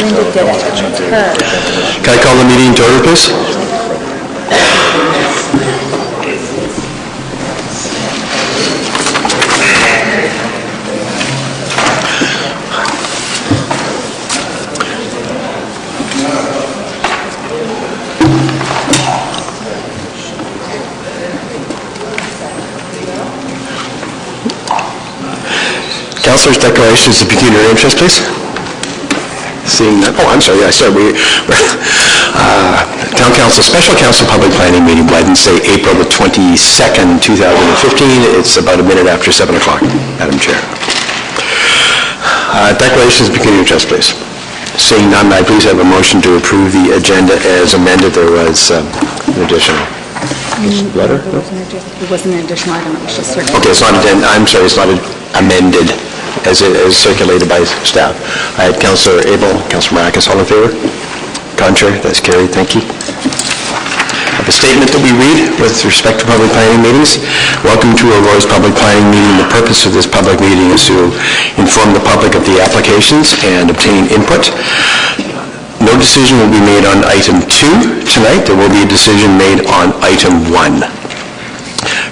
Linda did it. Can I call the meeting to order, please? Councilors' declarations of pecuniary interest, please. Seeing that, oh, I'm sorry, yeah, Town Council, Special Council Public Planning Meeting, Wednesday, April the 22nd, 2015. It's about a minute after 7 o'clock, Madam Chair. Declarations of pecuniary interest, please. Seeing none, I please have a motion to approve the agenda as amended. There was an additional letter? It wasn't an additional item, it was just circulated. Okay, it's not, I'm sorry, it's not amended as circulated by staff. I had Councillor Abel, Councillor Maracus, all in favor? Contrary, that's carried, thank you. The statement that we read with respect to public planning meetings. Welcome to Aurora's public planning meeting. The purpose of this public meeting is to inform the public of the applications and obtain input. No decision will be made on item 2 tonight. There will be a decision made on item 1.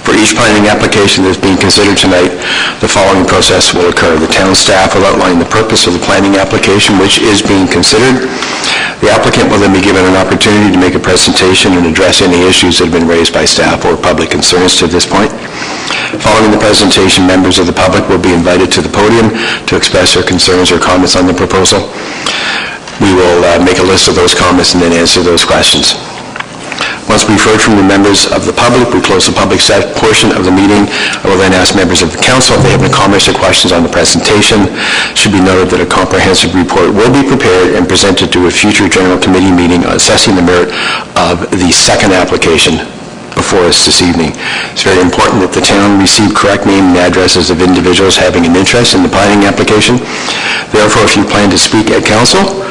For each planning application that's being considered tonight, the following process will occur. The town staff will outline the purpose of the planning application which is being considered. The applicant will then be given an opportunity to make a presentation and address any issues that have been raised by staff or public concerns to this point. Following the presentation, members of the public will be invited to the podium to express their concerns or comments on the proposal. We will make a list of those comments and then answer those questions. Once we've heard from the members of the public, we close the public portion of the meeting. I will then ask members of the council if they have any comments or questions on the presentation. It should be noted that a comprehensive report will be prepared and presented to a future general committee meeting assessing the merit of the second application before us this evening. It's very important that the town receive correct name and addresses of individuals having an interest in the planning application. Therefore, if you plan to speak at council,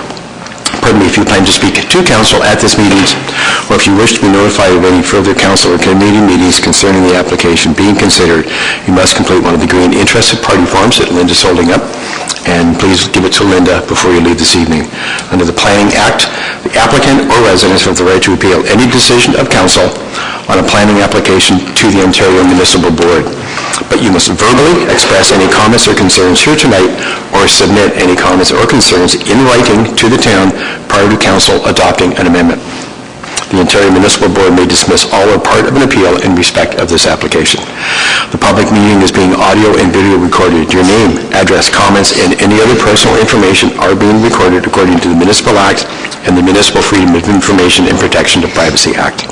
if you plan to speak to council at this meeting, or if you wish to be notified of any further council or committee meetings concerning the application being considered, you must complete one of the green interested party forms that Linda's holding up, and please give it to Linda before you leave this evening. Under the Planning Act, the applicant or residents have the right to appeal any decision of council on a planning application to the Ontario Municipal Board. But you must verbally express any comments or concerns here tonight or submit any comments or concerns in writing to the town prior to council adopting an amendment. The Ontario Municipal Board may dismiss all or part of an appeal in respect of this application. The public meeting is being audio and video recorded. Your name, address, comments, and any other personal information are being recorded according to the Municipal Act and the Municipal Freedom of Information and Protection of Privacy Act.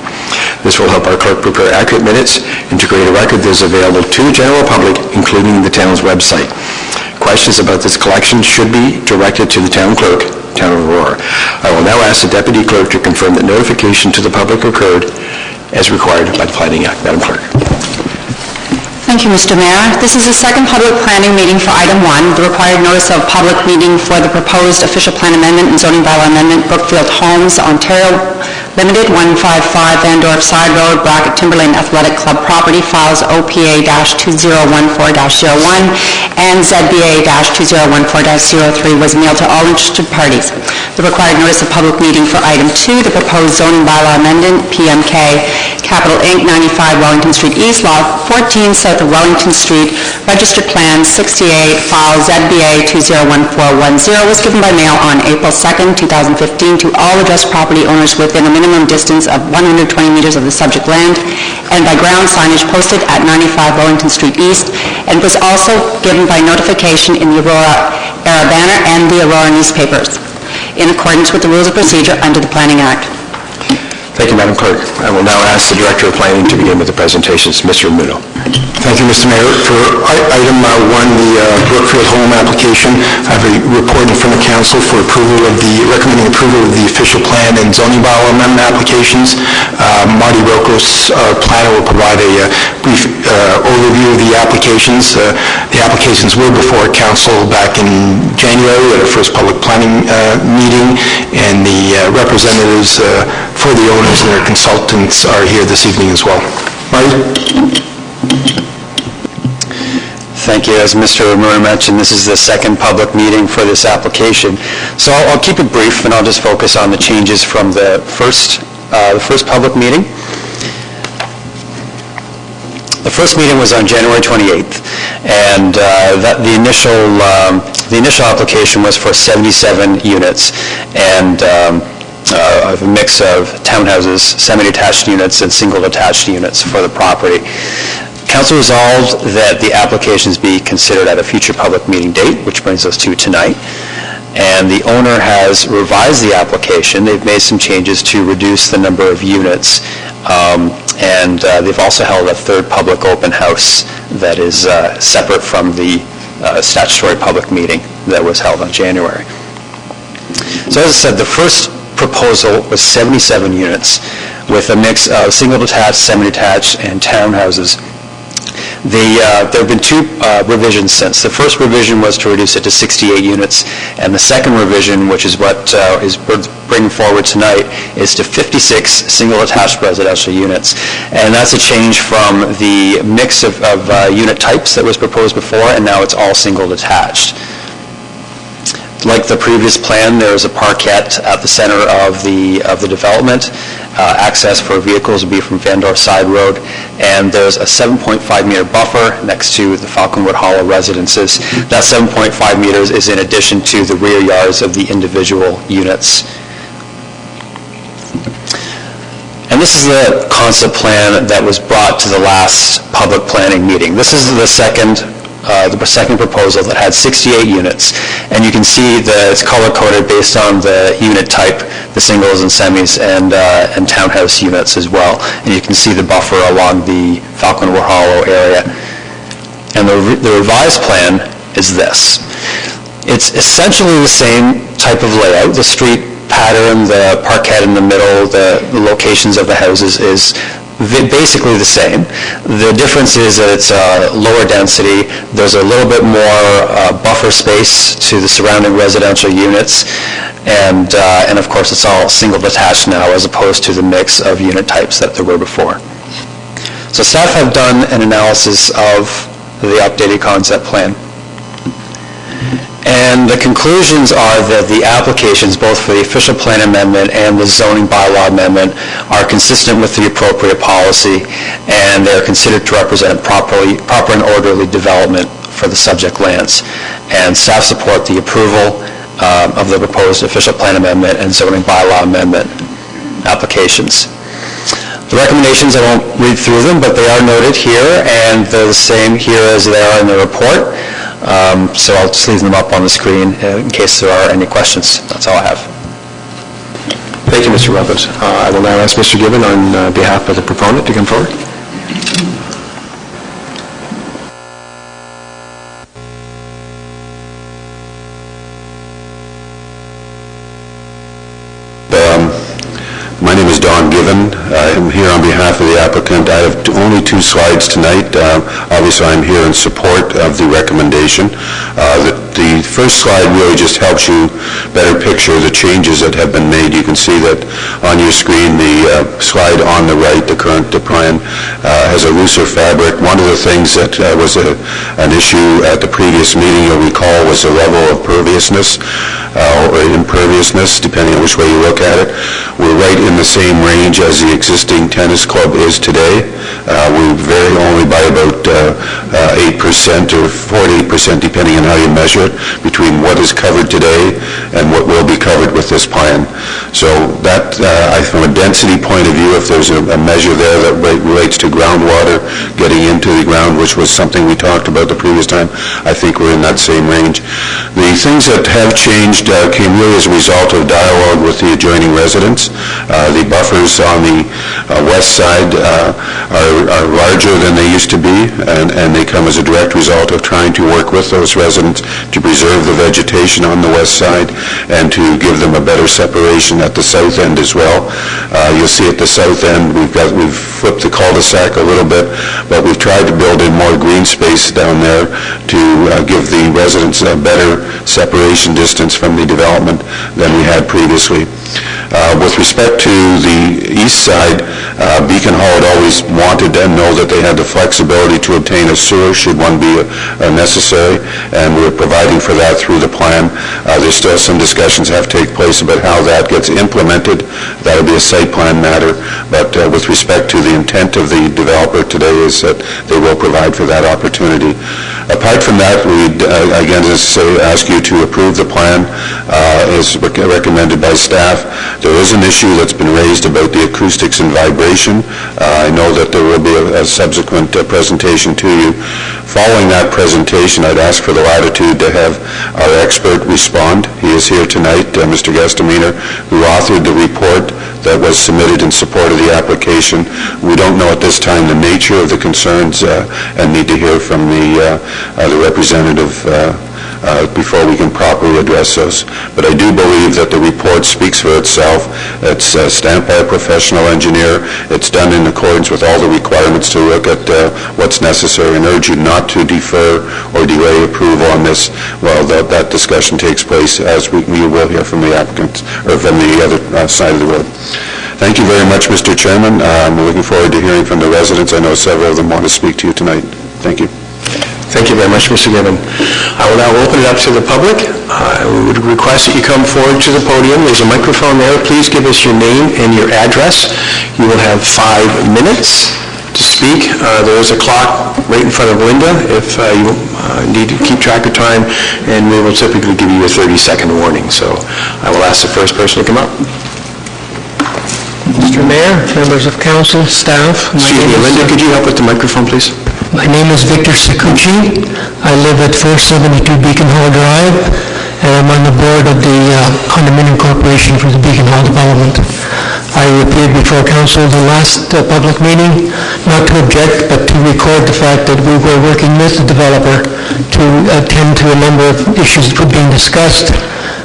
This will help our clerk prepare accurate minutes and to create a record that is available to the general public, including the town's website. Questions about this collection should be directed to the town clerk, Town of Aurora. I will now ask the Deputy Clerk to confirm that notification to the public occurred as required by the Planning Act. Madam Clerk. Thank you, Mr. Mayor. This is the second public planning meeting for item 1, the required notice of public meeting for the proposed official plan amendment and zoning bylaw amendment, Brookfield Homes, Ontario Limited, 155 Van Dorp Side Road, Timberlane Athletic Club property, files OPA-2014-01 and ZBA-2014-03 was mailed to all interested parties. The required notice of public meeting for item 2, the proposed zoning bylaw amendment, PMK, Capital Inc., 95 Wellington Street East, Lot 14, south of Wellington Street, registered plan 68, file ZBA-201410, was given by mail on April 2nd, 2015 to all addressed property owners within a minimum distance of 120 meters of the subject land and by ground signage posted at 95 Wellington Street East, and was also given by notification in the Aurora Era Banner and the Aurora newspapers in accordance with the rules of procedure under the Planning Act. Thank you, Madam Clerk. I will now ask the Director of Planning to begin with the presentations. Mr. Muno. Thank you, Mr. Mayor. For item 1, the Brookfield Home application, I have a report in front of Council for recommending approval of the official plan and zoning bylaw amendment applications. Marty Rokos, our planner, will provide a brief overview of the applications. The applications were before Council back in January at our first public planning meeting, and the representatives for the owners and their consultants are here this evening as well. Marty? Thank you. As Mr. Murray mentioned, this is the second public meeting for this application. So I'll keep it brief, and I'll just focus on the changes from the first public meeting. The first meeting was on January 28th, and the initial application was for 77 units, and a mix of townhouses, semi-detached units, and single-detached units for the property. Council resolved that the applications be considered at a future public meeting date, which brings us to tonight. And the owner has revised the application. They've made some changes to reduce the number of units, and they've also held a third public open house that is separate from the statutory public meeting that was held on January. So as I said, the first proposal was 77 units with a mix of single-detached, semi-detached, and townhouses. There have been two revisions since. The first revision was to reduce it to 68 units, and the second revision, which is what we're bringing forward tonight, is to 56 single-attached residential units. And that's a change from the mix of unit types that was proposed before, and now it's all single-detached. Like the previous plan, there is a parkette at the center of the development. Access for vehicles will be from Vandorf Side Road, and there's a 7.5-meter buffer next to the Falconwood Hollow residences. That 7.5 meters is in addition to the rear yards of the individual units. And this is the concept plan that was brought to the last public planning meeting. This is the second proposal that had 68 units, and you can see that it's color-coded based on the unit type, the singles and semis, and townhouse units as well. And you can see the buffer along the Falconwood Hollow area. And the revised plan is this. It's essentially the same type of layout. The street pattern, the parkette in the middle, the locations of the houses is basically the same. The difference is that it's lower density. There's a little bit more buffer space to the surrounding residential units, and of course it's all single detached now as opposed to the mix of unit types that there were before. So staff have done an analysis of the updated concept plan. And the conclusions are that the applications, both for the official plan amendment and the zoning bylaw amendment, are consistent with the appropriate policy, and they're considered to represent proper and orderly development for the subject lands. And staff support the approval of the proposed official plan amendment and zoning bylaw amendment applications. The recommendations, I won't read through them, but they are noted here, and they're the same here as they are in the report. So I'll just leave them up on the screen in case there are any questions. That's all I have. Thank you, Mr. Robbins. I will now ask Mr. Gibbon on behalf of the proponent to come forward. My name is Don Given. I am here on behalf of the applicant. I have only 2 slides tonight. Obviously, I'm here in support of the recommendation. The first slide really just helps you better picture the changes that have been made. You can see that on your screen, the slide on the right, the current plan, has a looser fabric. One of the things that was an issue at the previous meeting, you'll recall, was the level of perviousness or imperviousness, depending on which way you look at it. We're right in the same range as the existing tennis club is today. We vary only by about 8% or 48%, depending on how you measure it, between what is covered today and what will be covered with this plan. So that, from a density point of view, if there's a measure there that relates to groundwater getting into the ground, which was something we talked about the previous time, I think we're in that same range. The things that have changed came really as a result of dialogue with the adjoining residents. The buffers on the west side are larger than they used to be, and they come as a direct result of trying to work with those residents to preserve the vegetation on the west side and to give them a better separation at the south end as well. You'll see at the south end we've flipped the cul-de-sac a little bit, but we've tried to build in more green space down there to give the residents a better separation distance from the development than we had previously. With respect to the east side, Beacon Hall had always wanted and know that they had the flexibility to obtain a sewer should one be necessary, and we're providing for that through the plan. There's still some discussions have to take place about how that gets implemented. That'll be a site plan matter, but with respect to the intent of the developer today is that they will provide for that opportunity. Apart from that, we'd again, as I say, ask you to approve the plan as recommended by staff. There is an issue that's been raised about the acoustics and vibration. I know that there will be a subsequent presentation to you. Following that presentation, I'd ask for the latitude to have our expert respond. He is here tonight, Mr. Gastaminer, who authored the report that was submitted in support of the application. We don't know at this time the nature of the concerns and need to hear from the representative before we can properly address those. But I do believe that the report speaks for itself. It's stamped by a professional engineer. It's done in accordance with all the requirements to look at what's necessary, and urge you not to defer or delay approval on this while that discussion takes place, as we will hear from the applicants, or from the other side of the road. Thank you very much, Mr. Chairman. We're looking forward to hearing from the residents. I know several of them want to speak to you tonight. Thank you. Thank you very much, Mr. Gibbon. I will now open it up to the public. I would request that you come forward to the podium. There's a microphone there. Please give us your name and your address. You will have 5 minutes to speak. There is a clock right in front of Linda if you need to keep track of time, and we will typically give you a 30-second warning. So I will ask the first person to come up. Mr. Mayor, members of council, staff. Excuse me, Linda, could you help with the microphone, please? My name is Victor Sakuchi. I live at 472 Beacon Hall Drive, and I'm on the board of the Condominium Corporation for the Beacon Hall development. I appeared before council the last public meeting, not to object, but to record the fact that we were working with the developer to attend to a number of issues that were being discussed.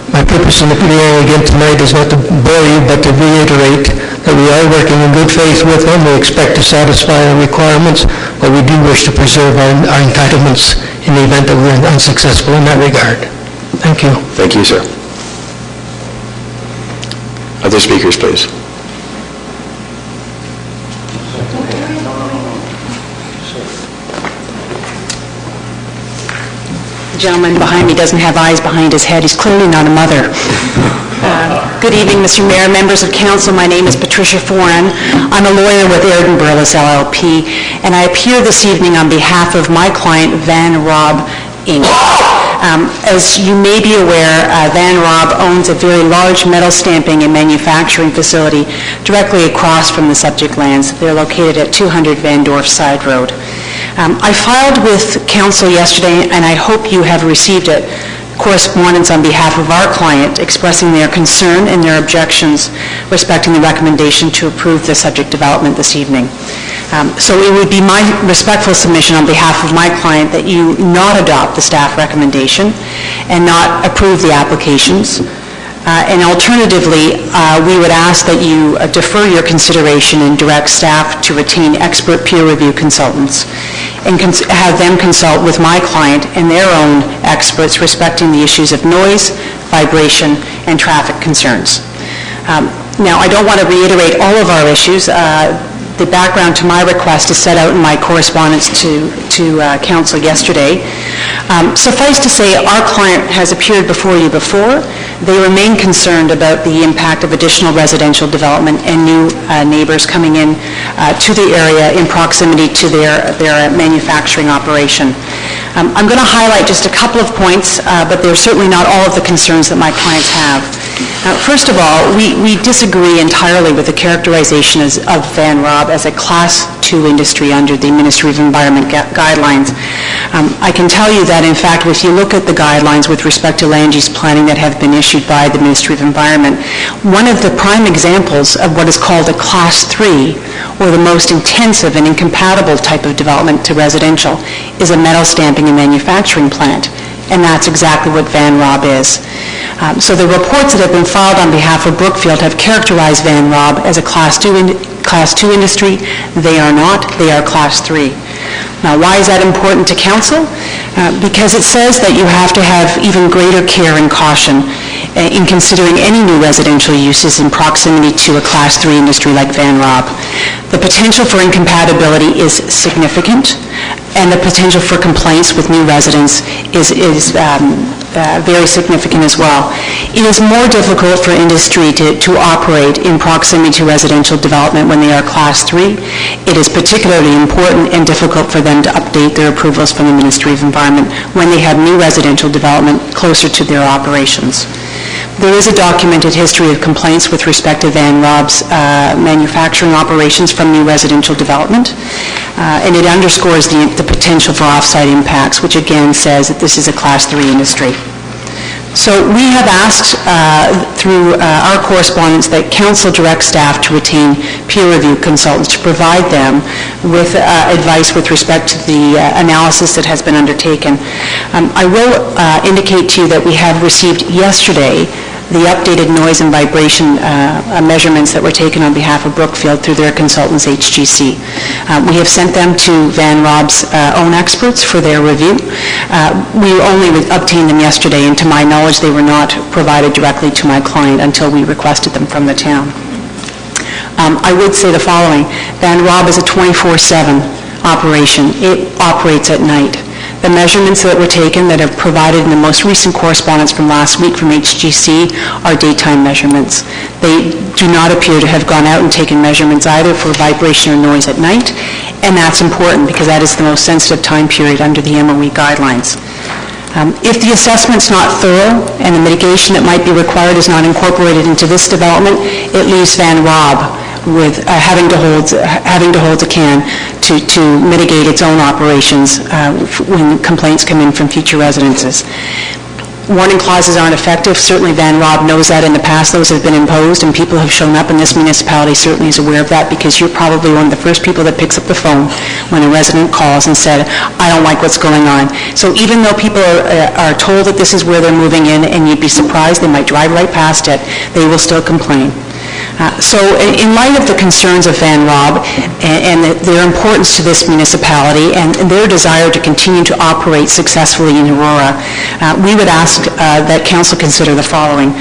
My purpose in appearing again tonight is not to bore you, but to reiterate that we are working in good faith with them. We expect to satisfy our requirements, but we do wish to preserve our entitlements in the event that we're unsuccessful in that regard. Thank you. Thank you, sir. Other speakers, please. The gentleman behind me doesn't have eyes behind his head. He's clearly not a mother. Good evening, Mr. Mayor, members of council. My name is Patricia Foran. I'm a lawyer with Airden Burles LLP, and I appear this evening on behalf of my client, Van Rob, Inc. As you may be aware, Van Rob owns a very large metal stamping and manufacturing facility directly across from the subject lands. They're located at 200 Van Dorf Side Road. I filed with council yesterday, and I hope you have received it, correspondence on behalf of our client expressing their concern and their objections respecting the recommendation to approve the subject development this evening. So it would be my respectful submission on behalf of my client that you not adopt the staff recommendation and not approve the applications. And alternatively, we would ask that you defer your consideration and direct staff to retain expert peer review consultants and have them consult with my client and their own experts respecting the issues of noise, vibration, and traffic concerns. Now, I don't want to reiterate all of our issues. The background to my request is set out in my correspondence to council yesterday. Suffice to say, our client has appeared before you before. They remain concerned about the impact of additional residential development and new neighbors coming in to the area in proximity to their manufacturing operation. I'm going to highlight just a couple of points, but they're certainly not all of the concerns that my clients have. First of all, we disagree entirely with the characterization of Van Rob as a Class 2 industry under the Ministry of Environment guidelines. I can tell you that, in fact, if you look at the guidelines with respect to land use planning that have been issued by the Ministry of Environment, one of the prime examples of what is called a Class 3, or the most intensive and incompatible type of development to residential, is a metal stamping and manufacturing plant. And that's exactly what Van Rob is. So the reports that have been filed on behalf of Brookfield have characterized Van Rob as a Class 2 industry. They are not. They are Class 3. Now, why is that important to council? because it says that you have to have even greater care and caution in considering any new residential uses in proximity to a Class 3 industry like Van Rob. The potential for incompatibility is significant, and the potential for complaints with new residents is very significant as well. It is more difficult for industry to operate in proximity to residential development when they are Class 3. It is particularly important and difficult for them to update their approvals from the Ministry of Environment when they have new residential development closer to their operations. There is a documented history of complaints with respect to Van Rob's manufacturing operations from new residential development, and it underscores the potential for off-site impacts, which again says that this is a Class 3 industry. So we have asked through our correspondence that Council direct staff to retain peer review consultants to provide them with advice with respect to the analysis that has been undertaken. I will indicate to you that we have received yesterday the updated noise and vibration measurements that were taken on behalf of Brookfield through their consultants, HGC. We have sent them to Van Rob's own experts for their review. We only obtained them yesterday, and to my knowledge, they were not provided directly to my client until we requested them from the town. I would say the following. Van Rob is a 24/7 operation. It operates at night. The measurements that were taken that are provided in the most recent correspondence from last week from HGC are daytime measurements. They do not appear to have gone out and taken measurements either for vibration or noise at night, and that's important because that is the most sensitive time period under the MOE guidelines. If the assessment's not thorough and the mitigation that might be required is not incorporated into this development, it leaves Van Rob with having to hold a can to mitigate its own operations when complaints come in from future residences. Warning clauses aren't effective. Certainly Van Rob knows that in the past those have been imposed, and people have shown up, and this municipality certainly is aware of that because you're probably one of the first people that picks up the phone when a resident calls and said, I don't like what's going on. So even though people are told that this is where they're moving in, and you'd be surprised, they might drive right past it, they will still complain. So in light of the concerns of Van Rob and their importance to this municipality and their desire to continue to operate successfully in Aurora, we would ask that Council consider the following.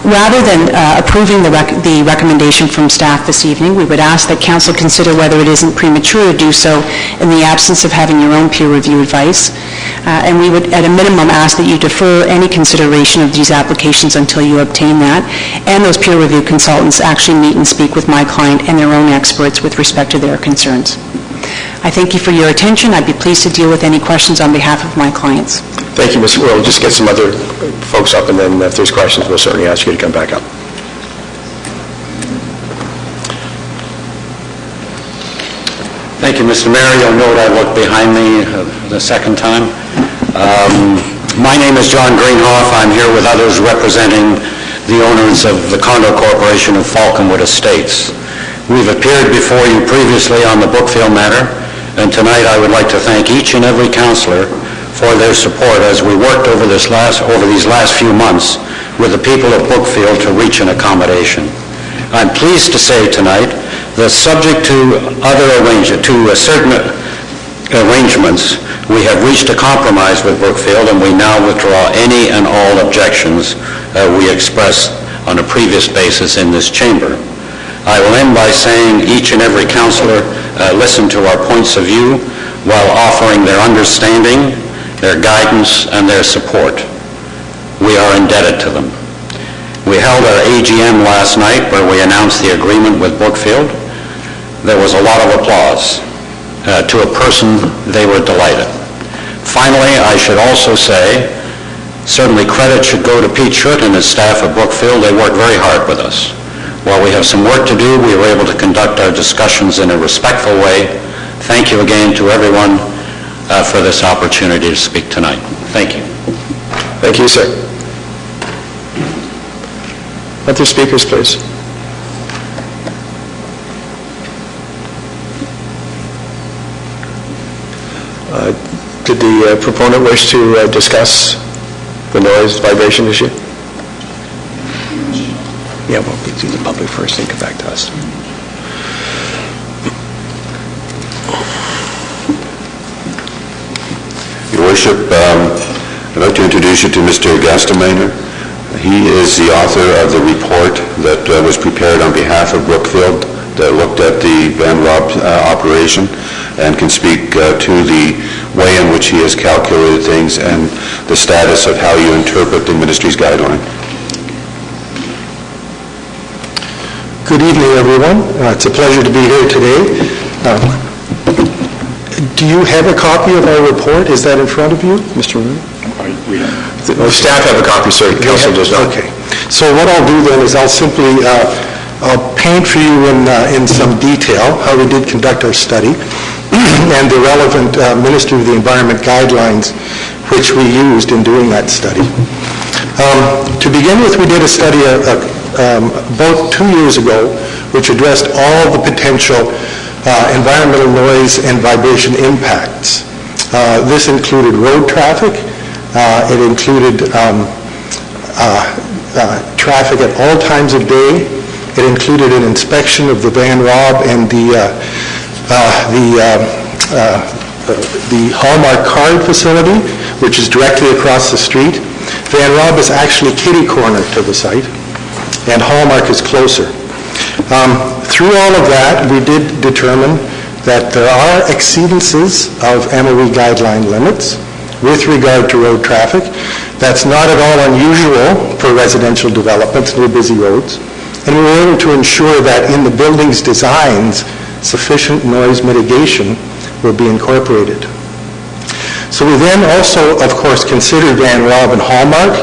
Rather than approving the recommendation from staff this evening, we would ask that Council consider whether it isn't premature to do so in the absence of having your own peer review advice. And we would, at a minimum, ask that you defer any consideration of these applications until you obtain that, and those peer review consultants actually meet and speak with my client and their own experts with respect to their concerns. I thank you for your attention. I'd be pleased to deal with any questions on behalf of my clients. Thank you, Ms. We'll just get some other folks up, and then if there's questions, we'll certainly ask you to come back up. Thank you, Mr. Mayor. You'll note I looked behind me the second time. My name is John Greenhoff. I'm here with others representing the owners of the Condo Corporation of Falconwood Estates. We've appeared before you previously on the Brookfield matter, and tonight I would like to thank each and every councillor for their support as we worked over these last few months with the people of Brookfield to reach an accommodation. I'm pleased to say tonight that subject to certain arrangements, we have reached a compromise with Brookfield, and we now withdraw any and all objections we expressed on a previous basis in this chamber. I will end by saying each and every councillor listened to our points of view while offering their understanding, their guidance, and their support. We are indebted to them. We held our AGM last night where we announced the agreement with Brookfield. There was a lot of applause. To a person, they were delighted. Finally, I should also say, certainly credit should go to Pete Schutt and his staff at Brookfield. They worked very hard with us. While we have some work to do, we were able to conduct our discussions in a respectful way. Thank you again to everyone for this opportunity to speak tonight. Thank you. Thank you, sir. Other speakers, please. Did the proponent wish to discuss the noise vibration issue? Yeah, well, we do the public first and come back to us. Your Worship, I'd like to introduce you to Mr. Gastelmainer. He is the author of the report that was prepared on behalf of Brookfield that looked at the Van Rob operation and can speak to the way in which he has calculated things and the status of how you interpret the ministry's guideline. Good evening, everyone. It's a pleasure to be here today. Do you have a copy of our report? Is that in front of you, Mr. Moon? Staff have a copy, sir. Council does not. Okay. So what I'll do then is I'll simply I'll paint for you in some detail how we did conduct our study and the relevant Ministry of the Environment guidelines which we used in doing that study. To begin with, we did a study about 2 years ago which addressed all the potential environmental noise and vibration impacts. This included road traffic. It included traffic at all times of day. It included an inspection of the Van Rob and the Hallmark card facility, which is directly across the street. Van Rob is actually kitty corner to the site, and Hallmark is closer. Through all of that, we did determine that there are exceedances of MOE guideline limits with regard to road traffic. That's not at all unusual for residential developments near busy roads. And we were able to ensure that in the building's designs, sufficient noise mitigation will be incorporated. So we then also, of course, considered Van Rob and Hallmark.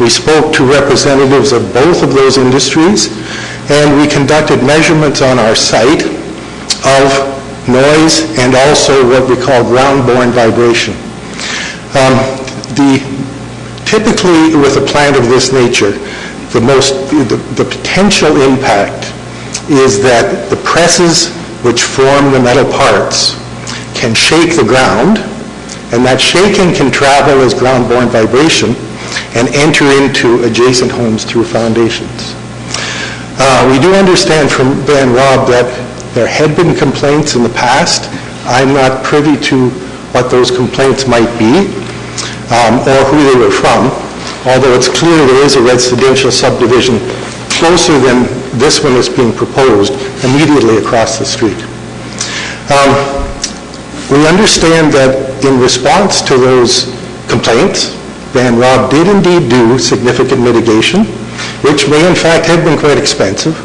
We spoke to representatives of both of those industries, and we conducted measurements on our site of noise and also what we call ground-borne vibration. Typically, with a plant of this nature, the potential impact is that the presses which form the metal parts can shake the ground, and that shaking can travel as ground-borne vibration and enter into adjacent homes through foundations. We do understand from Van Rob that there had been complaints in the past. I'm not privy to what those complaints might be or who they were from, although it's clear there is a residential subdivision closer than this one that's being proposed, immediately across the street. We understand that in response to those complaints, Van Rob did indeed do significant mitigation, which may in fact have been quite expensive,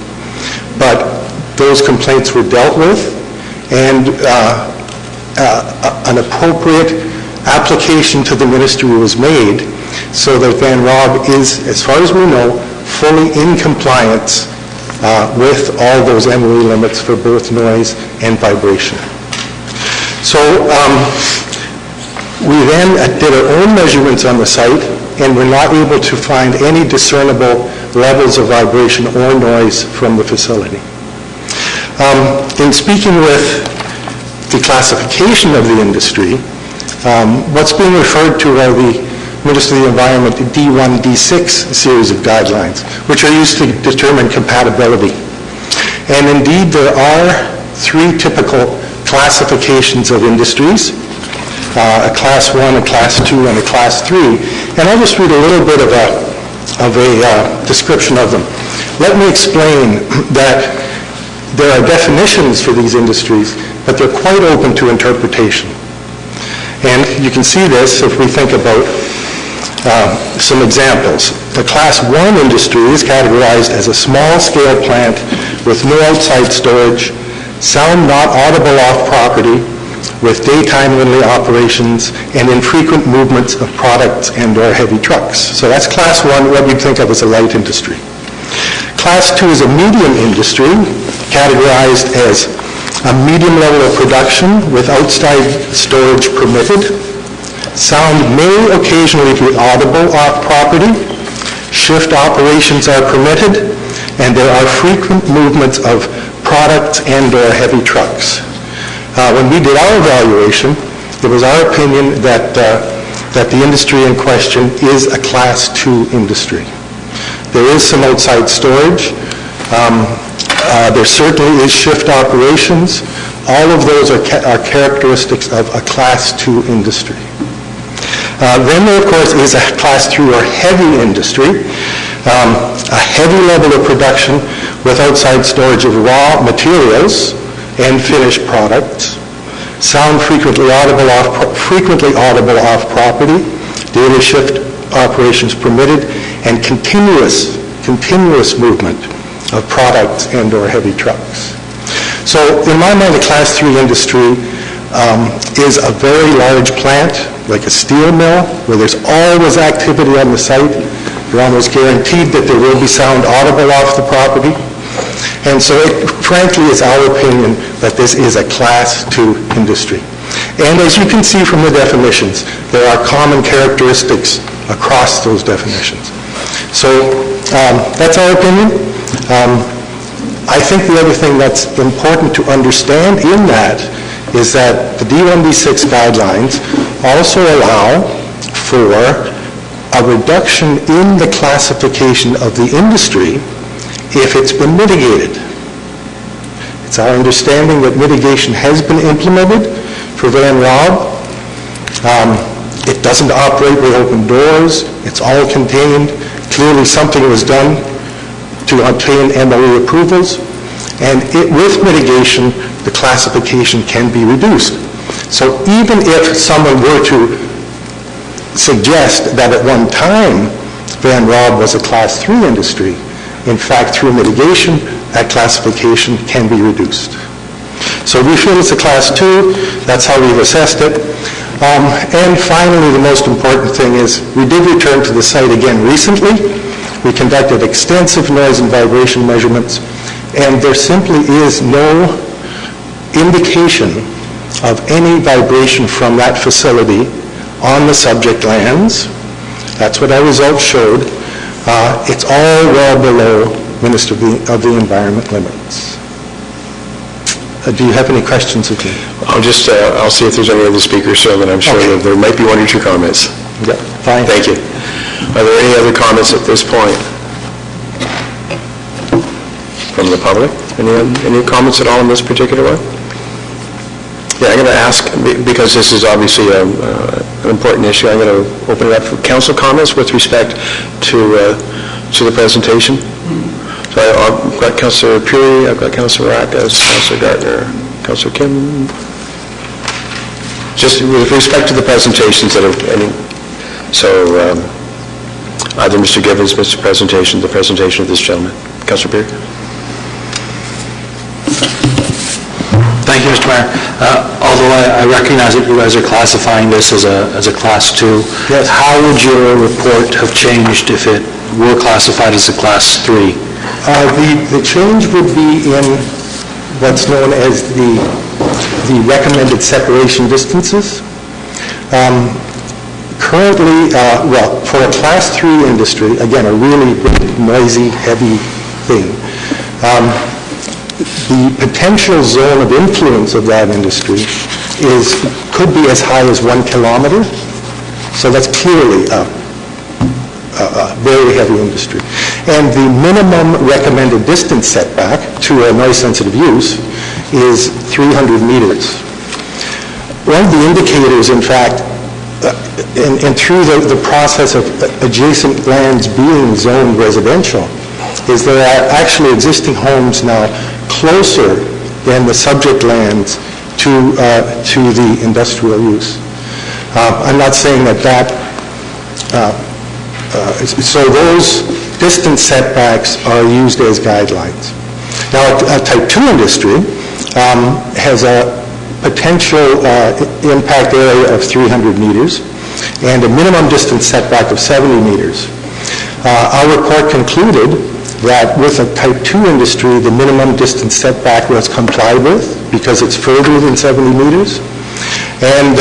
but those complaints were dealt with, and an appropriate application to the ministry was made so that Van Rob is, as far as we know, fully in compliance with all those MOE limits for both noise and vibration. So we then did our own measurements on the site, and were not able to find any discernible levels of vibration or noise from the facility. In speaking with the classification of the industry, what's being referred to are the Ministry of the Environment D1, D6 series of guidelines, which are used to determine compatibility. And indeed, there are 3 typical classifications of industries, a Class 1, a Class 2, and a Class 3. And I'll just read a little bit of a description of them. Let me explain that there are definitions for these industries, but they're quite open to interpretation. And you can see this if we think about some examples. The Class 1 industry is categorized as a small-scale plant with no outside storage, sound not audible off property, with daytime-only operations, and infrequent movements of products and/or heavy trucks. So that's Class 1, what you'd think of as a light industry. Class 2 is a medium industry, categorized as a medium level of production with outside storage permitted. Sound may occasionally be audible off property. Shift operations are permitted, and there are frequent movements of products and/or heavy trucks. When we did our evaluation, it was our opinion that the industry in question is a Class 2 industry. There is some outside storage. There certainly is shift operations. All of those are characteristics of a Class 2 industry. Then there, of course, is a Class 3 or heavy industry, a heavy level of production with outside storage of raw materials and finished products, sound frequently audible off property, daily shift operations permitted, and continuous movement of products and or heavy trucks. So in my mind, the Class 3 industry is a very large plant, like a steel mill, where there's always activity on the site. You're almost guaranteed that there will be sound audible off the property. And so it, frankly, is our opinion that this is a Class 2 industry. And as you can see from the definitions, there are common characteristics across those definitions. So that's our opinion. I think the other thing that's important to understand in that is that the D1D6 guidelines also allow for a reduction in the classification of the industry if it's been mitigated. It's our understanding that mitigation has been implemented for Van Rob. It doesn't operate with open doors. It's all contained. Clearly something was done to obtain MOE approvals, and with mitigation, the classification can be reduced. So even if someone were to suggest that at one time Van Rob was a Class 3 industry, in fact, through mitigation, that classification can be reduced. So we feel it's a Class 2. That's how we've assessed it. And finally, the most important thing is we did return to the site again recently. We conducted extensive noise and vibration measurements, and there simply is no indication of any vibration from that facility on the subject lands. That's what our results showed. It's all well below Minister of the Environment limits. Do you have any questions of me? I'll see if there's any other speakers, so that I'm sure that there might be one or two comments. Yeah, fine. Thank you. Are there any other comments at this point from the public? Any comments at all on this particular one? Yeah, I'm going to ask, because this is obviously an important issue, I'm going to open it up for council comments with respect to the presentation. So I've got Councillor Puri, I've got Councillor Rackas, Councillor Gardner, Councillor Kim. Just with respect to the presentations that are, either Mr. Gibbons, the presentation of this gentleman. Councillor Puri. Thank you, Mr. Mayor. Although I recognize that you guys are classifying this as a Class 2, yes. How would your report have changed if it were classified as a Class 3? The change would be in what's known as the recommended separation distances. Currently, for a Class 3 industry, again, a really big, noisy, heavy thing, the potential zone of influence of that industry could be as high as 1 kilometer. So that's clearly a very heavy industry. And the minimum recommended distance setback to a noise-sensitive use is 300 meters. One of the indicators, in fact, and through the process of adjacent lands being zoned residential, is there are actually existing homes now closer than the subject lands to the industrial use. I'm not saying that so those distance setbacks are used as guidelines. Now, a Type 2 industry has a potential impact area of 300 meters and a minimum distance setback of 70 meters. Our report concluded that with a Type 2 industry, the minimum distance setback was complied with because it's further than 70 meters. And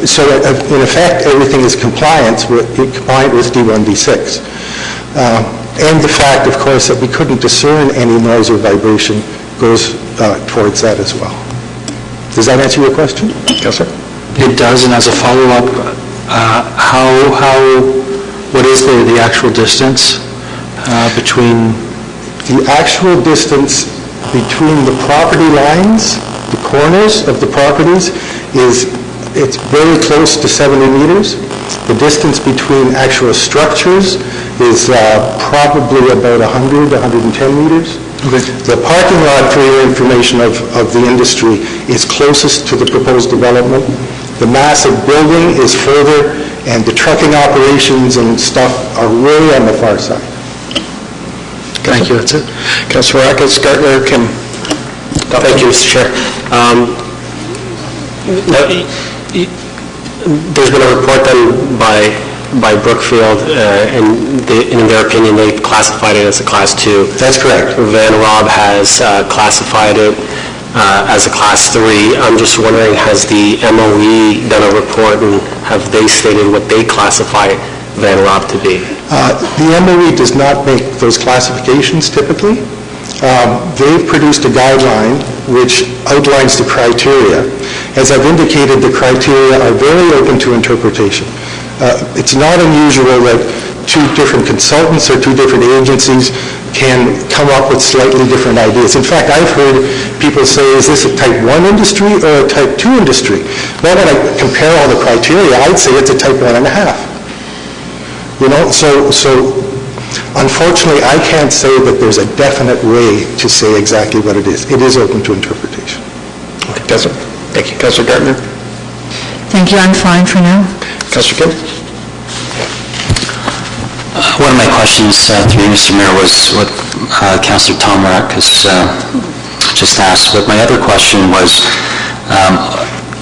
so, in effect, everything is compliant with D1D6. And the fact, of course, that we couldn't discern any noise or vibration goes towards that as well. Does that answer your question? Yes, sir. It does, and as a follow-up, what is the actual distance between? The actual distance between the property lines, the corners of the properties, it's very close to 70 meters. The distance between actual structures is probably about 100, 110 meters. The parking lot, for your information, of the industry is closest to the proposed development. The massive building is further, and the trucking operations and stuff are really on the far side. Thank you, that's it. Councilor Maracas, Gartner, Kim. Thank you, Mr. Chair. There's been a report done by Brookfield, and in their opinion, they've classified it as a Class 2. That's correct. Van Rob has classified it as a Class 3. I'm just wondering, has the MOE done a report, and have they stated what they classify Van Rob to be? The MOE does not make those classifications typically. They've produced a guideline which outlines the criteria. As I've indicated, the criteria are very open to interpretation. It's not unusual that two different consultants or two different agencies can come up with slightly different ideas. In fact, I've heard people say, is this a type 1 industry or a type 2 industry? Well, when I compare all the criteria, I'd say it's a type 1.5. You know, so unfortunately, I can't say that there's a definite way to say exactly what it is. It is open to interpretation. Okay, Councilor. Thank you. Councilor Gartner. Thank you, I'm fine for now. Councilor Kim. One of my questions through you, Mr. Mayor, was what Councilor Tom Maracas just asked. But my other question was,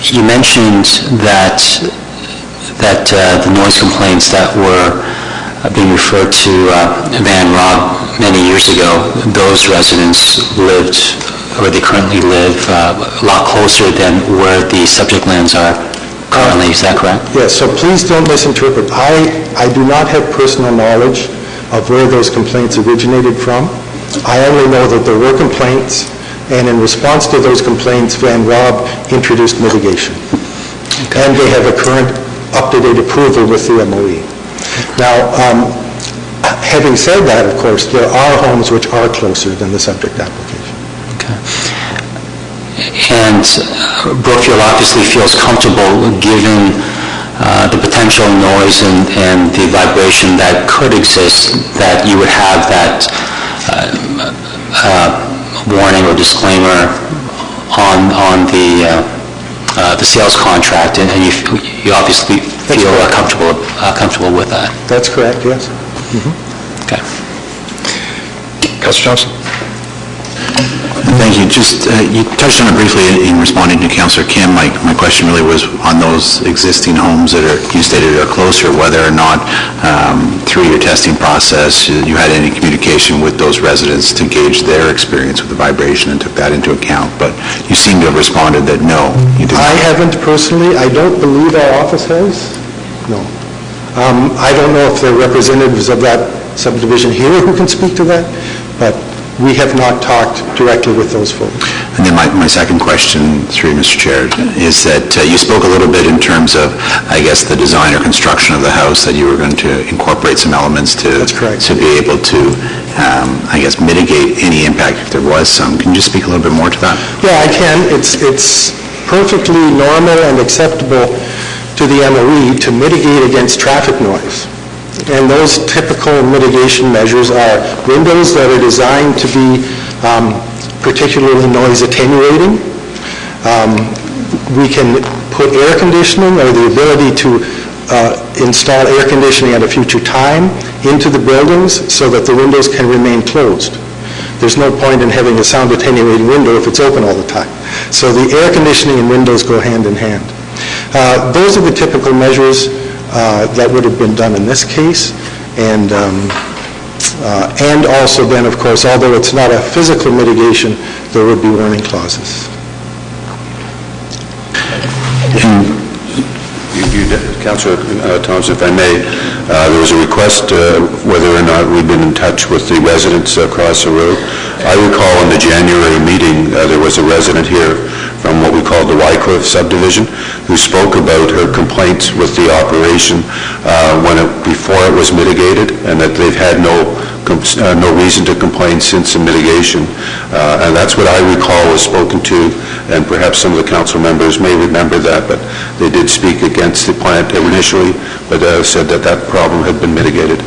you mentioned that the noise complaints that were being referred to Van Rob many years ago, those residents lived, or they currently live, a lot closer than where the subject lands are currently. Is that correct? Yes, so please don't misinterpret. I do not have personal knowledge of where those complaints originated from. I only know that there were complaints, and in response to those complaints, Van Rob introduced mitigation. Okay. And they have a current up-to-date approval with the MOE. Now, having said that, of course, there are homes which are closer than the subject application. Okay. And Brookfield obviously feels comfortable given the potential noise and the vibration that could exist, that you would have that warning or disclaimer on the sales contract, and you obviously feel comfortable with that. That's correct, yes. Okay. Councilor Johnson. Thank you. Just, you touched on it briefly in responding to Councillor Kim. My question really was on those existing homes that you stated are closer, whether or not through your testing process you had any communication with those residents to gauge their experience with the vibration and took that into account. But you seem to have responded that no, you didn't. I haven't personally. I don't believe our office has. No. I don't know if there are representatives of that subdivision here who can speak to that, but we have not talked directly with those folks. And then my second question, through Mr. Chair, is that you spoke a little bit in terms of, I guess, the design or construction of the house, that you were going to incorporate some elements to, That's correct. to be able to, I guess, mitigate any impact if there was some. Can you just speak a little bit more to that? Yeah, I can. It's perfectly normal and acceptable to the MOE to mitigate against traffic noise. And those typical mitigation measures are windows that are designed to be particularly noise attenuating. We can put air conditioning, or the ability to install air conditioning at a future time into the buildings so that the windows can remain closed. There's no point in having a sound attenuating window if it's open all the time. So the air conditioning and windows go hand in hand. Those are the typical measures that would have been done in this case, and also then, of course, although it's not a physical mitigation, there would be warning clauses. Councillor Thompson, if I may, there was a request whether or not we've been in touch with the residents across the road. I recall in the January meeting, there was a resident here from what we call the Wycliffe subdivision, who spoke about her complaints with the operation before it was mitigated, and that they've had no reason to complain since the mitigation. And that's what I recall was spoken to, and perhaps some of the council members may remember that, but they did speak against the plant initially, but said that that problem had been mitigated.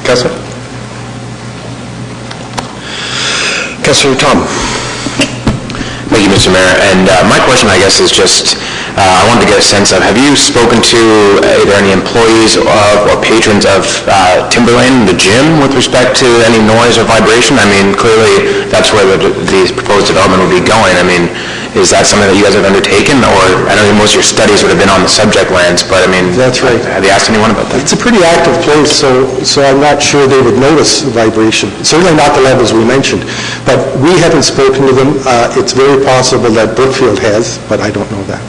Councillor? Councillor Tom. Thank you, Mr. Mayor. And my question, I guess, is just, I wanted to get a sense of, have you spoken to either any employees or patrons of Timberlane, the gym, with respect to any noise or vibration? I mean, clearly, that's where the proposed development would be going. I mean, is that something that you guys have undertaken? Or, I know most of your studies would have been on the subject lands, but I mean, that's right. Have you asked anyone about that? It's a pretty active place, so I'm not sure they would notice vibration. Certainly not the levels we mentioned. But we haven't spoken to them. It's very possible that Brookfield has, but I don't know that.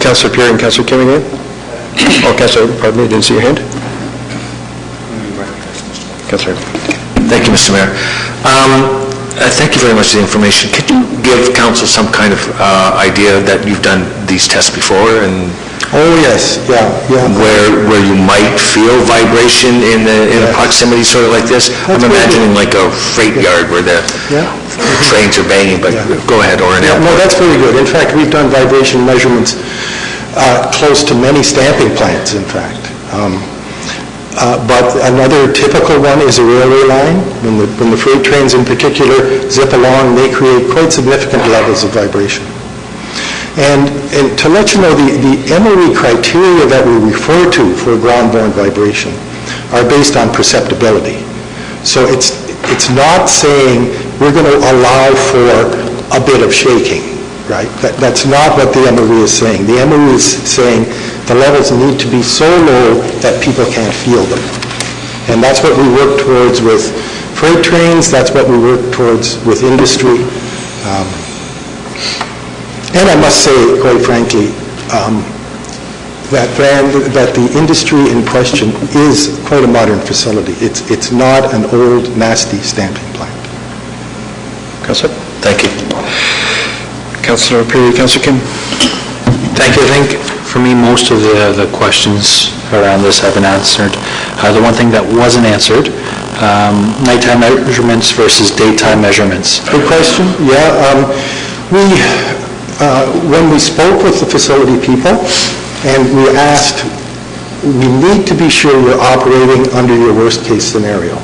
Councillor Pierre and Councillor Kim again? Oh, Councillor, pardon me, didn't see your hand. Councillor. Thank you, Mr. Mayor. Thank you very much for the information. Could you give council some kind of idea that you've done these tests before, and oh yes, yeah. where you might feel vibration in a proximity sort of like this? I'm imagining like a freight yard where the trains are banging, but go ahead, or an airport. No, that's very good. In fact, we've done vibration measurements close to many stamping plants, in fact. But another typical one is a railway line. When the freight trains in particular zip along, they create quite significant levels of vibration. And to let you know, the MOE criteria that we refer to for ground-borne vibration are based on perceptibility. So it's not saying we're going to allow for a bit of shaking, right? That's not what the MOE is saying. The MOE is saying the levels need to be so low that people can't feel them. And that's what we work towards with freight trains, that's what we work towards with industry. And I must say, quite frankly, that the industry in question is quite a modern facility. It's not an old, nasty stamping plant. Councillor? Thank you. Councillor Perry, Councillor Kim? Thank you. I think for me, most of the questions around this have been answered. The one thing that wasn't answered, nighttime measurements versus daytime measurements. Good question. Yeah. When we spoke with the facility people and we asked, we need to be sure you're operating under your worst case scenario.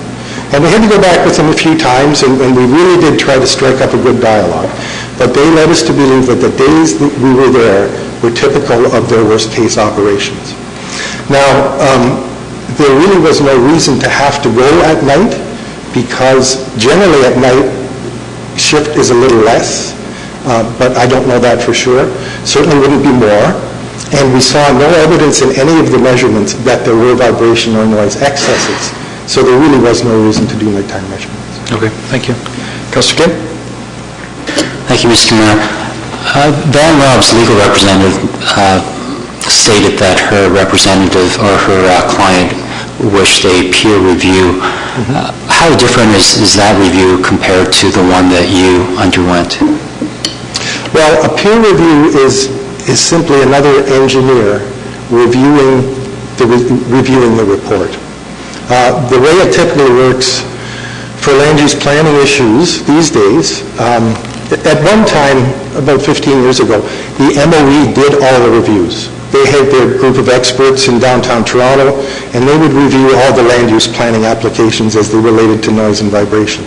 And we had to go back with them a few times, and we really did try to strike up a good dialogue. But they led us to believe that the days that we were there were typical of their worst case operations. Now, there really was no reason to have to go at night, because generally at night shift is a little less, but I don't know that for sure. Certainly wouldn't be more. And we saw no evidence in any of the measurements that there were vibration or noise excesses. So there really was no reason to do nighttime measurements. Okay, thank you. Councillor Kim? Thank you, Mr. Mayor. Van Rob's legal representative stated that her representative or her client wished a peer review. How different is that review compared to the one that you underwent? Well, a peer review is simply another engineer reviewing the report. The way it typically works for land use planning issues these days, at one time, about 15 years ago, the MOE did all the reviews. They had their group of experts in downtown Toronto, and they would review all the land use planning applications as they related to noise and vibration.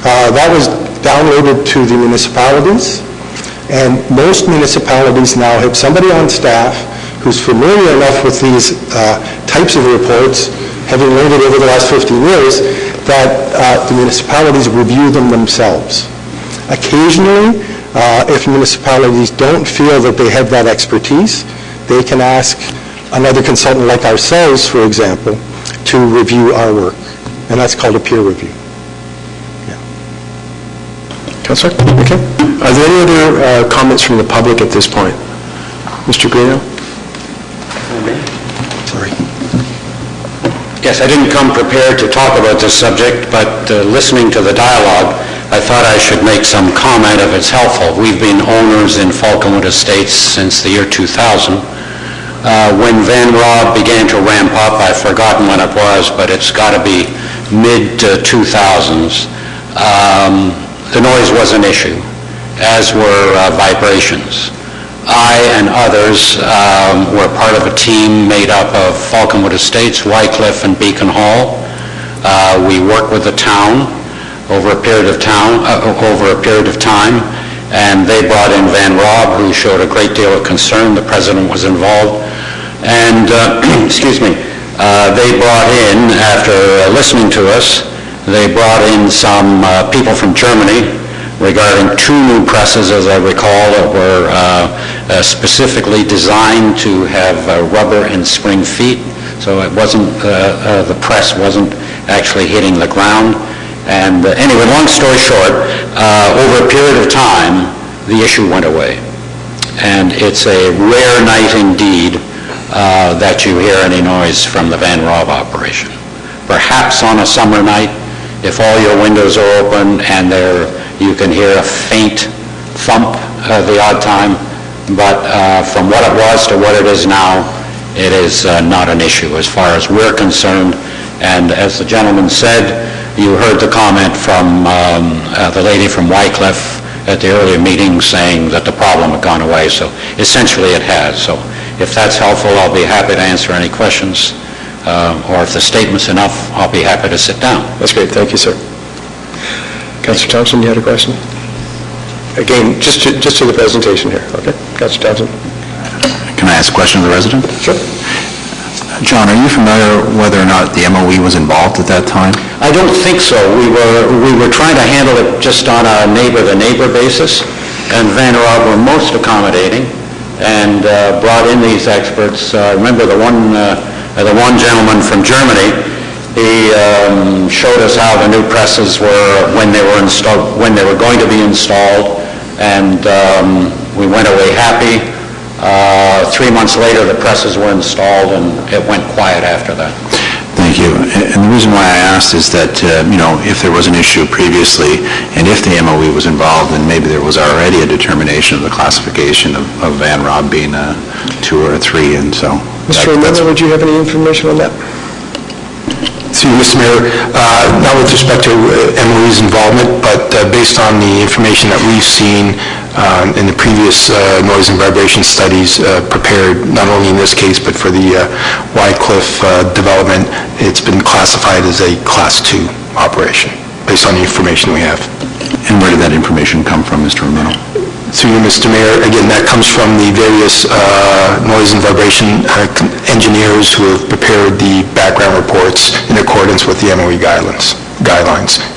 That was downloaded to the municipalities, and most municipalities now have somebody on staff who's familiar enough with these types of reports, having learned it over the last 15 years, that the municipalities review them themselves. Occasionally, if municipalities don't feel that they have that expertise, they can ask another consultant like ourselves, for example, to review our work. And that's called a peer review. Councillor? Okay. Are there any other comments from the public at this point? Mr. Greeno? Sorry. Yes, I didn't come prepared to talk about this subject, but listening to the dialogue, I thought I should make some comment if it's helpful. We've been owners in Falconwood Estates since the year 2000. When Van Rob began to ramp up, I've forgotten when it was, but it's got to be mid-2000s, the noise was an issue, as were vibrations. I and others were part of a team made up of Falconwood Estates, Wycliffe, and Beacon Hall. We worked with the town over a period of time, and they brought in Van Rob, who showed a great deal of concern. The president was involved, and they brought in, after listening to us, they brought in some people from Germany regarding 2 new presses, as I recall, that were specifically designed to have rubber and spring feet, so it wasn't, the press wasn't actually hitting the ground. And anyway, long story short, over a period of time, the issue went away. And it's a rare night indeed that you hear any noise from the Van Rob operation. Perhaps on a summer night, if all your windows are open and you can hear a faint thump the odd time, but from what it was to what it is now, it is not an issue as far as we're concerned. And as the gentleman said, you heard the comment from the lady from Wycliffe at the earlier meeting saying that the problem had gone away, so essentially it has. So if that's helpful, I'll be happy to answer any questions, or if the statement's enough, I'll be happy to sit down. That's great. Thank you, sir. Councillor Thompson, you had a question? Again, just to the presentation here. Okay, Councillor Thompson. Can I ask a question of the resident? Sure. John, are you familiar whether or not the MOE was involved at that time? I don't think so. We were trying to handle it just on a neighbor-to-neighbor basis, and Van Rob were most accommodating and brought in these experts. Remember the one gentleman from Germany, he showed us how the new presses were when they were installed, when they were going to be installed, and we went away happy. 3 months later, the presses were installed, and it went quiet after that. Thank you. And the reason why I asked is that, if there was an issue previously, and if the MOE was involved, then maybe there was already a determination of the classification of Van Rob being a 2 or a 3, and so... Mr. O'Malley, would you have any information on that? Through you, Mr. Mayor, not with respect to MOE's involvement, but based on the information that we've seen in the previous noise and vibration studies prepared, not only in this case, but for the Wycliffe development, it's been classified as a Class 2 operation, based on the information we have. And where did that information come from, Mr. Romano? Through you, Mr. Mayor, again, that comes from the various noise and vibration engineers who have prepared the background reports in accordance with the MOE guidelines,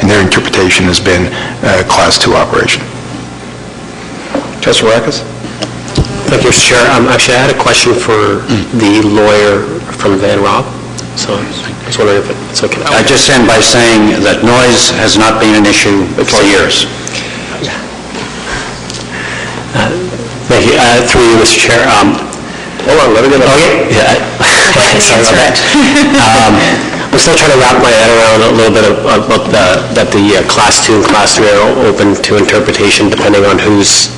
and their interpretation has been Class 2 operation. Councillor Marcus? Thank you, Mr. Chair. Actually, I had a question for the lawyer from Van Rob, so I was wondering if it's okay. I just end by saying that noise has not been an issue for years. Thank you. Through you, Mr. Chair. Hold on, let me get it. Okay. Yeah. Sorry about that. I'm still trying to wrap my head around a little bit about that the Class 2 and Class 3 are open to interpretation depending on who's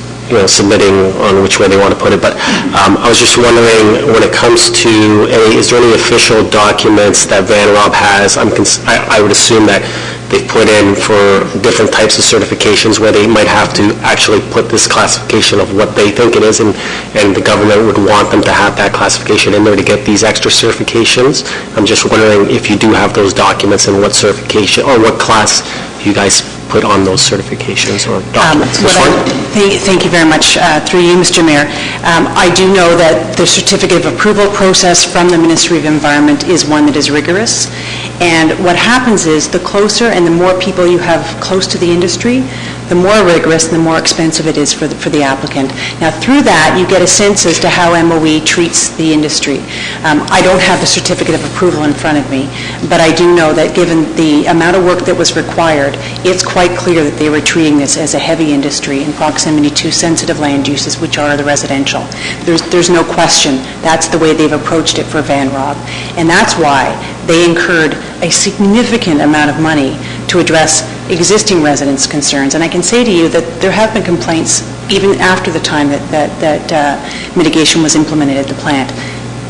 submitting on which way they want to put it. But I was just wondering, when it comes to is there any official documents that Van Rob has? I would assume that they've put in for different types of certifications where they might have to actually put this classification of what they think it is, and the government would want them to have that classification in there to get these extra certifications. I'm just wondering if you do have those documents and what certification or what class you guys put on those certifications or documents. Thank you very much. Through you, Mr. Mayor. I do know that the certificate of approval process from the Ministry of Environment is one that is rigorous. And what happens is the closer and the more people you have close to the industry, the more rigorous and the more expensive it is for the applicant. Now, through that, you get a sense as to how MOE treats the industry. I don't have the certificate of approval in front of me, but I do know that given the amount of work that was required, it's quite clear that they were treating this as a heavy industry in proximity to sensitive land uses, which are the residential. There's no question that's the way they've approached it for Van Rob. And that's why they incurred a significant amount of money to address existing residents' concerns. And I can say to you that there have been complaints even after the time that mitigation was implemented at the plant.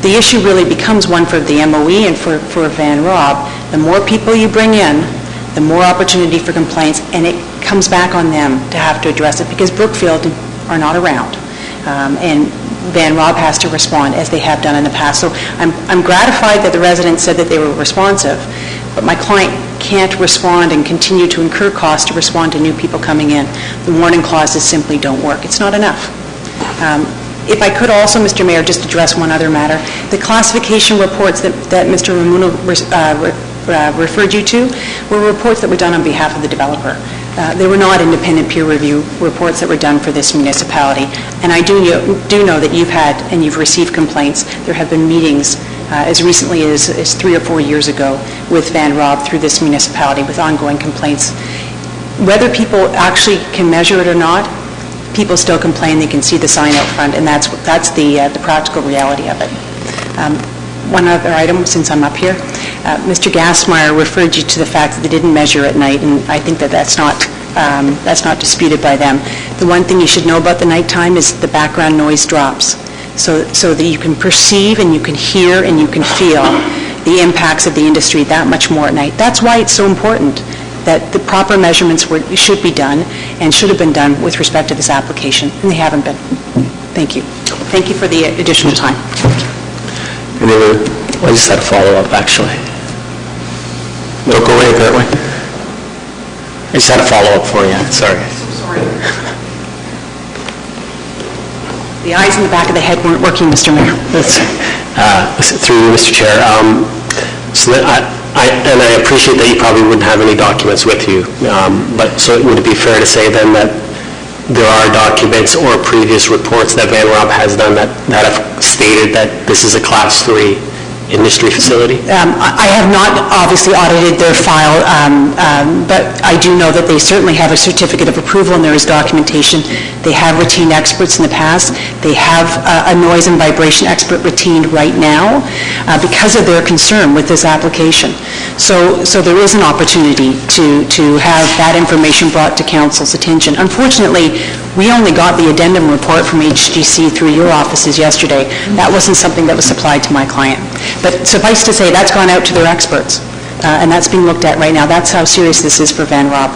The issue really becomes one for the MOE and for Van Rob. The more people you bring in, the more opportunity for complaints, and it comes back on them to have to address it because Brookfield are not around. And Van Rob has to respond as they have done in the past. So I'm gratified that the residents said that they were responsive, but my client can't respond and continue to incur costs to respond to new people coming in. The warning clauses simply don't work. It's not enough. If I could also, Mr. Mayor, just address one other matter. The classification reports that Mr. Ramuno referred you to were reports that were done on behalf of the developer. They were not independent peer review reports that were done for this municipality. And I do know that you've had and you've received complaints. There have been meetings as recently as 3 or 4 years ago with Van Rob through this municipality with ongoing complaints. Whether people actually can measure it or not, people still complain. They can see the sign out front, and that's the practical reality of it. One other item, since I'm up here. Mr. Gassmeyer referred you to the fact that they didn't measure at night, and I think that that's not disputed by them. The one thing you should know about the nighttime is the background noise drops, so that you can perceive and you can hear and you can feel the impacts of the industry that much more at night. That's why it's so important that the proper measurements should be done and should have been done with respect to this application, and they haven't been. Thank you. Thank you for the additional time. Any other? I just had a follow-up, actually. Don't go away, apparently. I just had a follow-up for you, sorry. Sorry. The eyes in the back of the head weren't working, Mr. Mayor. Through you, Mr. Chair. So that and I appreciate that you probably wouldn't have any documents with you, but so would it be fair to say then that there are documents or previous reports that Van Rob has done that have stated that this is a Class 3 industry facility? I have not obviously audited their file, but I do know that they certainly have a certificate of approval and there is documentation. They have retained experts in the past. They have a noise and vibration expert retained right now because of their concern with this application. So there is an opportunity to have that information brought to Council's attention. Unfortunately, we only got the addendum report from HGC through your offices yesterday. That wasn't something that was supplied to my client. But suffice to say, that's gone out to their experts, and that's being looked at right now. That's how serious this is for Van Rob.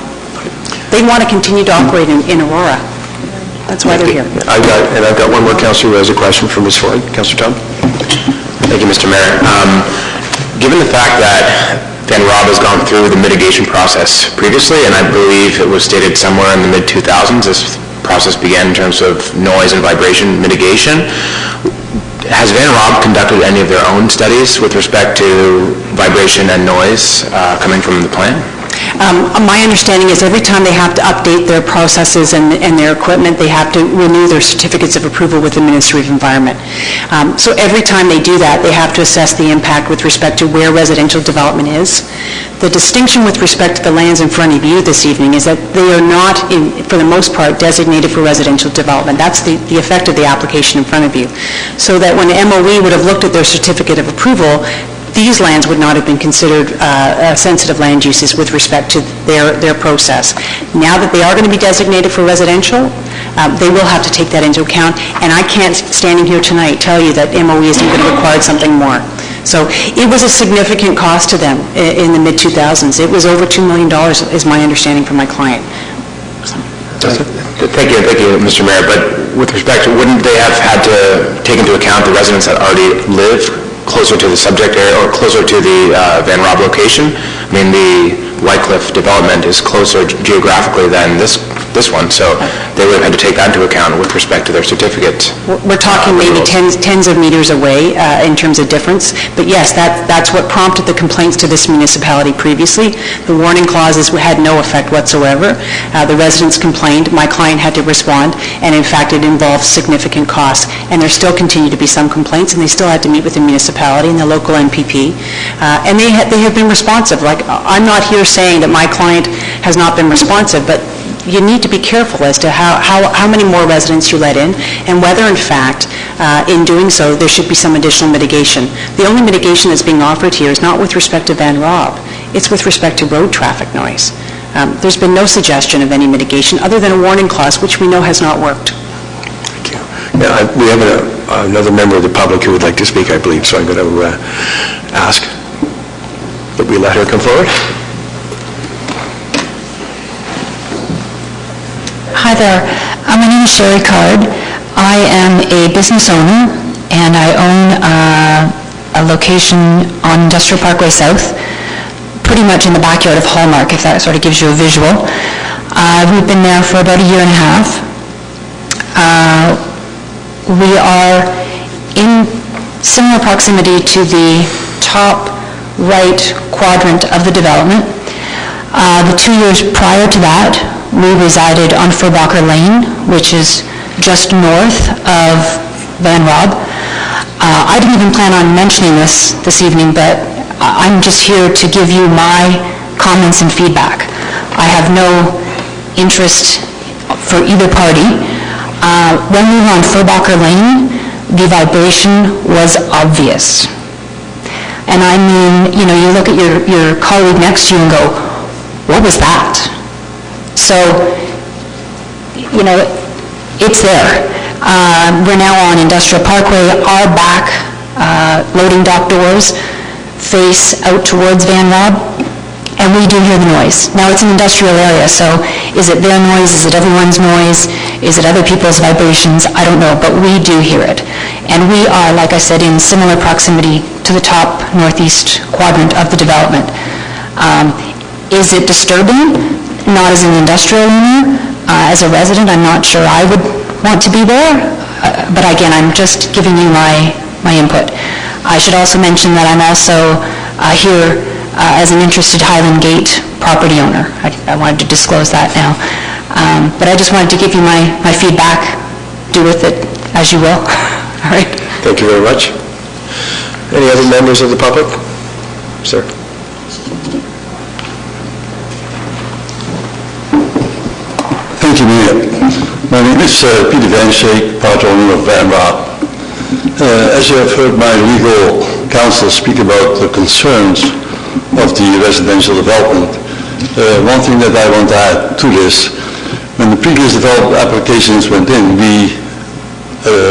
They want to continue to operate in Aurora. That's why they're here. I've got one more councillor who has a question for Ms. Floyd. Councillor Tom? Thank you, Mr. Mayor. Given the fact that Van Rob has gone through the mitigation process previously, and I believe it was stated somewhere in the mid-2000s, this process began in terms of noise and vibration mitigation. Has Van Rob conducted any of their own studies with respect to vibration and noise coming from the plant? My understanding is every time they have to update their processes and their equipment, they have to renew their certificates of approval with the Ministry of Environment. So every time they do that, they have to assess the impact with respect to where residential development is. The distinction with respect to the lands in front of you this evening is that they are not, for the most part, designated for residential development. That's the effect of the application in front of you. So that when MOE would have looked at their certificate of approval, these lands would not have been considered sensitive land uses with respect to their process. Now that they are going to be designated for residential, they will have to take that into account, and I can't, standing here tonight, tell you that MOE isn't going to require something more. So it was a significant cost to them in the mid-2000s. It was over $2 million, is my understanding from my client. Thank you, Mr. Mayor, but with respect to, wouldn't they have had to take into account the residents that already live closer to the subject area or closer to the Van Rob location? I mean, the Wycliffe development is closer geographically than this one, so they would have had to take that into account with respect to their certificate. We're talking maybe tens of meters away in terms of difference, but yes, that's what prompted the complaints to this municipality previously. The warning clauses had no effect whatsoever. The residents complained, my client had to respond, and in fact it involved significant costs. And there still continue to be some complaints, and they still had to meet with the municipality and the local NPP. And they have been responsive. Like, I'm not here saying that my client has not been responsive, but you need to be careful as to how many more residents you let in, and whether, in fact, in doing so, there should be some additional mitigation. The only mitigation that's being offered here is not with respect to Van Rob. It's with respect to road traffic noise. There's been no suggestion of any mitigation other than a warning clause, which we know has not worked. Thank you. Now, we have another member of the public who would like to speak, I believe, so I'm going to ask that we let her come forward. Hi there. My name is Sherry Card. I am a business owner, and I own a location on Industrial Parkway South, pretty much in the backyard of Hallmark, if that sort of gives you a visual. We've been there for about a year and a half. We are in similar proximity to the top right quadrant of the development. The 2 years prior to that, we resided on Furbacher Lane, which is just north of Van Rob. I didn't even plan on mentioning this evening, but I'm just here to give you my comments and feedback. I have no interest for either party. When we were on Furbacher Lane, the vibration was obvious. And I mean, you know, you look at your colleague next to you and go, what was that? So, you know, it's there. We're now on Industrial Parkway. Our back loading dock doors face out towards Van Rob, and we do hear the noise. Now, it's an industrial area, so is it their noise? Is it everyone's noise? Is it other people's vibrations? I don't know, but we do hear it. And we are, like I said, in similar proximity to the top northeast quadrant of the development. Is it disturbing? Not as an industrial owner. As a resident, I'm not sure I would want to be there. But again, I'm just giving you my input. I should also mention that I'm also here as an interested Highland Gate property owner. I wanted to disclose that now. But I just wanted to give you my feedback. Do with it as you will. All right. Thank you very much. Any other members of the public? Sir. Thank you, Mayor. My name is Peter Van Schaik, part owner of Van Rob. As you have heard my legal counsel speak about the concerns of the residential development, one thing that I want to add to this, when the previous development applications went in, we,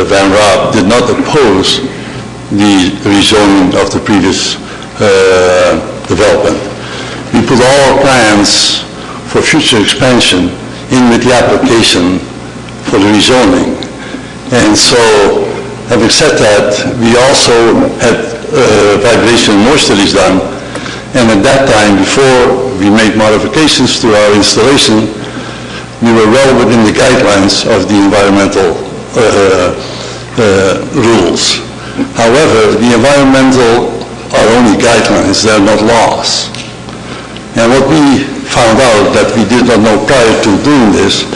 Van Rob, did not oppose the rezoning of the previous development. We put all our plans for future expansion in with the application for the rezoning. And so, having said that, we also had vibration and noise studies done, and at that time, before we made modifications to our installation, we were well within the guidelines of the environmental rules. However, the environmental are only guidelines, they're not laws. And what we found out that we did not know prior to doing this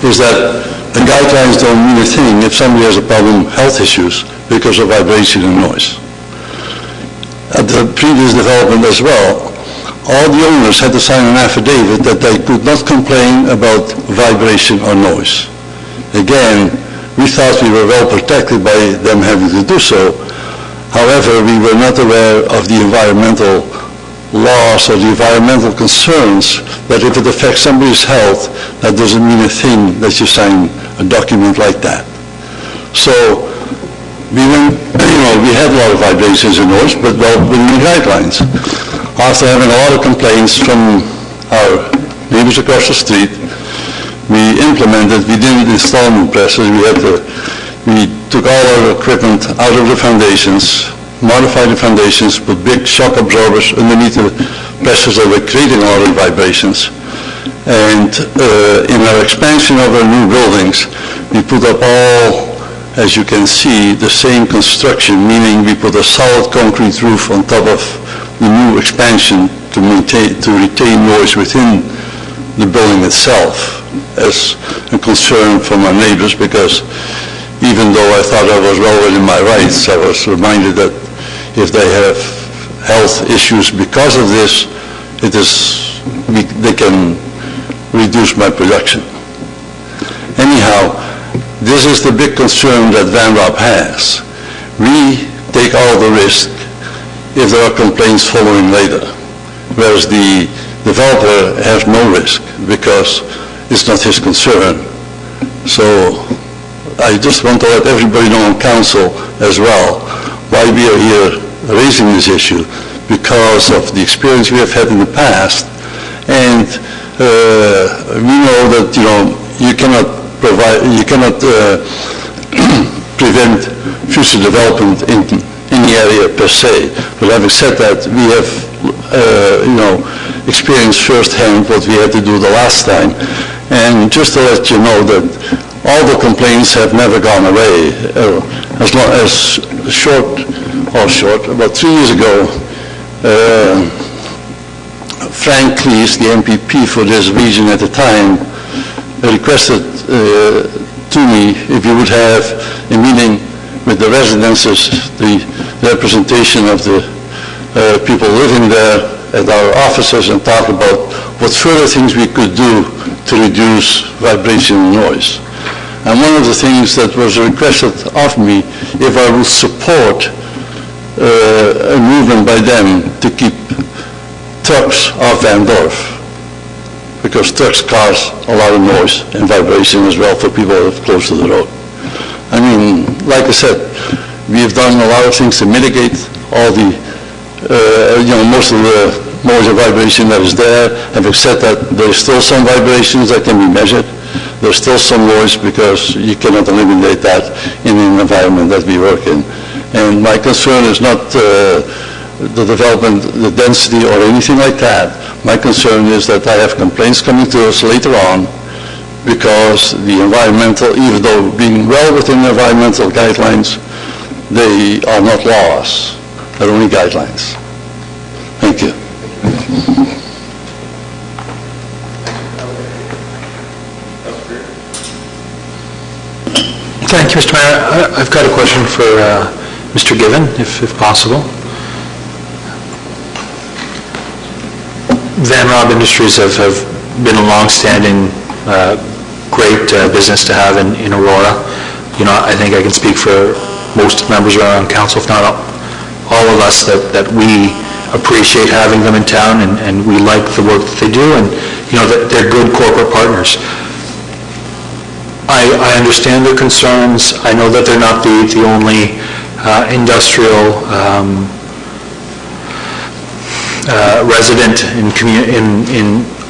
is that the guidelines don't mean a thing if somebody has a problem, health issues, because of vibration and noise. At the previous development as well, all the owners had to sign an affidavit that they could not complain about vibration or noise. Again, we thought we were well protected by them having to do so. However, we were not aware of the environmental laws or the environmental concerns that if it affects somebody's health, that doesn't mean a thing that you sign a document like that. So we went, we had a lot of vibrations and noise, but well within the guidelines. After having a lot of complaints from our neighbors across the street, we didn't install new presses. We took all our equipment out of the foundations, modify the foundations, put big shock absorbers underneath the pressures that were creating all the vibrations. And in our expansion of our new buildings, we put up all, as you can see, the same construction, meaning we put a solid concrete roof on top of the new expansion to retain noise within the building itself, as a concern from our neighbors, because even though I thought I was well within my rights, I was reminded that if they have health issues because of this, they can reduce my production. Anyhow, this is the big concern that Van Raab has. We take all the risk if there are complaints following later, whereas the developer has no risk because it's not his concern. So I just want to let everybody know on council as well why we are here raising this issue, because of the experience we have had in the past. And we know that, you cannot prevent future development in the area per se. But having said that, we have, experienced firsthand what we had to do the last time. And just to let you know that all the complaints have never gone away. About 3 years ago, Frank Cleese, the MPP for this region at the time, requested to me if we would have a meeting with the residences, the representation of the people living there at our offices, and talk about what further things we could do to reduce vibration and noise. And one of the things that was requested of me, if I would support a movement by them to keep trucks off Van Dorp, because trucks cause a lot of noise and vibration as well for people that are close to the road. I mean, like I said, we have done a lot of things to mitigate all the, most of the noise and vibration that is there. Having said that, there is still some vibrations that can be measured. There's still some noise because you cannot eliminate that in an environment that we work in. And my concern is not the development, the density, or anything like that. My concern is that I have complaints coming to us later on because the environmental, even though being well within the environmental guidelines, they are not laws. They're only guidelines. Thank you. Thank you, Mr. Mayor. I've got a question for Mr. Given, if possible. Van Raab Industries have been a long-standing, great business to have in Aurora. I think I can speak for most members around council, if not all of us, that we appreciate having them in town, and we like the work that they do, and that they're good corporate partners. I understand their concerns. I know that they're not the only industrial resident in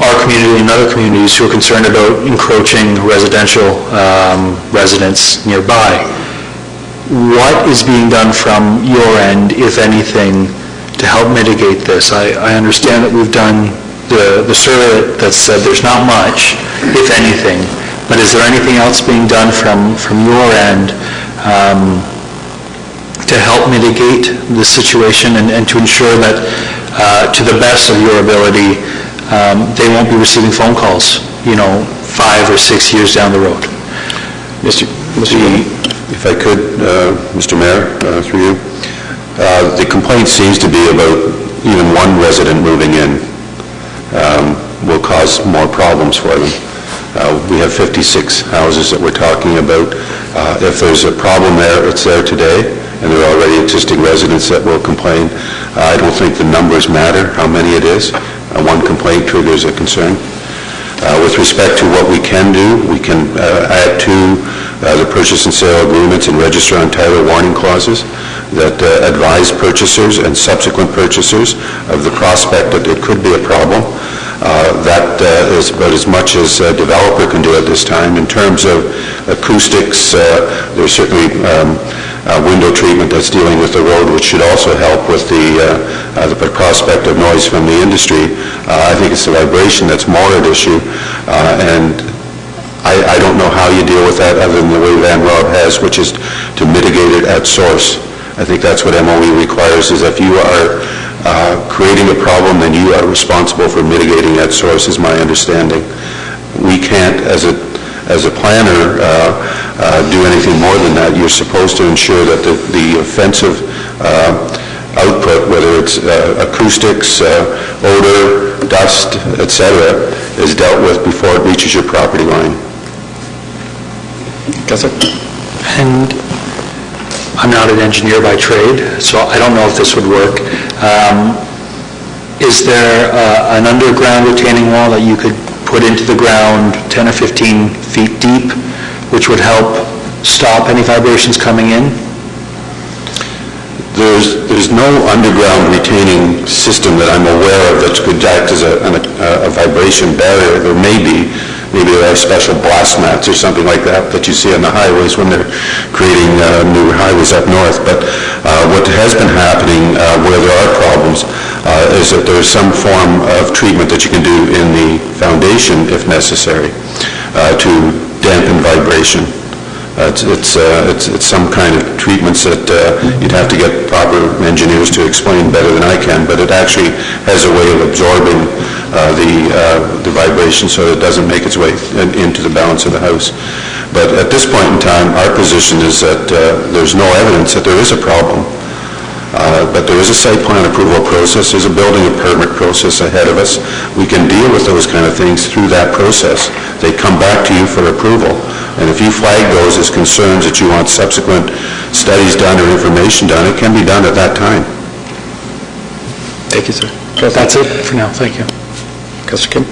our community and other communities who are concerned about encroaching residential residents nearby. What is being done from your end, if anything, to help mitigate this? I understand that we've done the survey that said there's not much, if anything. But is there anything else being done from your end to help mitigate the situation and to ensure that, to the best of your ability, they won't be receiving phone calls, 5 or 6 years down the road? If I could, Mr. Mayor, through you, the complaint seems to be about even one resident moving in will cause more problems for them. We have 56 houses that we're talking about. If there's a problem there, it's there today, and there are already existing residents that will complain. I don't think the numbers matter, how many it is. One complaint triggers a concern. With respect to what we can do, we can add to the purchase and sale agreements and register on title warning clauses that advise purchasers and subsequent purchasers of the prospect that it could be a problem. That is about as much as a developer can do at this time. In terms of acoustics, there's certainly window treatment that's dealing with the road, which should also help with the prospect of noise from the industry. I think it's the vibration that's more at issue, and I don't know how you deal with that other than the way Van Rob has, which is to mitigate it at source. I think that's what MOE requires, is if you are creating a problem, then you are responsible for mitigating at source, is my understanding. We can't, as a planner, do anything more than that. You're supposed to ensure that the offensive output, whether it's acoustics, odor, dust, etc., is dealt with before it reaches your property line. And I'm not an engineer by trade, so I don't know if this would work. Is there an underground retaining wall that you could put into the ground 10 or 15 feet deep, which would help stop any vibrations coming in? There's no underground retaining system that I'm aware of that could act as a vibration barrier. There may be. Maybe there are special blast mats or something like that that you see on the highways when they're creating new highways up north. But what has been happening where there are problems is that there's some form of treatment that you can do in the foundation, if necessary, to dampen vibration. It's some kind of treatments that you'd have to get proper engineers to explain better than I can, but it actually has a way of absorbing the vibration so it doesn't make its way into the balance of the house. But at this point in time, our position is that there's no evidence that there is a problem. But there is a site plan approval process, there's a building and permit process ahead of us. We can deal with those kind of things through that process. They come back to you for approval. And if you flag those as concerns that you want subsequent studies done or information done, it can be done at that time. Thank you, sir. That's it for now. Thank you. Councilor Kim?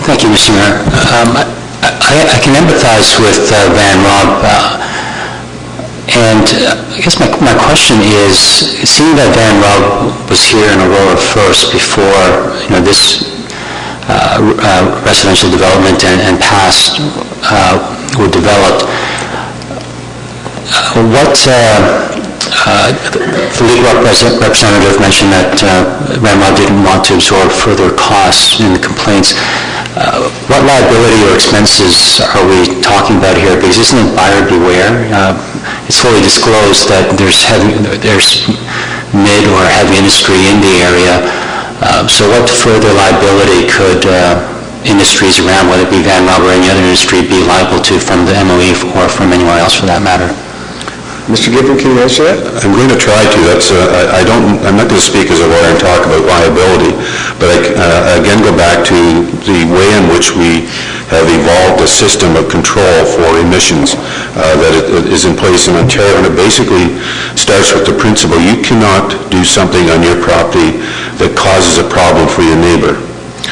Thank you, Mr. Mayor. I can empathize with Van Rob, and I guess my question is, seeing that Van Rob was here in Aurora first before this residential development and past were developed, the legal representative mentioned that Van Rob didn't want to absorb further costs in the complaints. What liability or expenses are we talking about here? Because isn't it buyer beware? It's fully disclosed that there's mid or heavy industry in the area. So what further liability could industries around, whether it be Van Rob or any other industry, be liable to from the MOE or from anywhere else for that matter? Mr. Gibbon, can you answer that? I'm going to try to. I'm not going to speak as a lawyer and talk about liability, but I again go back to the way in which we have evolved a system of control for emissions that is in place in Ontario, and it basically starts with the principle you cannot do something on your property that causes a problem for your neighbor.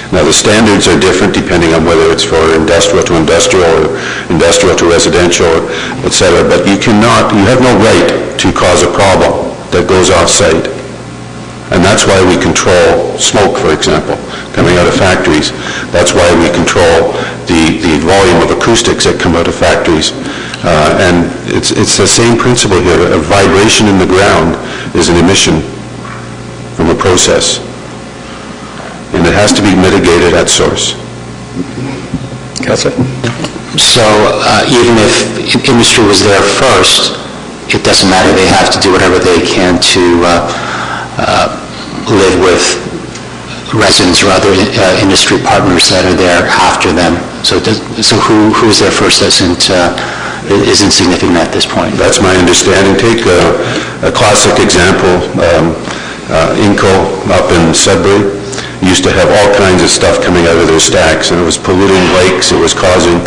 Now, the standards are different depending on whether it's for industrial to industrial or industrial to residential, etc., but you have no right to cause a problem that goes off-site. And that's why we control smoke, for example, coming out of factories. That's why we control the volume of acoustics that come out of factories. And it's the same principle here. A vibration in the ground is an emission from a process. And it has to be mitigated at source. Councilor? So even if industry was there first, it doesn't matter. They have to do whatever they can to live with residents or other industry partners that are there after them. So who's there first isn't significant at this point. That's my understanding. Take a classic example, Inco up in Sudbury. Used to have all kinds of stuff coming out of their stacks, and it was polluting lakes, it was causing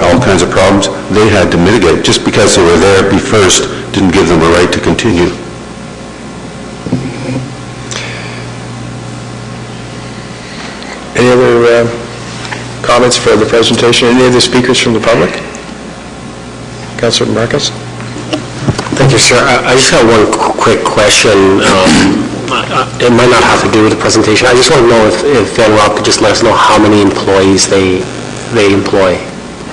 all kinds of problems. They had to mitigate. Just because they were there be first didn't give them a right to continue. Any other comments for the presentation? Any other speakers from the public? Councilor Marcus? Thank you, sir. I just have one quick question. It might not have to do with the presentation. I just want to know if Van Rob could just let us know how many employees they employ.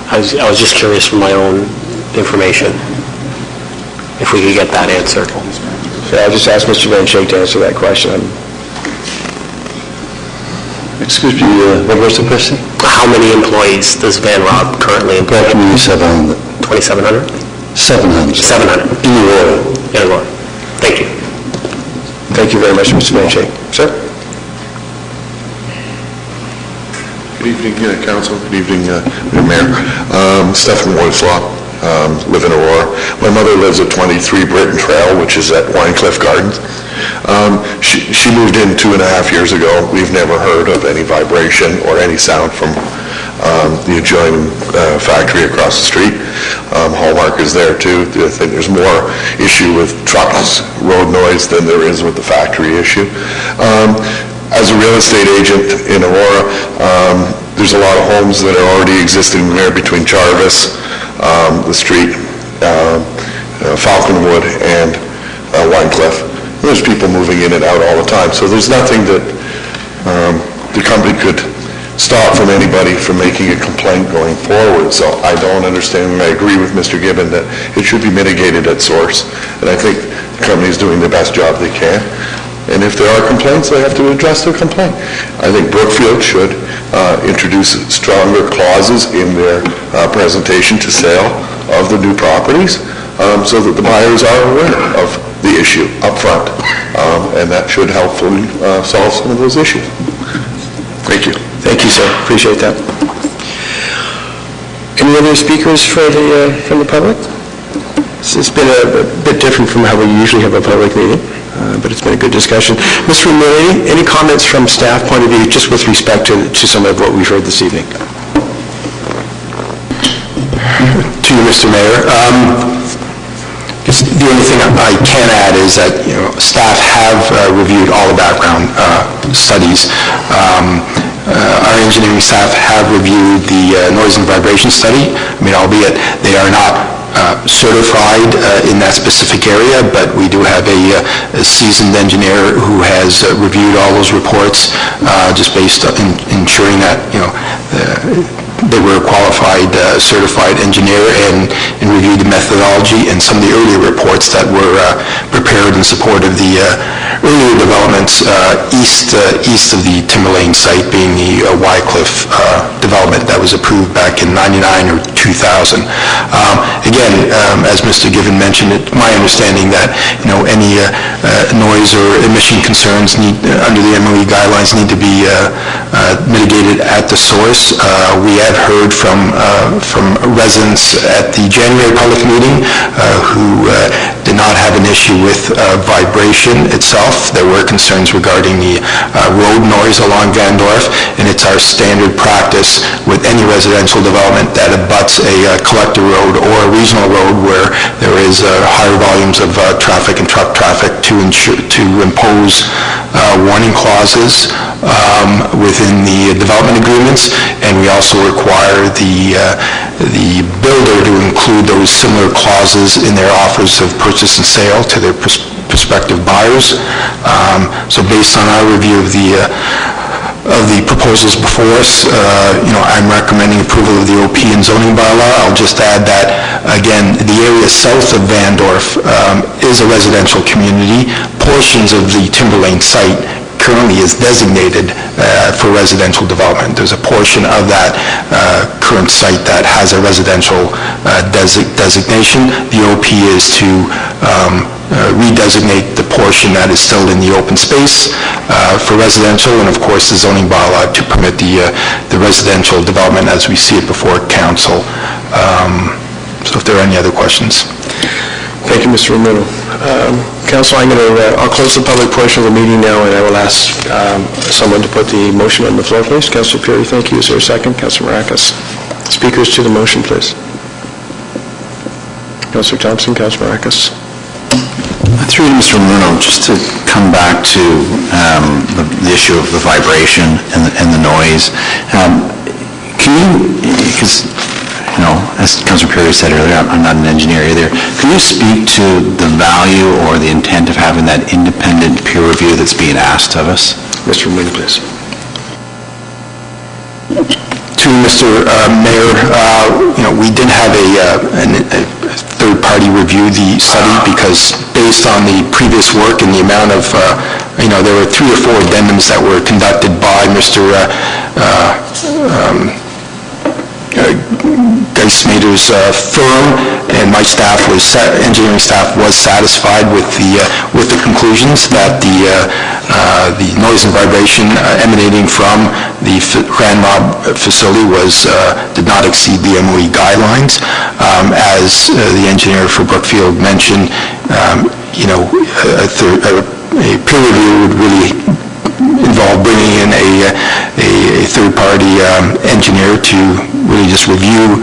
I was just curious for my own information. if we could get that answered. So I'll just ask Mr. Van Schaik to answer that question. Excuse me, what was the question? How many employees does Van Rob currently employ? Approximately 700. 2,700? 700. 700. In Aurora. In Aurora. Thank you. Thank you very much, Mr. Van Schaik. Sir? Good evening, Council. Good evening, Mayor. Stephen Wardslaw, live in Aurora. My mother lives at 23 Britton Trail, which is at Winecliff Gardens. She moved in 2.5 years ago. We've never heard of any vibration or any sound from the adjoining factory across the street. Hallmark is there too. I think there's more issue with trucks, road noise than there is with the factory issue. As a real estate agent in Aurora, there's a lot of homes that are already existing there between Jarvis, the street, Falconwood, and Winecliff. There's people moving in and out all the time, so there's nothing that the company could stop from anybody from making a complaint going forward. So I don't understand, and I agree with Mr. Gibbon that it should be mitigated at source, and I think the company is doing the best job they can. And if there are complaints, they have to address their complaint. I think Brookfield should introduce stronger clauses in their presentation to sale of the new properties so that the buyers are aware of the issue up front, and that should hopefully solve some of those issues. Thank you. Thank you, sir. Appreciate that. Any other speakers from the public? This has been a bit different from how we usually have a public meeting, but it's been a good discussion. Mr. Murray, any comments from staff point of view, just with respect to some of what we've heard this evening? To you, Mr. Mayor. The only thing I can add is that, staff have reviewed all the background studies. Our engineering staff have reviewed the noise and vibration study. Albeit they are not certified in that specific area, but we do have a seasoned engineer who has reviewed all those reports just based on ensuring that, they were a qualified, certified engineer and reviewed the methodology and some of the earlier reports that were prepared in support of the earlier developments east of the Timber Lane site, being the Wycliffe development that was approved back in 99 or 2000. Again, as Mr. Given mentioned, it's my understanding that any noise or emission concerns under the MOE guidelines need to be mitigated at the source. We have heard from residents at the January public meeting who did not have an issue with vibration itself. There were concerns regarding the road noise along Van Dorf, and it's our standard practice with any residential development that abuts a collector road or a regional road where there is higher volumes of traffic and truck traffic to impose warning clauses within the development agreements, and we also require the builder to include those similar clauses in their offers of purchase and sale to their prospective buyers. So based on our review of the proposals before us, I'm recommending approval of the OP and zoning bylaw. I'll just add that, again, the area south of Van Dorf is a residential community. Portions of the Timber Lane site currently is designated for residential development. There's a portion of that current site that has a residential designation. The OP is to redesignate the portion that is still in the open space for residential, and of course the zoning bylaw to permit the residential development as we see it before council. So if there are any other questions. Thank you, Mr. Romero. Council, I'll close the public portion of the meeting now, and I will ask someone to put the motion on the floor, please. Councilor Perry, thank you. Is there a second? Councilor Maracas. Speakers to the motion, please. Councilor Thompson, Councilor Maracas. Through to Mr. Romero, just to come back to the issue of the vibration and the noise. Can you, because as Councilor Perry said earlier, I'm not an engineer either. Can you speak to the value or the intent of having that independent peer review that's being asked of us? Mr. Romero, please. To Mr. Mayor, we did have a third party review the study, because based on the previous work and the amount of, there were 3 or 4 addendums that were conducted by Mr. Geismader's firm, and my engineering staff was satisfied with the conclusions that the noise and vibration emanating from the Ranrob facility did not exceed the MOE guidelines. As the engineer for Brookfield mentioned, a peer review would really involve bringing in a third-party engineer to really just review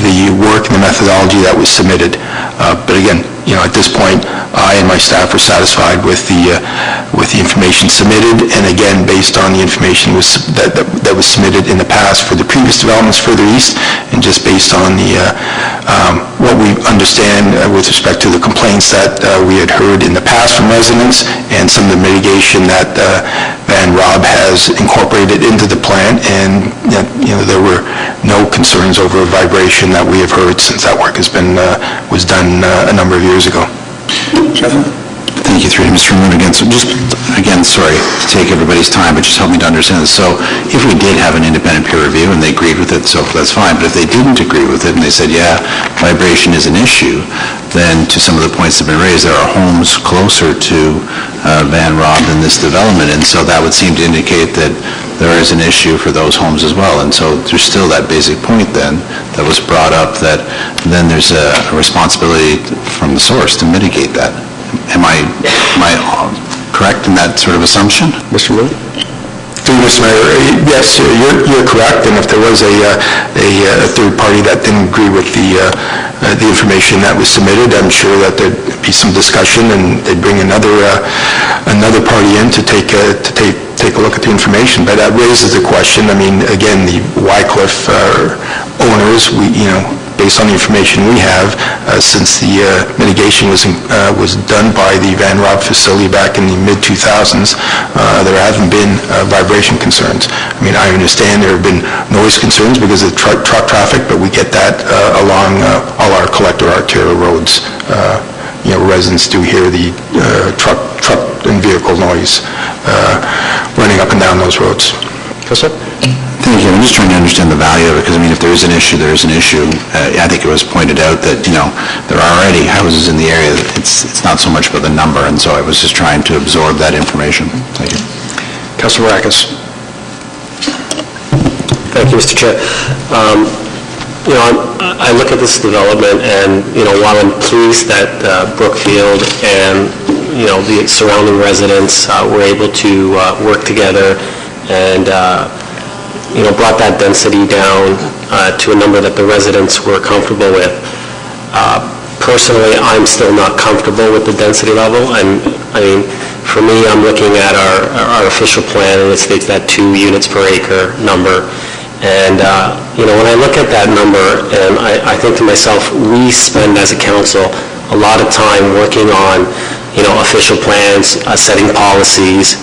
the work and the methodology that was submitted. But again, at this point, I and my staff are satisfied with the information submitted, and again, based on the information that was submitted in the past for the previous developments further east, and just based on what we understand with respect to the complaints that we had heard in the past from residents, and some of the mitigation that Van Rob has incorporated into the plan, and there were no concerns over vibration that we have heard since that work was done a number of years ago. Thank you, through Mr. Moon again. So just, again, sorry to take everybody's time, but just help me to understand this. So if we did have an independent peer review and they agreed with it, so that's fine. But if they didn't agree with it and they said, yeah, vibration is an issue, then to some of the points that have been raised, there are homes closer to Van Rob than this development. And so that would seem to indicate that there is an issue for those homes as well. And so there's still that basic point then that was brought up, that then there's a responsibility from the source to mitigate that. Am I correct in that sort of assumption? Mr. Moon? Through Mr. Mayor, yes, you're correct, and if there was a third party that didn't agree with the information that was submitted, I'm sure that there'd be some discussion, and they'd bring another party in to take a look at the information. But that raises the question. I mean, again, the Wycliffe owners, based on the information we have, since the mitigation was done by the Van Rob facility back in the mid-2000s, there haven't been vibration concerns. I mean, I understand there have been noise concerns because of truck traffic, but we get that along all our collector arterial roads. Residents do hear the truck and vehicle noise running up and down those roads. Yes, sir. Thank you. I'm just trying to understand the value of it, because, I mean, if there is an issue, there is an issue. I think it was pointed out that, there are already houses in the area. It's not so much about the number, and so I was just trying to absorb that information. Thank you. Councilor Marakis. Thank you, Mr. Chair. I look at this development, and, while I'm pleased that Brookfield and, the surrounding residents were able to work together and brought that density down to a number that the residents were comfortable with. Personally, I'm still not comfortable with the density level, and I mean, for me, I'm looking at our official plan, and it states that 2 units per acre number. And, when I look at that number, and I think to myself, we spend as a council a lot of time working on, official plans, setting policies,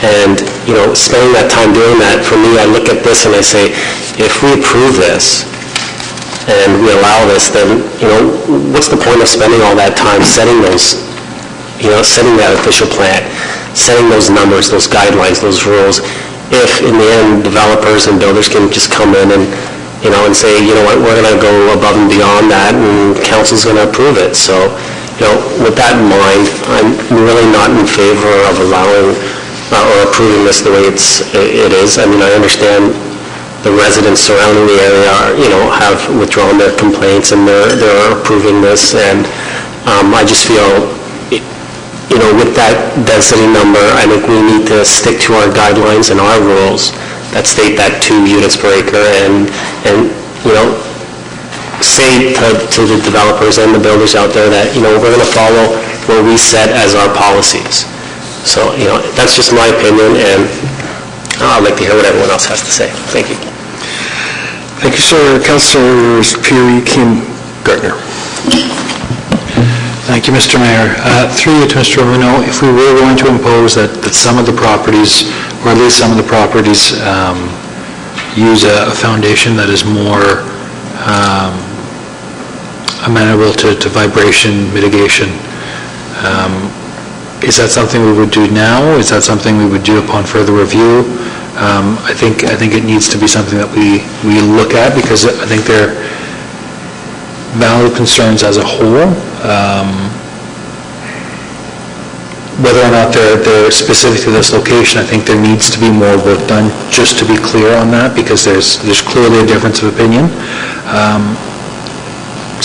and, spending that time doing that, for me, I look at this and I say, if we approve this and we allow this, then, what's the point of spending all that time setting those, setting that official plan, setting those numbers, those guidelines, those rules, if in the end developers and builders can just come in and, and say, what, we're going to go above and beyond that, and council's going to approve it. So, with that in mind, I'm really not in favor of allowing or approving this the way it is. I mean, I understand the residents surrounding the area are, have withdrawn their complaints, and they're approving this, and I just feel, with that density number, I think we need to stick to our guidelines and our rules that state that 2 units per acre, and say to the developers and the builders out there that, we're going to follow what we set as our policies. So, that's just my opinion, and I'd like to hear what everyone else has to say. Thank you. Thank you, sir. Councilors Peary, Kim, Gardner. Thank you, Mr. Mayor. Through you to Mr. Romano, if we were going to impose that some of the properties, or at least some of the properties, use a foundation that is more amenable to vibration mitigation. Is that something we would do now? Is that something we would do upon further review? I think it needs to be something that we look at, because I think they're valid concerns as a whole. Whether or not they're specific to this location, I think there needs to be more work done, just to be clear on that, because there's clearly a difference of opinion.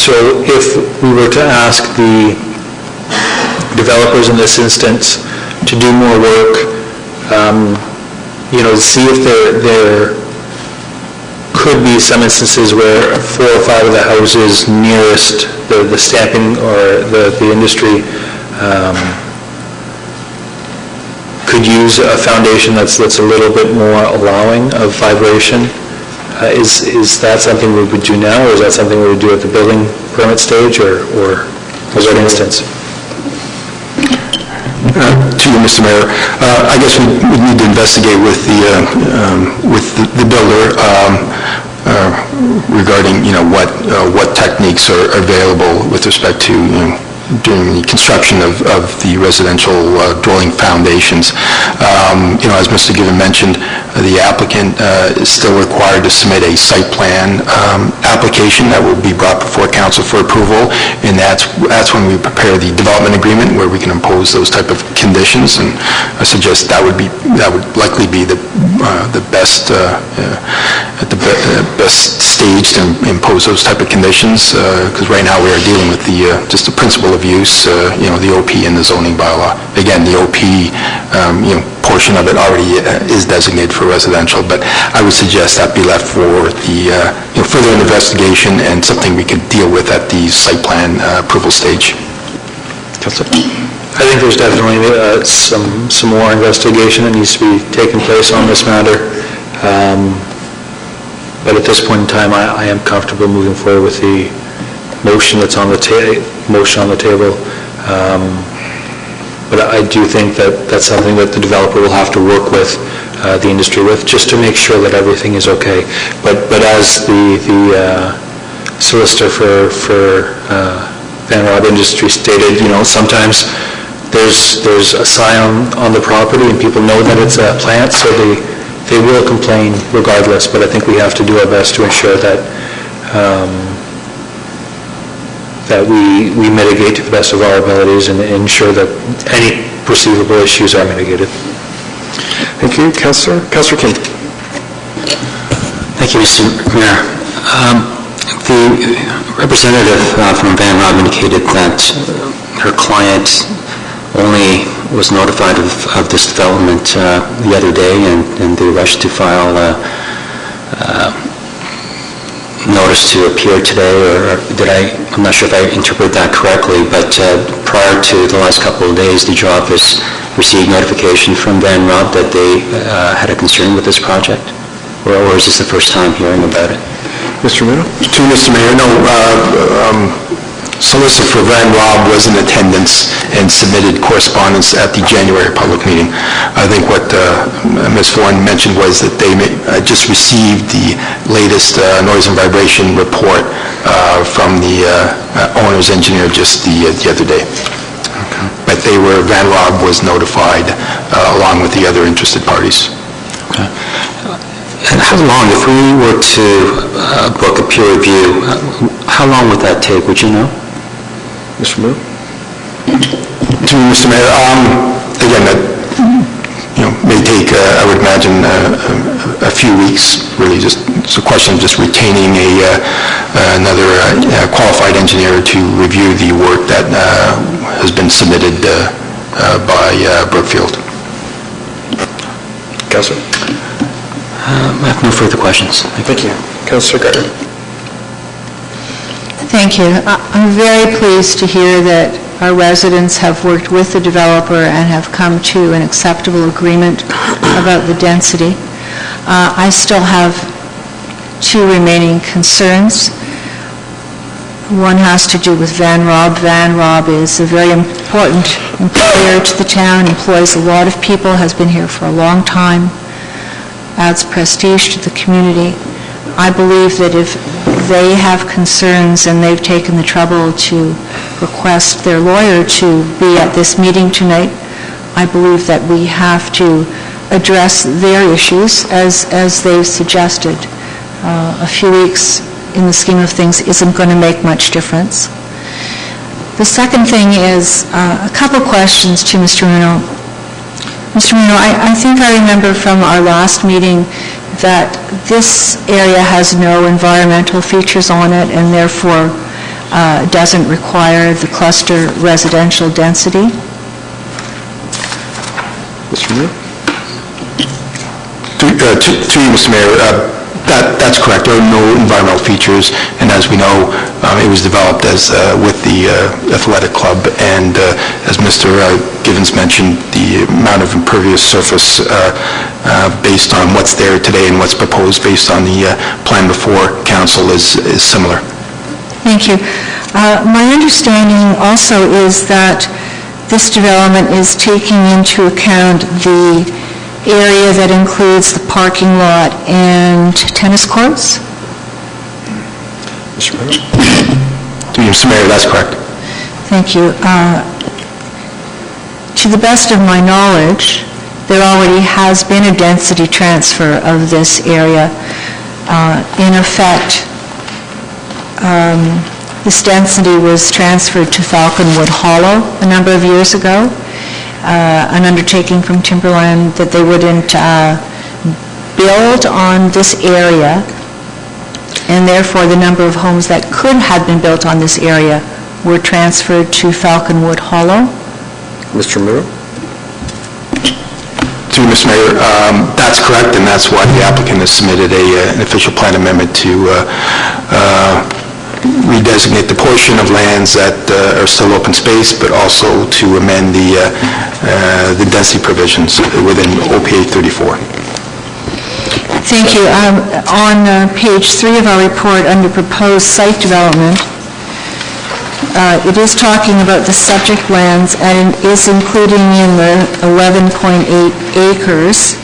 So if we were to ask the developers in this instance to do more work, see if there could be some instances where 4 or 5 of the houses nearest the stamping or the industry could use a foundation that's a little bit more allowing of vibration. Is that something we would do now, or is that something we would do at the building permit stage, or what instance? To you, Mr. Mayor, I guess we need to investigate with the builder regarding, what techniques are available with respect to, during the construction of the residential dwelling foundations. As Mr. Given mentioned, the applicant is still required to submit a site plan application that will be brought before council for approval, and that's when we prepare the development agreement where we can impose those type of conditions. And I suggest that would likely be the best best stage to impose those type of conditions, because right now we are dealing with just the principle of use, the OP and the zoning bylaw. Again, the OP, portion of it already is designated for residential, but I would suggest that be left for the further investigation and something we could deal with at the site plan approval stage. Councilor? I think there's definitely some more investigation that needs to be taking place on this matter. But at this point in time, I am comfortable moving forward with the motion that's on the table. But I do think that that's something that the developer will have to work with the industry with, just to make sure that everything is okay. But as the solicitor for Van Rob Industries stated, sometimes there's a sign on the property and people know that it's a plant, so they will complain regardless. But I think we have to do our best to ensure that that we mitigate to the best of our abilities and ensure that any perceivable issues are mitigated. Thank you, Councillor. Councillor King. Thank you, Mr. Mayor. The representative from Van Rob indicated that her client only was notified of this development the other day, and they rushed to file notice to appear today, or I'm not sure if I interpreted that correctly, but prior to the last couple of days, did your office receive notification from Van Rob that they had a concern with this project? Or is this the first time hearing about it? Mr. Mino? To Mr. Mayor, no. Solicitor for Van Rob was in attendance and submitted correspondence at the January public meeting. I think what Ms. Vaughan mentioned was that they just received the latest noise and vibration report from the owner's engineer just the other day. Okay. But Van Rob was notified along with the other interested parties. Okay. And how long, if we were to book a peer review, how long would that take, would you know? Mr. Moore? To Mr. Mayor, again, that may take, I would imagine, a few weeks. Really, it's a question of just retaining another qualified engineer to review the work that has been submitted by Brookfield. Councillor? I have no further questions. Thank you. Councillor Gardner? Thank you. I'm very pleased to hear that our residents have worked with the developer and have come to an acceptable agreement about the density. I still have 2 remaining concerns. One has to do with Van Rob. Van Rob is a very important employer to the town, employs a lot of people, has been here for a long time, adds prestige to the community. I believe that if they have concerns and they've taken the trouble to request their lawyer to be at this meeting tonight, I believe that we have to address their issues as they've suggested. A few weeks in the scheme of things isn't going to make much difference. The second thing is a couple questions to Mr. Muno. Mr. Muno, I think I remember from our last meeting that this area has no environmental features on it and therefore doesn't require the cluster residential density. Mr. Muno? To you, Mr. Mayor, that's correct. There are no environmental features, and as we know, it was developed as with the athletic club, and as Mr. Givens mentioned, the amount of impervious surface based on what's there today and what's proposed based on the plan before council is similar. Thank you. My understanding also is that this development is taking into account the area that includes the parking lot and tennis courts? Mr. Mayor? Mr. Mayor, that's correct. Thank you. To the best of my knowledge, there already has been a density transfer of this area. In effect, this density was transferred to Falconwood Hollow a number of years ago. An undertaking from Timberland that they wouldn't build on this area, and therefore the number of homes that could have been built on this area were transferred to Falconwood Hollow. Mr. Muno? To Mr. Mayor, that's correct, and that's why the applicant has submitted an official plan amendment to redesignate the portion of lands that are still open space, but also to amend the density provisions within OPA 34. Thank you. On page 3 of our report, under proposed site development, it is talking about the subject lands and is including in the 11.8 acres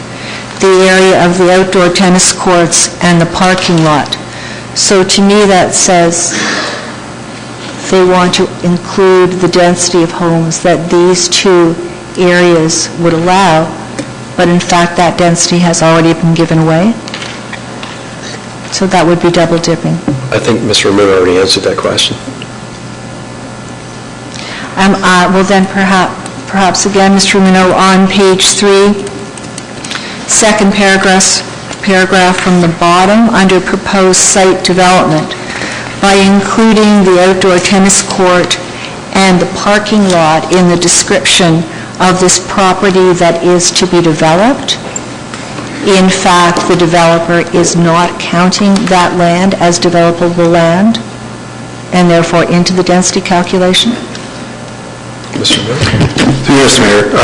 the area of the outdoor tennis courts and the parking lot. So to me that says they want to include the density of homes that these two areas would allow, but in fact that density has already been given away. So that would be double dipping. I think Mr. Muno already answered that question. Well then perhaps again, Mr. Muno, on page 3, second paragraph from the bottom, under proposed site development, by including the outdoor tennis court and the parking lot in the description of this property that is to be developed. In fact, the developer is not counting that land as developable land and therefore into the density calculation. Mr. Muno? Yes, Mayor.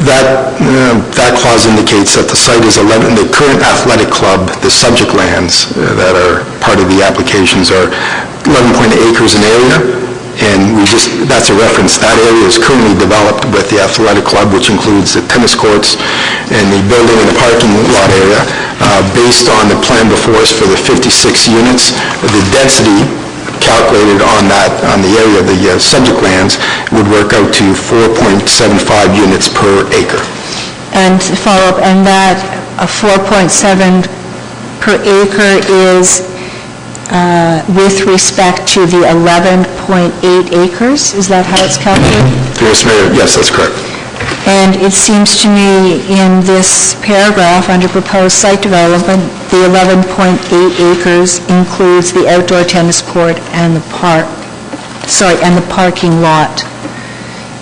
That clause indicates that the site is 11, the current athletic club, the subject lands that are part of the applications are 11.8 acres in area, and that's a reference. That area is currently developed with the athletic club, which includes the tennis courts and the building and the parking lot area. Based on the plan before us for the 56 units, the density calculated on the area of the subject lands would work out to 4.75 units per acre. And to follow up, and that 4.7 per acre is with respect to the 11.8 acres? Is that how it's calculated? Yes, Mayor. Yes, that's correct. And it seems to me in this paragraph under proposed site development, the 11.8 acres includes the outdoor tennis court and the parking lot.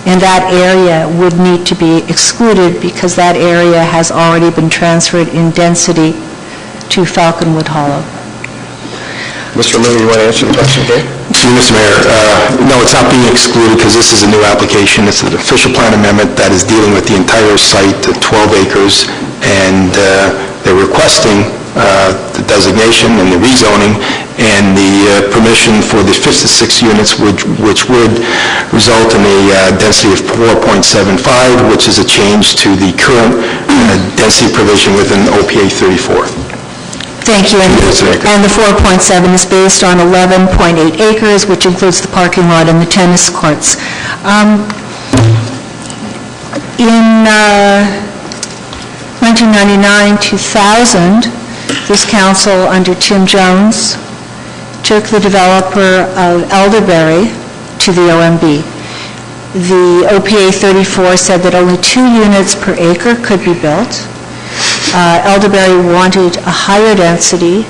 And that area would need to be excluded because that area has already been transferred in density to Falconwood Hollow. Mr. Muno, you want to answer the question, okay? Mr. Mayor, no, it's not being excluded because this is a new application. It's an official plan amendment that is dealing with the entire site, 12 acres, and they're requesting the designation and the rezoning and the permission for the 56 units, which would result in a density of 4.75, which is a change to the current density provision within OPA 34. Thank you. And the 4.7 is based on 11.8 acres, which includes the parking lot and the tennis courts. In 1999-2000, this council under Tim Jones took the developer of Elderberry to the OMB. The OPA 34 said that only 2 units per acre could be built. Elderberry wanted a higher density.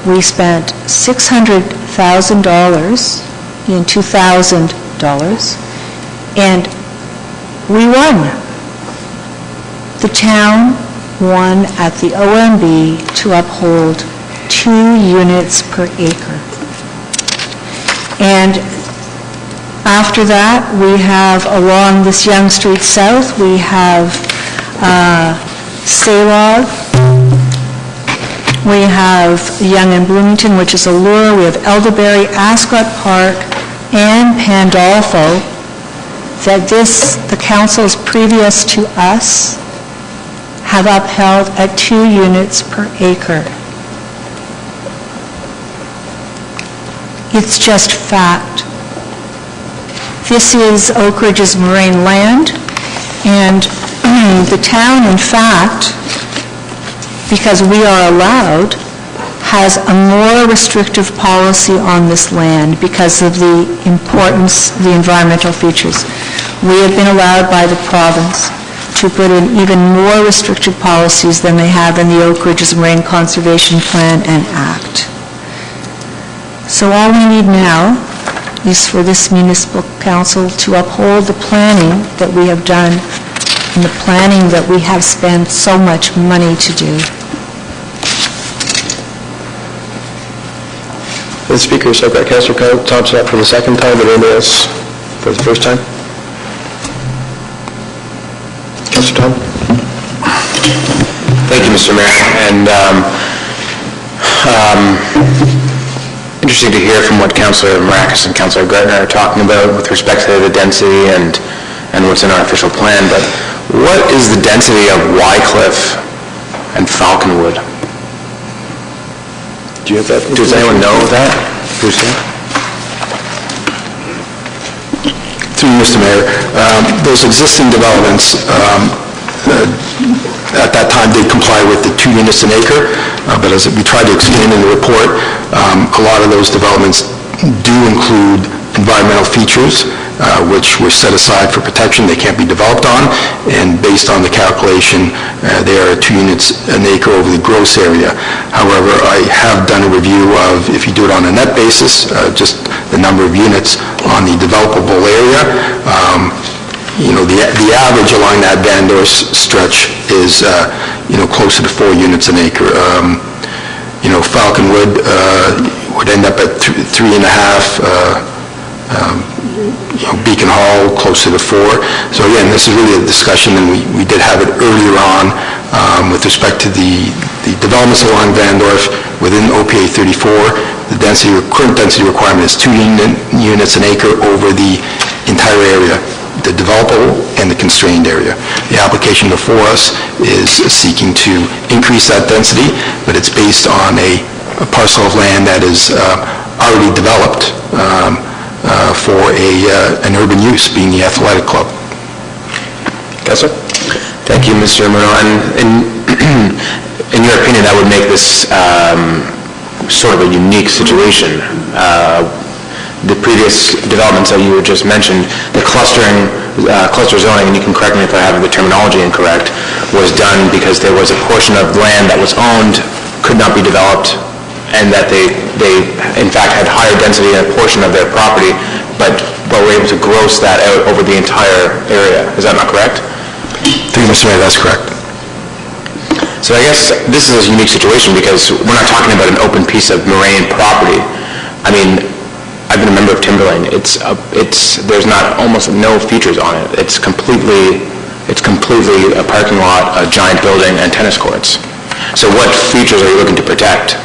We spent $600,000 in $2,000, and we won. The town won at the OMB to uphold 2 units per acre. And after that, we have along this Yonge Street South, we have Salog, we have Yonge and Bloomington, which is Aurora, we have Elderberry, Ascot Park, and Pandolfo, that the councils previous to us have upheld at 2 units per acre. It's just fact. This is Oak Ridge's moraine land, and the town, in fact, because we are allowed, has a more restrictive policy on this land because of the importance, the environmental features. We have been allowed by the province to put in even more restrictive policies than they have in the Oak Ridge's Moraine Conservation Plan and Act. So all we need now is for this municipal council to uphold the planning that we have done and the planning that we have spent so much money to do. The speakers, I've got Councillor Thompson up for the second time, and anybody else for the first time? Councillor Tom? Thank you, Mr. Mayor. And interesting to hear from what Councillor Maracas and Councillor Gretner are talking about with respect to the density and what's in our official plan, but what is the density of Wycliffe and Falconwood? Do you have that? Does anyone know that? Bruce? Through you, Mr. Mayor, those existing developments, at that time did comply with the 2 units an acre, but as we tried to explain in the report, a lot of those developments do include environmental features which were set aside for protection. They can't be developed on, and based on the calculation, they are 2 units an acre over the gross area. However, I have done a review of, if you do it on a net basis, just the number of units on the developable area, the average along that Van Dorst stretch is, closer to 4 units an acre. Falconwood would end up at 3.5, Beacon Hall closer to 4. So again, this is really a discussion, and we did have it earlier on with respect to the developments along Van Dorst within OPA 34. The current density requirement is 2 units an acre over the entire area, the developable and the constrained area. The application before us is seeking to increase that density, but it's based on a parcel of land that is already developed for an urban use, being the athletic club. Councillor? Thank you, Mr. Murno. And in your opinion, that would make this sort of a unique situation. The previous developments that you just mentioned, the cluster zoning, and you can correct me if I have the terminology incorrect, was done because there was a portion of land that was owned, could not be developed, and that they in fact had higher density in a portion of their property, but were able to gross that out over the entire area. Is that not correct? Thank you, Mr. Mayor, that's correct. So I guess this is a unique situation because we're not talking about an open piece of moraine property. I mean, I've been a member of Timberlane. There's not almost no features on it. It's completely a parking lot, a giant building, and tennis courts. So what features are you looking to protect?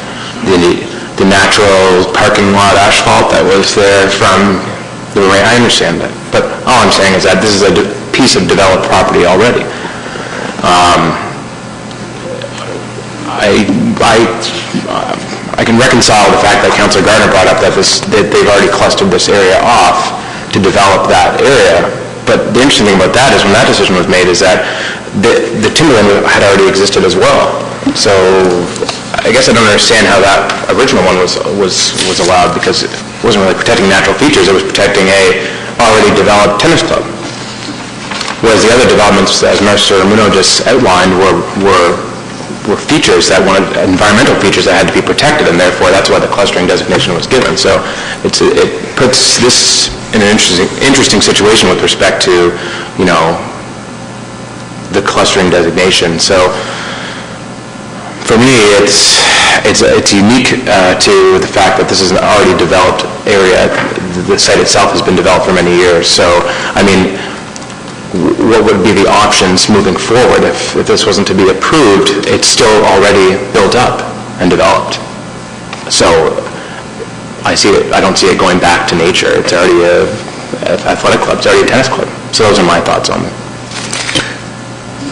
The natural parking lot asphalt that was there from the moraine. I understand that, but all I'm saying is that this is a piece of developed property already. I can reconcile the fact that Councilor Gardner brought up that they've already clustered this area off to develop that area. But the interesting thing about that is when that decision was made is that the timberland had already existed as well. So I guess I don't understand how that original one was allowed, because it wasn't really protecting natural features, it was protecting a already developed tennis club. Whereas the other developments, as Mr. Muno just outlined, were features that wanted, environmental features that had to be protected, and therefore that's why the clustering designation was given. So it puts this in an interesting situation with respect to, the clustering designation. So for me, it's unique to the fact that this is an already developed area. The site itself has been developed for many years. So, I mean, what would be the options moving forward if this wasn't to be approved? It's still already built up and developed. So I don't see it going back to nature. It's already an athletic club. It's already a tennis club. So those are my thoughts on it.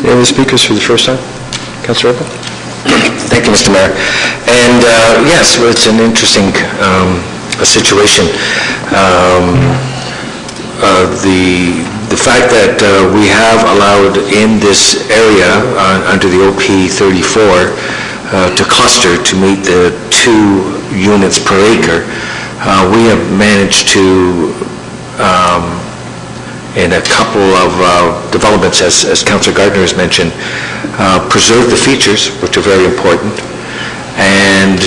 Any other speakers for the first time? Councilor Abel? Thank you, Mr. Mayor. And yes, it's an interesting situation. The fact that we have allowed in this area under the OP 34 to cluster to meet the 2 units per acre, we have managed to, in a couple of developments, as Councillor Gardner has mentioned, preserve the features, which are very important, and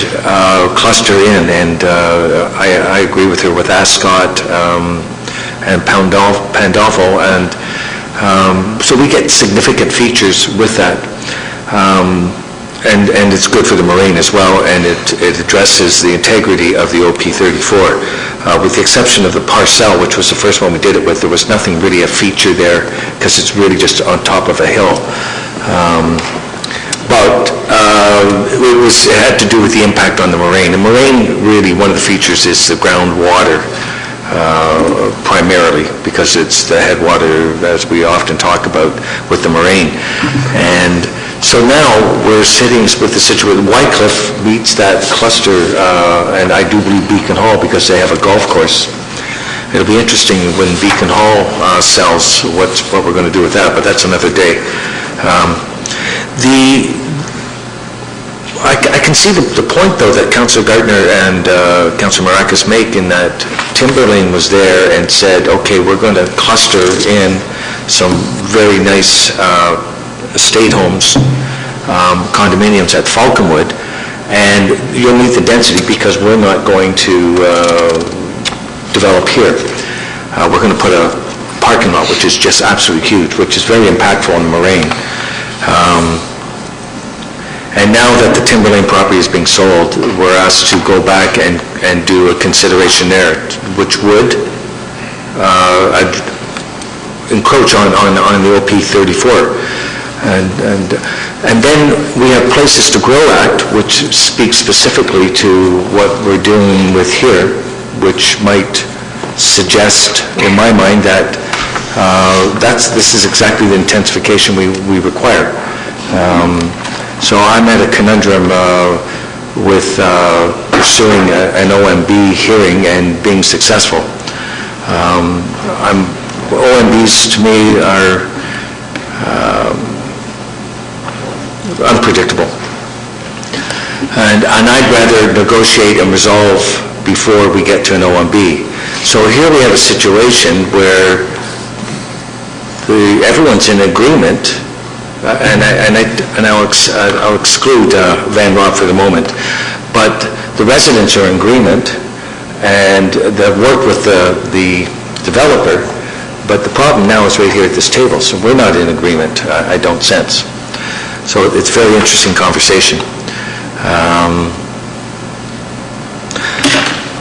cluster in. And I agree with her with Ascot and Pandolfo, and so we get significant features with that. And it's good for the marine as well, and it addresses the integrity of the OP 34. With the exception of the parcel, which was the first one we did it with, there was nothing really a feature there, because it's really just on top of a hill. But it had to do with the impact on the moraine. The moraine, really, one of the features is the groundwater, primarily, because it's the headwater, as we often talk about, with the moraine. And so now we're sitting with the situation. Wycliffe meets that cluster, and I do believe Beacon Hall, because they have a golf course. It'll be interesting when Beacon Hall sells what we're going to do with that, but that's another day. I can see the point, though, that Councillor Gardner and Councillor Maracas make, in that Timberlane was there and said, okay, we're going to cluster in some very nice estate homes, condominiums at Falconwood, and you'll meet the density because we're not going to develop here. We're going to put a parking lot, which is just absolutely huge, which is very impactful on the moraine. And now that the Timberlane property is being sold, we're asked to go back and do a consideration there, which would encroach on the OP 34. And then we have Places to Grow Act, which speaks specifically to what we're doing with here, which might suggest, in my mind, that this is exactly the intensification we require. So I'm at a conundrum with pursuing an OMB hearing and being successful. OMBs to me are unpredictable. And I'd rather negotiate and resolve before we get to an OMB. So here we have a situation where everyone's in agreement, and I'll exclude Van Rock for the moment, but the residents are in agreement, and they've worked with the developer, but the problem now is right here at this table, so we're not in agreement, I don't sense. So it's a very interesting conversation.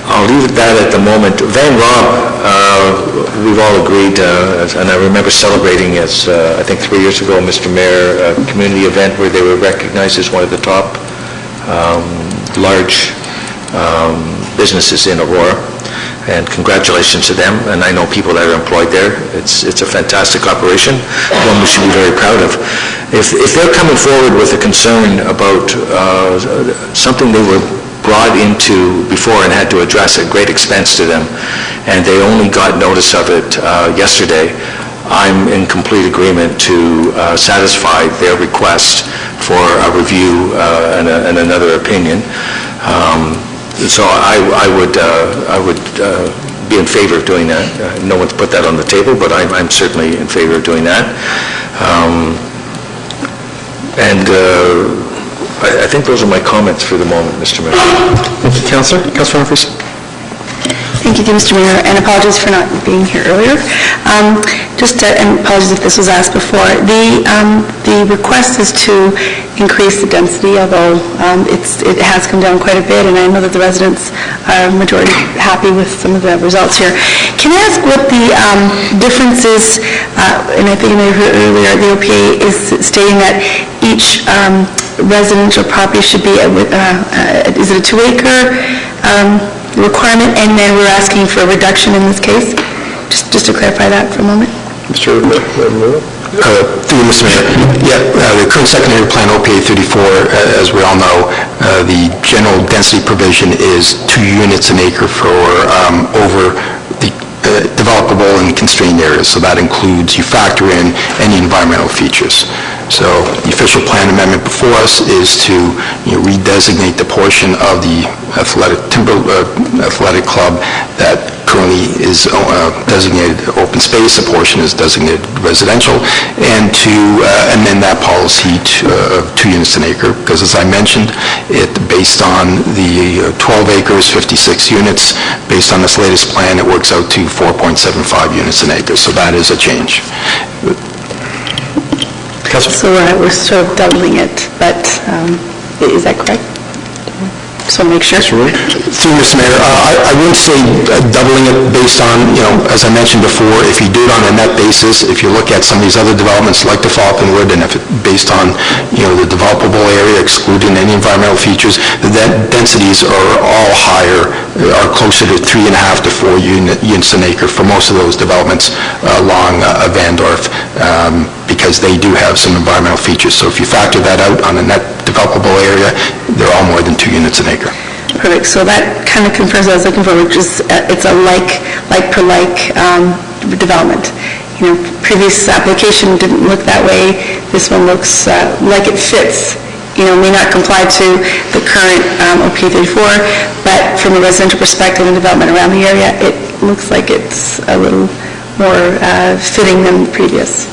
I'll leave it that at the moment. Van Rock, we've all agreed, and I remember celebrating, as I think 3 years ago, Mr. Mayor, a community event where they were recognized as one of the top large businesses in Aurora. and congratulations to them, and I know people that are employed there. It's a fantastic operation, one we should be very proud of. If they're coming forward with a concern about something they were brought into before and had to address at great expense to them, and they only got notice of it yesterday, I'm in complete agreement to satisfy their request for a review and another opinion. So I would be in favor of doing that. No one's put that on the table, but I'm certainly in favor of doing that. I think those are my comments for the moment, Mr. Mayor. Thank you, Councillor. Councillor Humphries. Thank you, Mr. Mayor, and apologies for not being here earlier. And apologies if this was asked before. The request is to increase the density, although it has come down quite a bit, and I know that the residents are majority happy with some of the results here. Can I ask what the difference is, and I think I heard earlier, the OPA is stating that each residential property should be, is it a 2-acre requirement, and then we're asking for a reduction in this case? Just to clarify that for a moment. Mr. Ramirez? Through you, Mr. Mayor. Yeah, the current secondary plan, OPA 34, as we all know, the general density provision is 2 units an acre for over the developable and constrained areas. So that includes, you factor in any environmental features. So the official plan amendment before us is to redesignate the portion of the athletic club that currently is designated open space, a portion is designated residential, and to amend that policy to 2 units an acre, because as I mentioned, based on the 12 acres, 56 units, based on this latest plan, it works out to 4.75 units an acre, so that is a change. So we're sort of doubling it, but is that correct? Just want to make sure. Through Mr. Mayor, I wouldn't say doubling it based on, as I mentioned before, if you do it on a net basis, if you look at some of these other developments like the Falconwood, and if it based on, the developable area, excluding any environmental features, the densities are all higher, are closer to 3.5 to 4 units an acre for most of those developments along Vandorf, because they do have some environmental features. So if you factor that out on a net developable area, they're all more than 2 units an acre. Perfect. So that kind of confirms what I was looking for, which is it's a like per like development. Previous application didn't look that way. This one looks like it fits. May not comply to the current OP 34, but from a residential perspective and development around the area, it looks like it's a little more fitting than previous.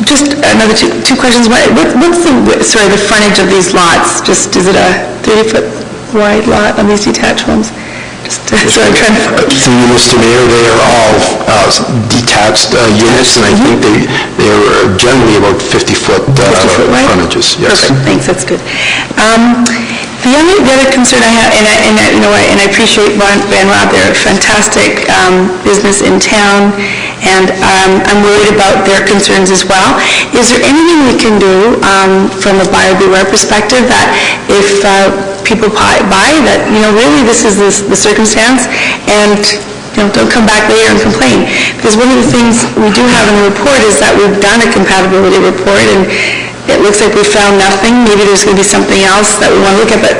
Just another two questions. What's the frontage of these lots? Is it a 30-foot wide lot on these detached homes? Through you, Mr. Mayor, they are all detached units, and I think they are generally about 50-foot frontages. Yes. Perfect. Thanks. That's good. The other concern I have, and I appreciate Van Rob, they're a fantastic business in town, and I'm worried about their concerns as well. Is there anything we can do from a buyer beware perspective that if people buy that, really this is the circumstance, and don't come back later and complain? Because one of the things we do have in the report is that we've done a compatibility report, and it looks like we found nothing. Maybe there's going to be something else that we want to look at. But,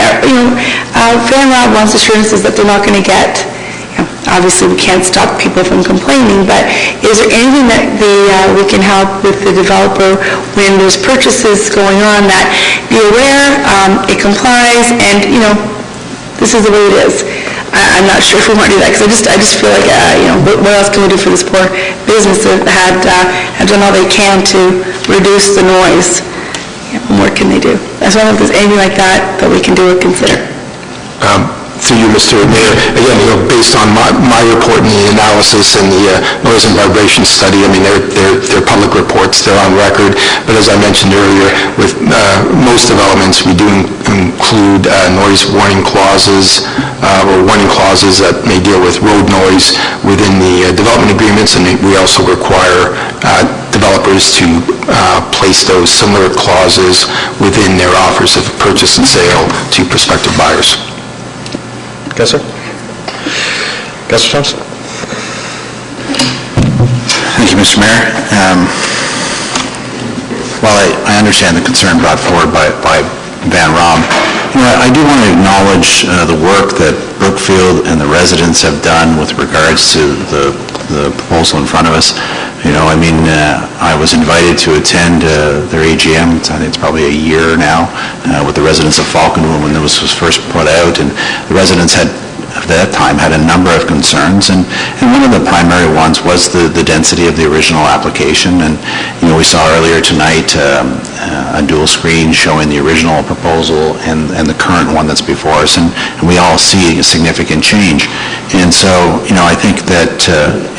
Van Rob wants assurances that they're not going to get. Obviously, we can't stop people from complaining, but is there anything that we can help with the developer when there's purchases going on that be aware, it complies, and, this is the way it is? I'm not sure if we want to do that, because I just feel like, what else can we do for this poor business that had done all they can to reduce the noise? What more can they do? I just wonder if there's anything like that we can do or consider. Through you, Mr. Mayor, again, based on my report and the analysis and the noise and vibration study, they're public reports, they're on record, but as I mentioned earlier, with most developments, we do include noise warning clauses or warning clauses that may deal with road noise within the development agreements, and we also require developers to place those similar clauses within their offers of purchase and sale to prospective buyers. Yes, sir. Councilor Thompson? Thank you, Mr. Mayor. While I understand the concern brought forward by Van Rom, I do want to acknowledge the work that Brookfield and the residents have done with regards to the proposal in front of us. I was invited to attend their AGM, I think it's probably a year now, with the residents of Falconwood when this was first put out, and the residents at that time had a number of concerns, and one of the primary ones was the density of the original application. And we saw earlier tonight a dual screen showing the original proposal and the current one that's before us, and we all see a significant change. And so I think that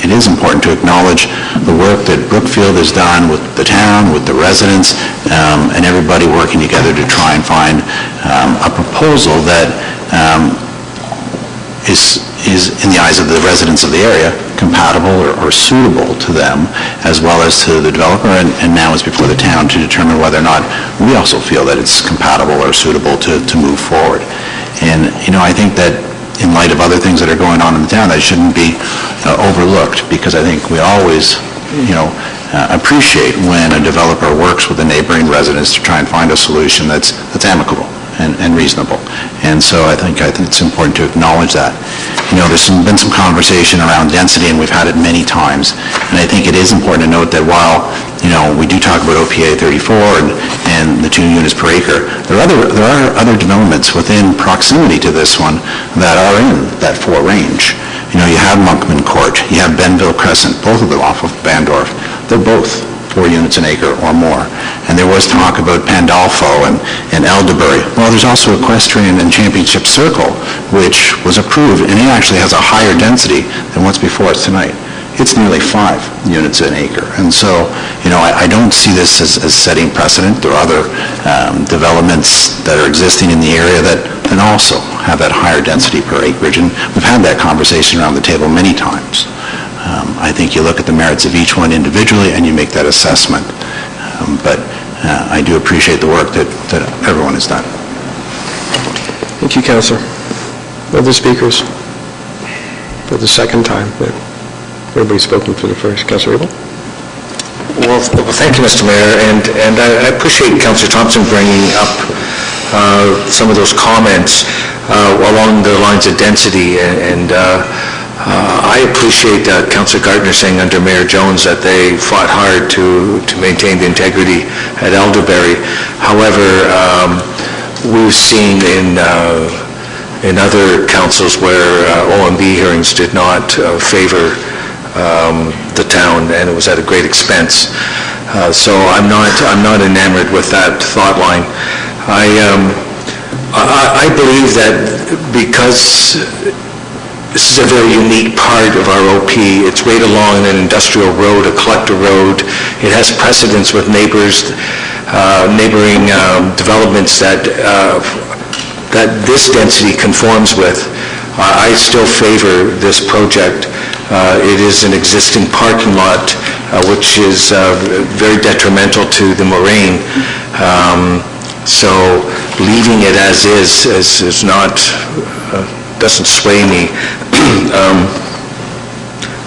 it is important to acknowledge the work that Brookfield has done with the town, with the residents, and everybody working together to try and find a proposal that is, in the eyes of the residents of the area, compatible or suitable to them, as well as to the developer, and now is before the town to determine whether or not we also feel that it's compatible or suitable to move forward. And, I think that in light of other things that are going on in the town, that shouldn't be overlooked, because I think we always, appreciate when a developer works with the neighboring residents to try and find a solution that's amicable and reasonable. And so I think it's important to acknowledge that. There's been some conversation around density, and we've had it many times. And I think it is important to note that while, we do talk about OPA 34 and the 2 units per acre, there are other developments within proximity to this one that are in that 4 range. You have Monkman Court, you have Benville Crescent, both of them off of Bandorf. They're both 4 units an acre or more. And there was talk about Pandolfo and Elderberry. Well, there's also Equestrian and Championship Circle, which was approved, and it actually has a higher density than what's before us tonight. It's nearly 5 units an acre. And so, I don't see this as setting precedent. There are other developments that are existing in the area that also have that higher density per acreage, and we've had that conversation around the table many times. I think you look at the merits of each one individually and you make that assessment. But I do appreciate the work that everyone has done. Thank you, Councillor. Other speakers? For the second time. Everybody's spoken for the first. Councillor Abel? Well, thank you, Mr. Mayor, and I appreciate Councillor Thompson bringing up some of those comments along the lines of density, and I appreciate Councillor Gardner saying under Mayor Jones that they fought hard to maintain the integrity at Elderberry. However, we've seen in other councils where OMB hearings did not favor the town, and it was at a great expense. So I'm not enamored with that thought line. I believe that because this is a very unique part of our OP. It's right along an industrial road, a collector road. It has precedence with neighboring developments that this density conforms with. I still favor this project. It is an existing parking lot, which is very detrimental to the moraine. So leaving it as is not, doesn't sway me.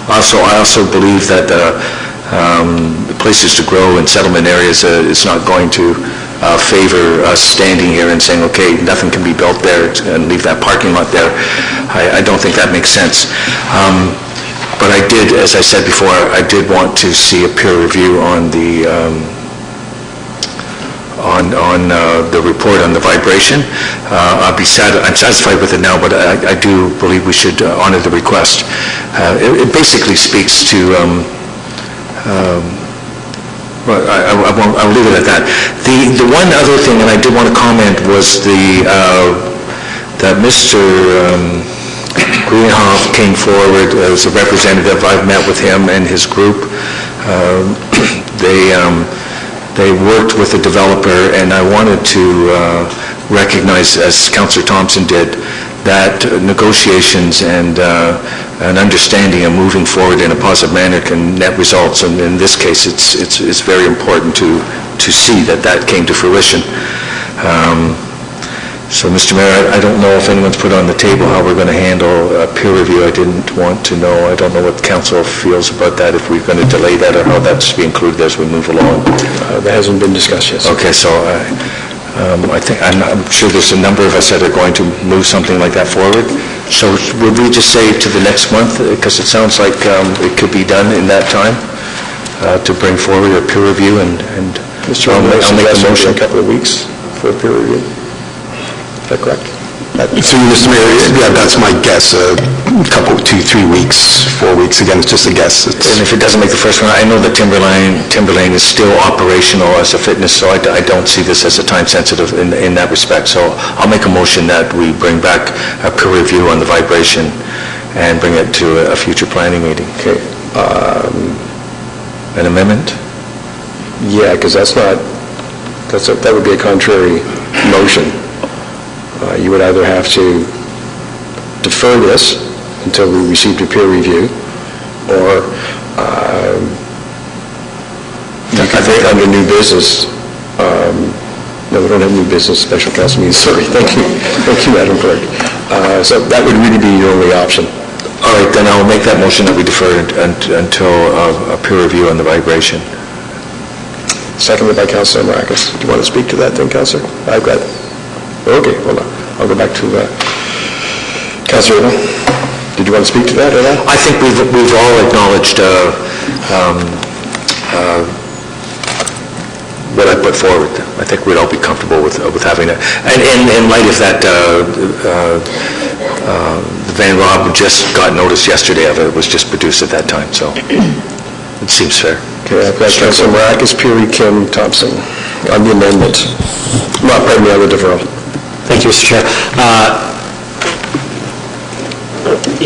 I also believe that the places to grow in settlement areas is not going to favor us standing here and saying, okay, nothing can be built there and leave that parking lot there. I don't think that makes sense. But I did, as I said before, I did want to see a peer review on the report on the vibration. I'm satisfied with it now, but I do believe we should honor the request. It basically speaks to, well, I'll leave it at that. The one other thing, and I did want to comment, was that Mr. Greenhoff came forward as a representative. I've met with him and his group. They worked with the developer, and I wanted to recognize, as Councillor Thompson did, that negotiations and an understanding of moving forward in a positive manner can net results. And in this case, it's very important to see that came to fruition. So, Mr. Mayor, I don't know if anyone's put on the table how we're going to handle peer review. I didn't want to know. I don't know what council feels about that, if we're going to delay that or how that's to be included as we move along. That hasn't been discussed yet. Okay, so I think, I'm sure there's a number of us that are going to move something like that forward. So would we just say to the next month, because it sounds like it could be done in that time, to bring forward a peer review and Mr. I'll make the motion. A couple of weeks for a peer review. Is that correct? Through you, Mr. Mayor, yeah, that's my guess, a couple, 2, 3 weeks, 4 weeks, again, it's just a guess. And if it doesn't make the first one, I know that Timberlane is still operational as a fitness, so I don't see this as a time sensitive in that respect. So I'll make a motion that we bring back a peer review on the vibration and bring it to a future planning meeting. Okay. An amendment? Yeah, because that would be a contrary motion. You would either have to defer this until we received a peer review, or you could vote under new business. No, we don't have new business, special council meeting, sorry. Thank you, Madam Clerk. So that would really be your only option. All right, then I'll make that motion that we defer until a peer review on the vibration. Seconded by Councilor Maracus. Do you want to speak to that then, Councilor? I've got... Okay, hold on. I'll go back to Councilor Abel. Did you want to speak to that or not? I think we've all acknowledged what I put forward. I think we'd all be comfortable with having that. And in light of that, Van Rob just got notice yesterday of it. It was just produced at that time, so it seems fair. Okay, I've got Councilor Maracus, Peary, Kim, Thompson on the amendment. Not, pardon me, on the deferral. Thank you, Mr. Chair.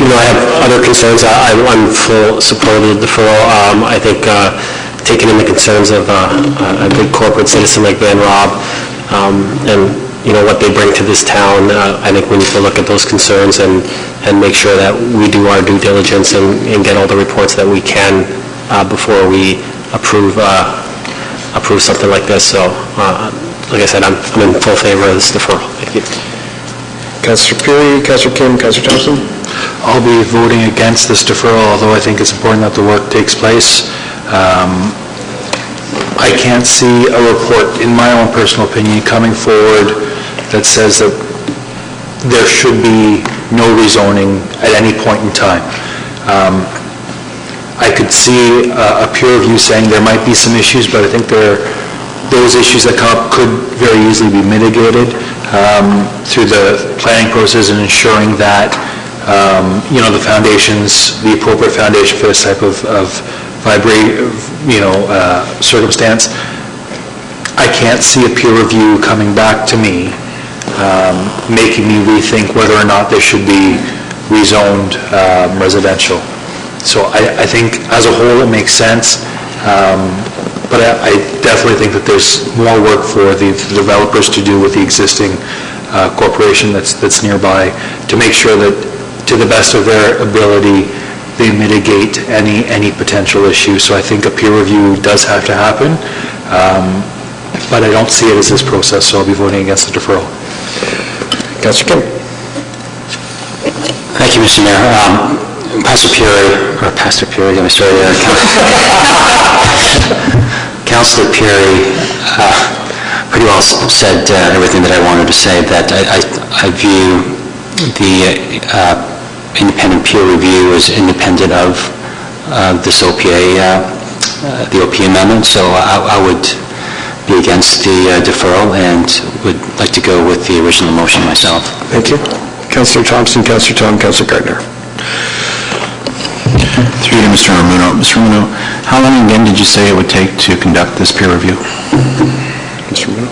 I have other concerns. I'm full support of the deferral. I think taking in the concerns of a good corporate citizen like Van Rob and what they bring to this town, I think we need to look at those concerns and make sure that we do our due diligence and get all the reports that we can before we approve something like this. So, like I said, I'm in full favor of this deferral. Thank you. Councilor Peary, Councilor Kim, Councilor Thompson? I'll be voting against this deferral, although I think it's important that the work takes place. I can't see a report, in my own personal opinion, coming forward that says that there should be no rezoning at any point in time. I could see a peer review saying there might be some issues, but I think those issues that come up could very easily be mitigated through the planning process and ensuring that the foundations, the appropriate foundation for this type of circumstance. I can't see a peer review coming back to me making me rethink whether or not they should be rezoned residential. So I think as a whole it makes sense. But I definitely think that there's more work for the developers to do with the existing corporation that's nearby to make sure that, to the best of their ability, they mitigate any potential issue. So I think a peer review does have to happen, but I don't see it as this process, so I'll be voting against the deferral. Councilor Kim. Thank you, Mr. Mayor. Pastor Peary, I'm sorry, Councilor Peary pretty well said everything that I wanted to say, that I view the independent peer review as independent of this OPA, the OPA amendment, so I would be against the deferral and would like to go with the original motion myself. Thank you. Councilor Thompson, Councilor Tom, Councilor Gardner. Through you to Mr. Ramuno. Mr. Ramuno, how long again did you say it would take to conduct this peer review? Mr. Ramuno.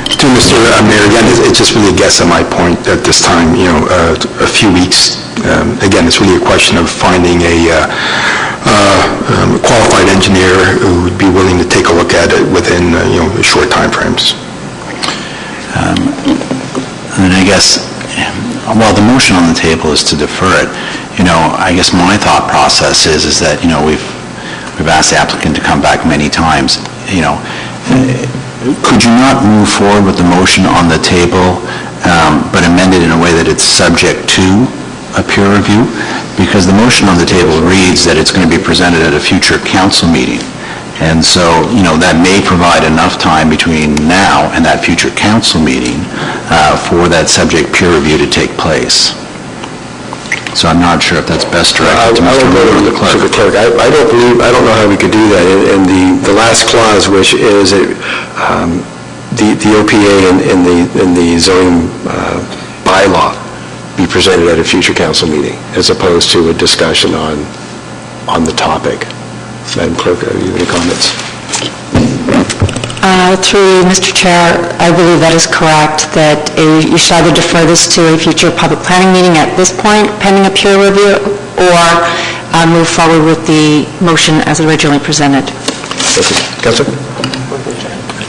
To Mr. Mayor, again, it's just really a guess on my point at this time, a few weeks. Again, it's really a question of finding a qualified engineer who would be willing to take a look at it within, short time frames. And I guess, while the motion on the table is to defer it, I guess my thought process is that, we've asked the applicant to come back many times. could you not move forward with the motion on the table, but amend it in a way that it's subject to a peer review? Because the motion on the table reads that it's going to be presented at a future council meeting. And so, that may provide enough time between now and that future council meeting for that subject peer review to take place. So I'm not sure if that's best directed to Mr. Moore or the clerk. To the clerk. I don't know how we could do that. And the last clause, which is the OPA and the zoning bylaw be presented at a future council meeting, as opposed to a discussion on the topic. Madam Clerk, have you any comments? Through Mr. Chair, I believe that is correct, that you should either defer this to a future public planning meeting at this point, pending a peer review, or move forward with the motion as originally presented. Thank you. Councilor?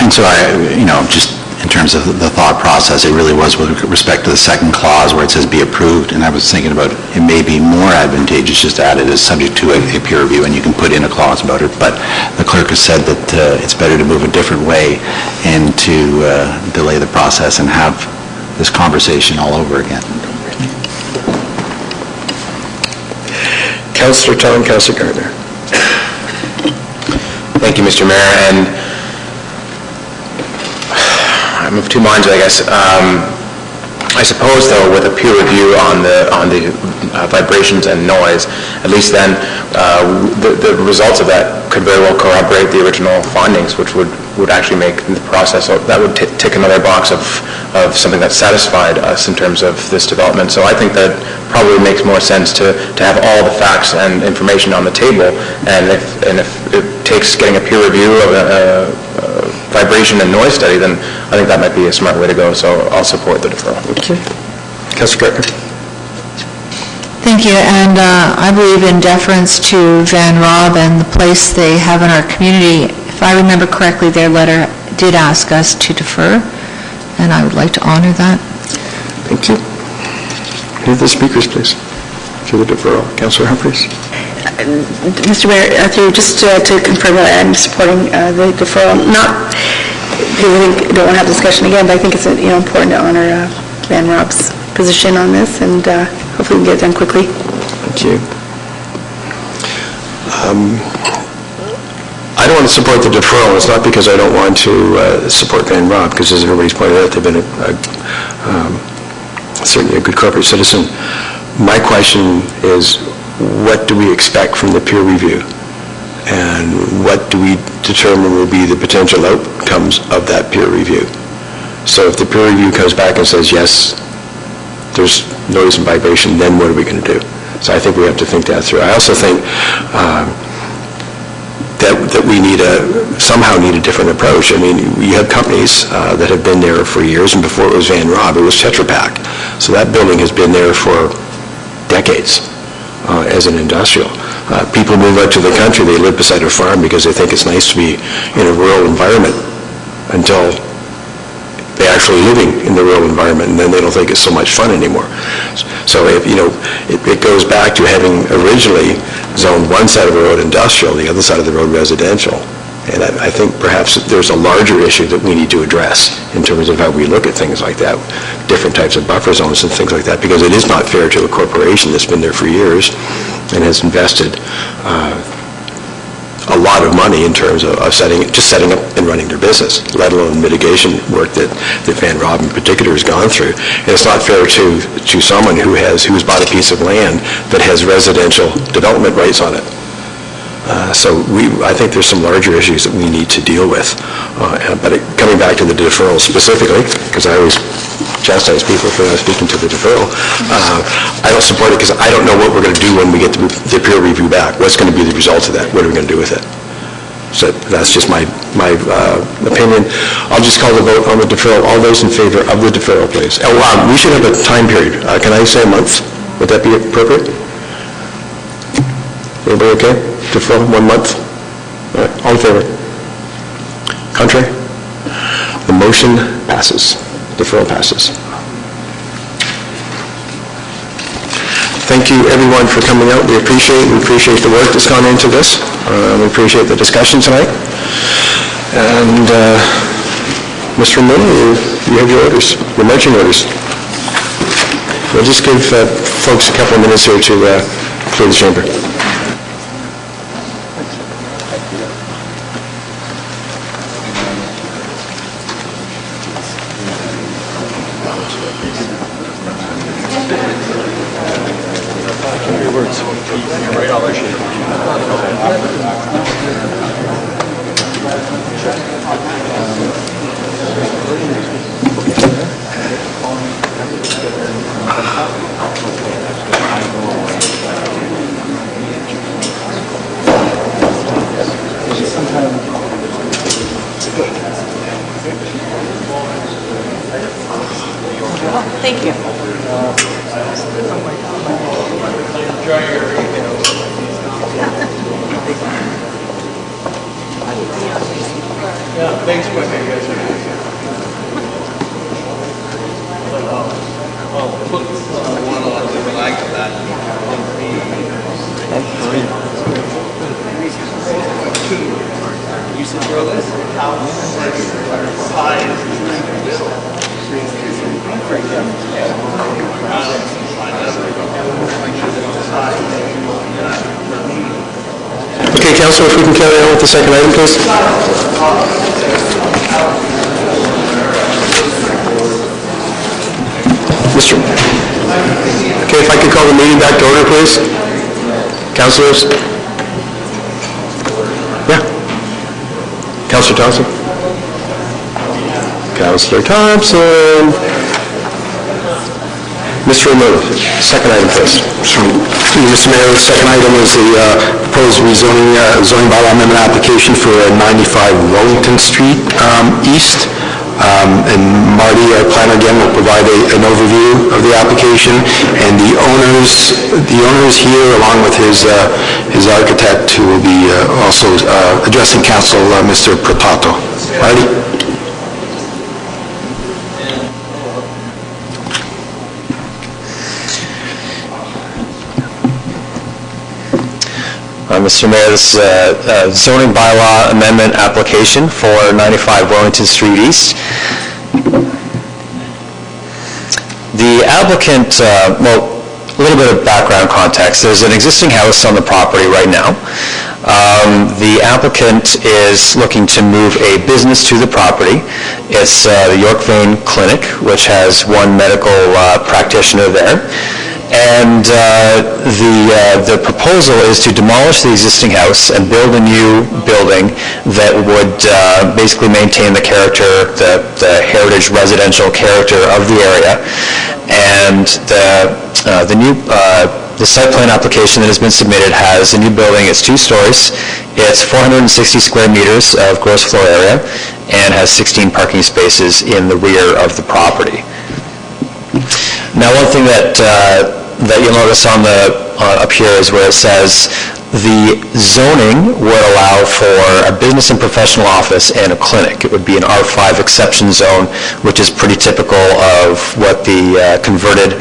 And so just in terms of the thought process, it really was with respect to the second clause where it says be approved, and I was thinking about it may be more advantageous just to add it as subject to a peer review, and you can put in a clause about it, but the clerk has said that it's better to move a different way and to delay the process and have this conversation all over again. Councilor Tom, Councilor Gardner. Thank you, Mr. Mayor, and I'm of two minds, I guess. I suppose, though, with a peer review on the vibrations and noise, at least then the results of that could very well corroborate the original findings, which would actually make the process, that would tick another box of something that satisfied us in terms of this development. So I think that probably makes more sense to have all the facts and information on the table, and if it takes getting a peer review of a vibration and noise study, then I think that might be a smart way to go, so I'll support the deferral. Okay. Councilor Gardner. Thank you, and I believe in deference to Van Rob and the place they have in our community. If I remember correctly, their letter did ask us to defer, and I would like to honor that. Thank you. Hear the speakers, please, for the deferral. Councilor Humphreys. Mr. Mayor, just to confirm that I'm supporting the deferral, not because I think I don't want to have discussion again, but I think it's important to honor Van Rob's position on this, and hopefully we can get it done quickly. Thank you. I don't want to support the deferral. It's not because I don't want to support Van Rob, because as everybody's pointed out, they've been certainly a good corporate citizen. My question is, what do we expect from the peer review? And what do we determine will be the potential outcomes of that peer review? So if the peer review comes back and says, yes, there's noise and vibration, then what are we going to do? So I think we have to think that through. I also think that we somehow need a different approach. I mean, we have companies that have been there for years, and before it was Van Rob, it was Tetra Pak. So that building has been there for decades. As an industrial. People move out to the country, they live beside a farm because they think it's nice to be in a rural environment until they're actually living in the rural environment, and then they don't think it's so much fun anymore. So it goes back to having originally zoned one side of the road industrial, the other side of the road residential. And I think perhaps there's a larger issue that we need to address in terms of how we look at things like that, different types of buffer zones and things like that, because it is not fair to a corporation that's been there for years and has invested a lot of money in terms of setting up and running their business, let alone mitigation work that Van Rob in particular has gone through. And it's not fair to someone who's bought a piece of land that has residential development rights on it. So I think there's some larger issues that we need to deal with. But coming back to the deferral specifically, because I always chastise people for not speaking to the deferral, I don't support it because I don't know what we're going to do when we get the peer review back. What's going to be the result of that? What are we going to do with it? So that's just my opinion. I'll just call the vote on the deferral. All those in favor of the deferral, please. We should have a time period. Can I say a month? Would that be appropriate? Everybody okay? Deferral, 1 month? All right, all in favor? Contrary? The motion passes. Deferral passes. Thank you, everyone, for coming out. We appreciate the work that's gone into this. We appreciate the discussion tonight. And Mr. Moon, you have your orders, your marching orders. We'll just give folks a couple of minutes here to clear the chamber. Thank you. Okay, Councilor, if we can carry on with the second item, please. Okay, if I could call the meeting back to order, please. Councilors? Yeah. Councilor Thompson? Councilor Thompson? Mr. Ramon, second item, please. Mr. Mayor, the second item is the proposed rezoning zoning bylaw amendment application for 95 Wellington Street East. And Marty, our planner, again, will provide an overview of the application. And the owners here, along with his architect, who will be also addressing council, Mr. Protato. Marty? Mr. Mayor, this is a zoning bylaw amendment application for 95 Wellington Street East. The applicant, well, a little bit of background context. There's an existing house on the property right now. The applicant is looking to move a business to the property. It's the York Vein Clinic, which has one medical practitioner there. And the proposal is to demolish the existing house and build a new building that would basically maintain the character, the heritage residential character of the area. And the site plan application that has been submitted has a new building. It's 2 stories. It's 460 square meters of gross floor area and has 16 parking spaces in the rear of the property. Now, one thing that you'll notice on up here is where it says the zoning would allow for a business and professional office and a clinic. It would be an R5 exception zone, which is pretty typical of what the converted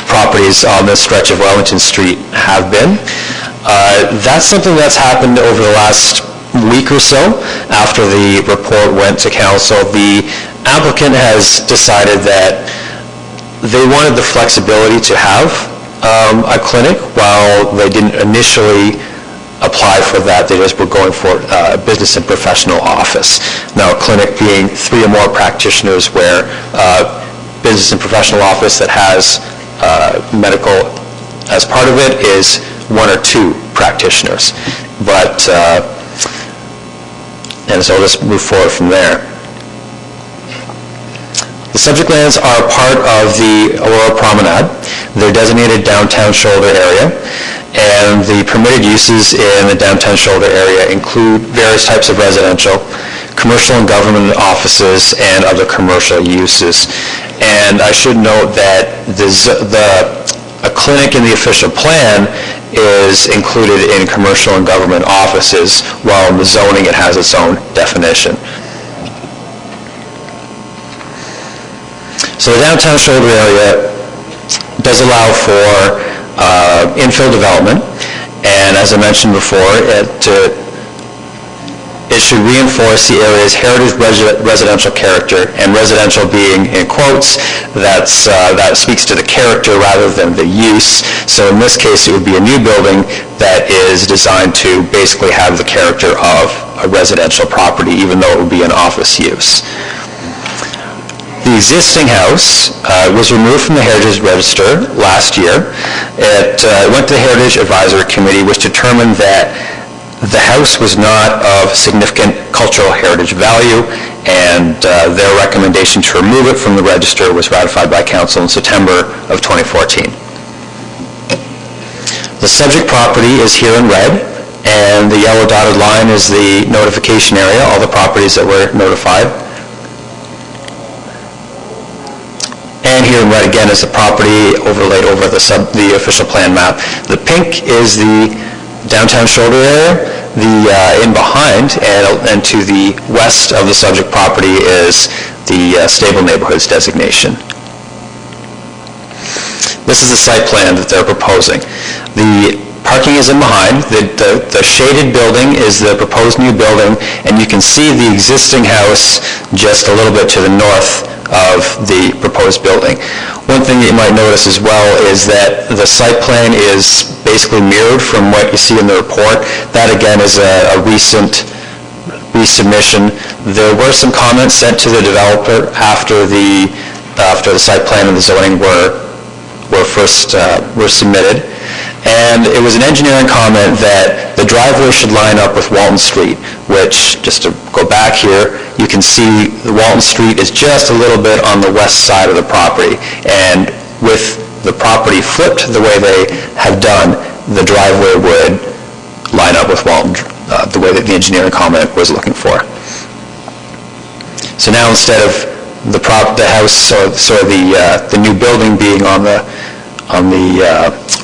properties on this stretch of Wellington Street have been. That's something that's happened over the last week or so after the report went to council. The applicant has decided that they wanted the flexibility to have a clinic while they didn't initially apply for that. They just were going for a business and professional office. Now, a clinic being 3 or more practitioners, where business and professional office that has medical as part of it is 1 or 2 practitioners. But, and so we'll just move forward from there. The subject lands are part of the Aurora Promenade. They're designated downtown shoulder area, and the permitted uses in the downtown shoulder area include various types of residential, commercial and government offices, and other commercial uses. And I should note that a clinic in the official plan is included in commercial and government offices, while in the zoning it has its own definition. So the downtown shoulder area does allow for infill development, and as I mentioned before, it should reinforce the area's heritage residential character, and residential being in quotes, that speaks to the character rather than the use. So in this case, it would be a new building that is designed to basically have the character of a residential property, even though it would be an office use. The existing house was removed from the Heritage Register last year. It went to the Heritage Advisory Committee, which determined that the house was not of significant cultural heritage value, and their recommendation to remove it from the register was ratified by Council in September of 2014. The subject property is here in red, and the yellow dotted line is the notification area, all the properties that were notified. And here in red again is the property overlaid over the official plan map. The pink is the downtown shoulder area. In behind and to the west of the subject property is the stable neighborhoods designation. This is the site plan that they're proposing. The parking is in behind. The shaded building is the proposed new building, and you can see the existing house just a little bit to the north of the proposed building. One thing that you might notice as well is that the site plan is basically mirrored from what you see in the report. That again is a recent resubmission. There were some comments sent to the developer after the site plan and the zoning were submitted. And it was an engineering comment that the driveway should line up with Walton Street, which, just to go back here, you can see the Walton Street is just a little bit on the west side of the property. And with the property flipped the way they have done, the driveway would line up with Walton, the way that the engineering comment was looking for. So now instead of the house or the new building being on the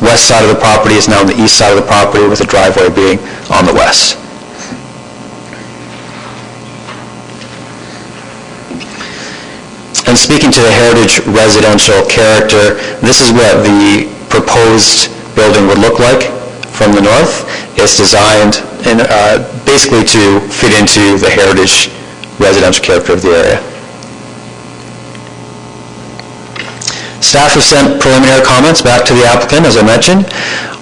west side of the property, is now on the east side of the property, with the driveway being on the west. And speaking to the heritage residential character, this is what the proposed building would look like from the north. It's designed basically to fit into the heritage residential character of the area. Staff have sent preliminary comments back to the applicant, as I mentioned.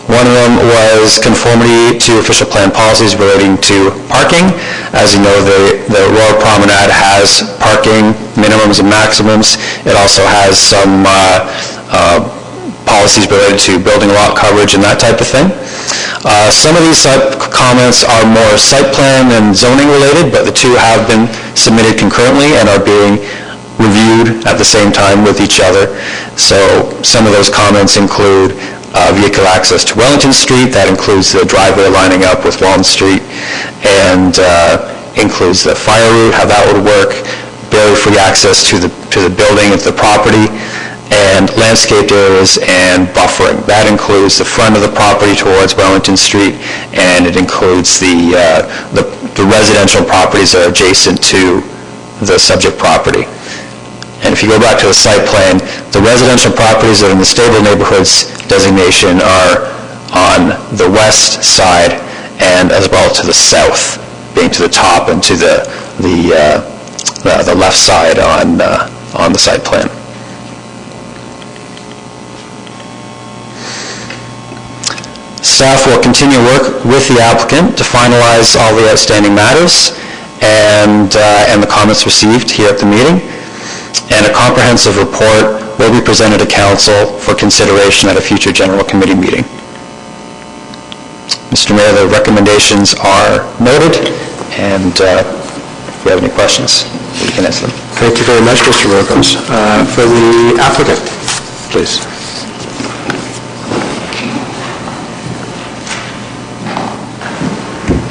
One of them was conformity to official plan policies relating to parking. As you know, the Aurora Promenade has parking minimums and maximums. It also has some policies related to building lot coverage and that type of thing. Some of these comments are more site plan and zoning related, but the two have been submitted concurrently and are being reviewed at the same time with each other. So some of those comments include vehicle access to Wellington Street. That includes the driveway lining up with Walton Street, and includes the fire route, how that would work, barrier-free access to the building and the property, and landscaped areas and buffering. That includes the front of the property towards Wellington Street, and it includes the residential properties that are adjacent to the subject property. And if you go back to the site plan, the residential properties that are in the stable neighborhoods designation are on the west side and as well to the south, being to the top and to the left side on the site plan. Staff will continue work with the applicant to finalize all the outstanding matters and the comments received here at the meeting. And a comprehensive report will be presented to Council for consideration at a future General Committee meeting. Mr. Mayor, the recommendations are noted, and if you have any questions, we can answer them. Thank you very much, Mr. Wilkins. For the applicant, please.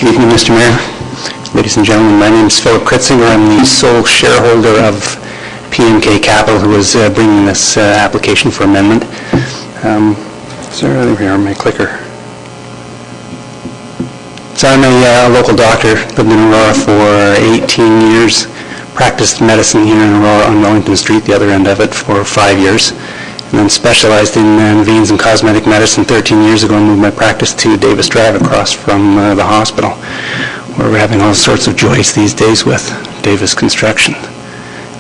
Good evening, Mr. Mayor. Ladies and gentlemen, my name is Philip Kritzinger. I'm the sole shareholder of PMK Capital, who is bringing this application for amendment. Is there here my clicker? So I'm a local doctor, lived in Aurora for 18 years, practiced medicine here in Aurora on Wellington Street, the other end of it, for 5 years, and then specialized in veins and cosmetic medicine 13 years ago and moved my practice to Davis Drive across from the hospital. we're having all sorts of joys these days with Davis construction.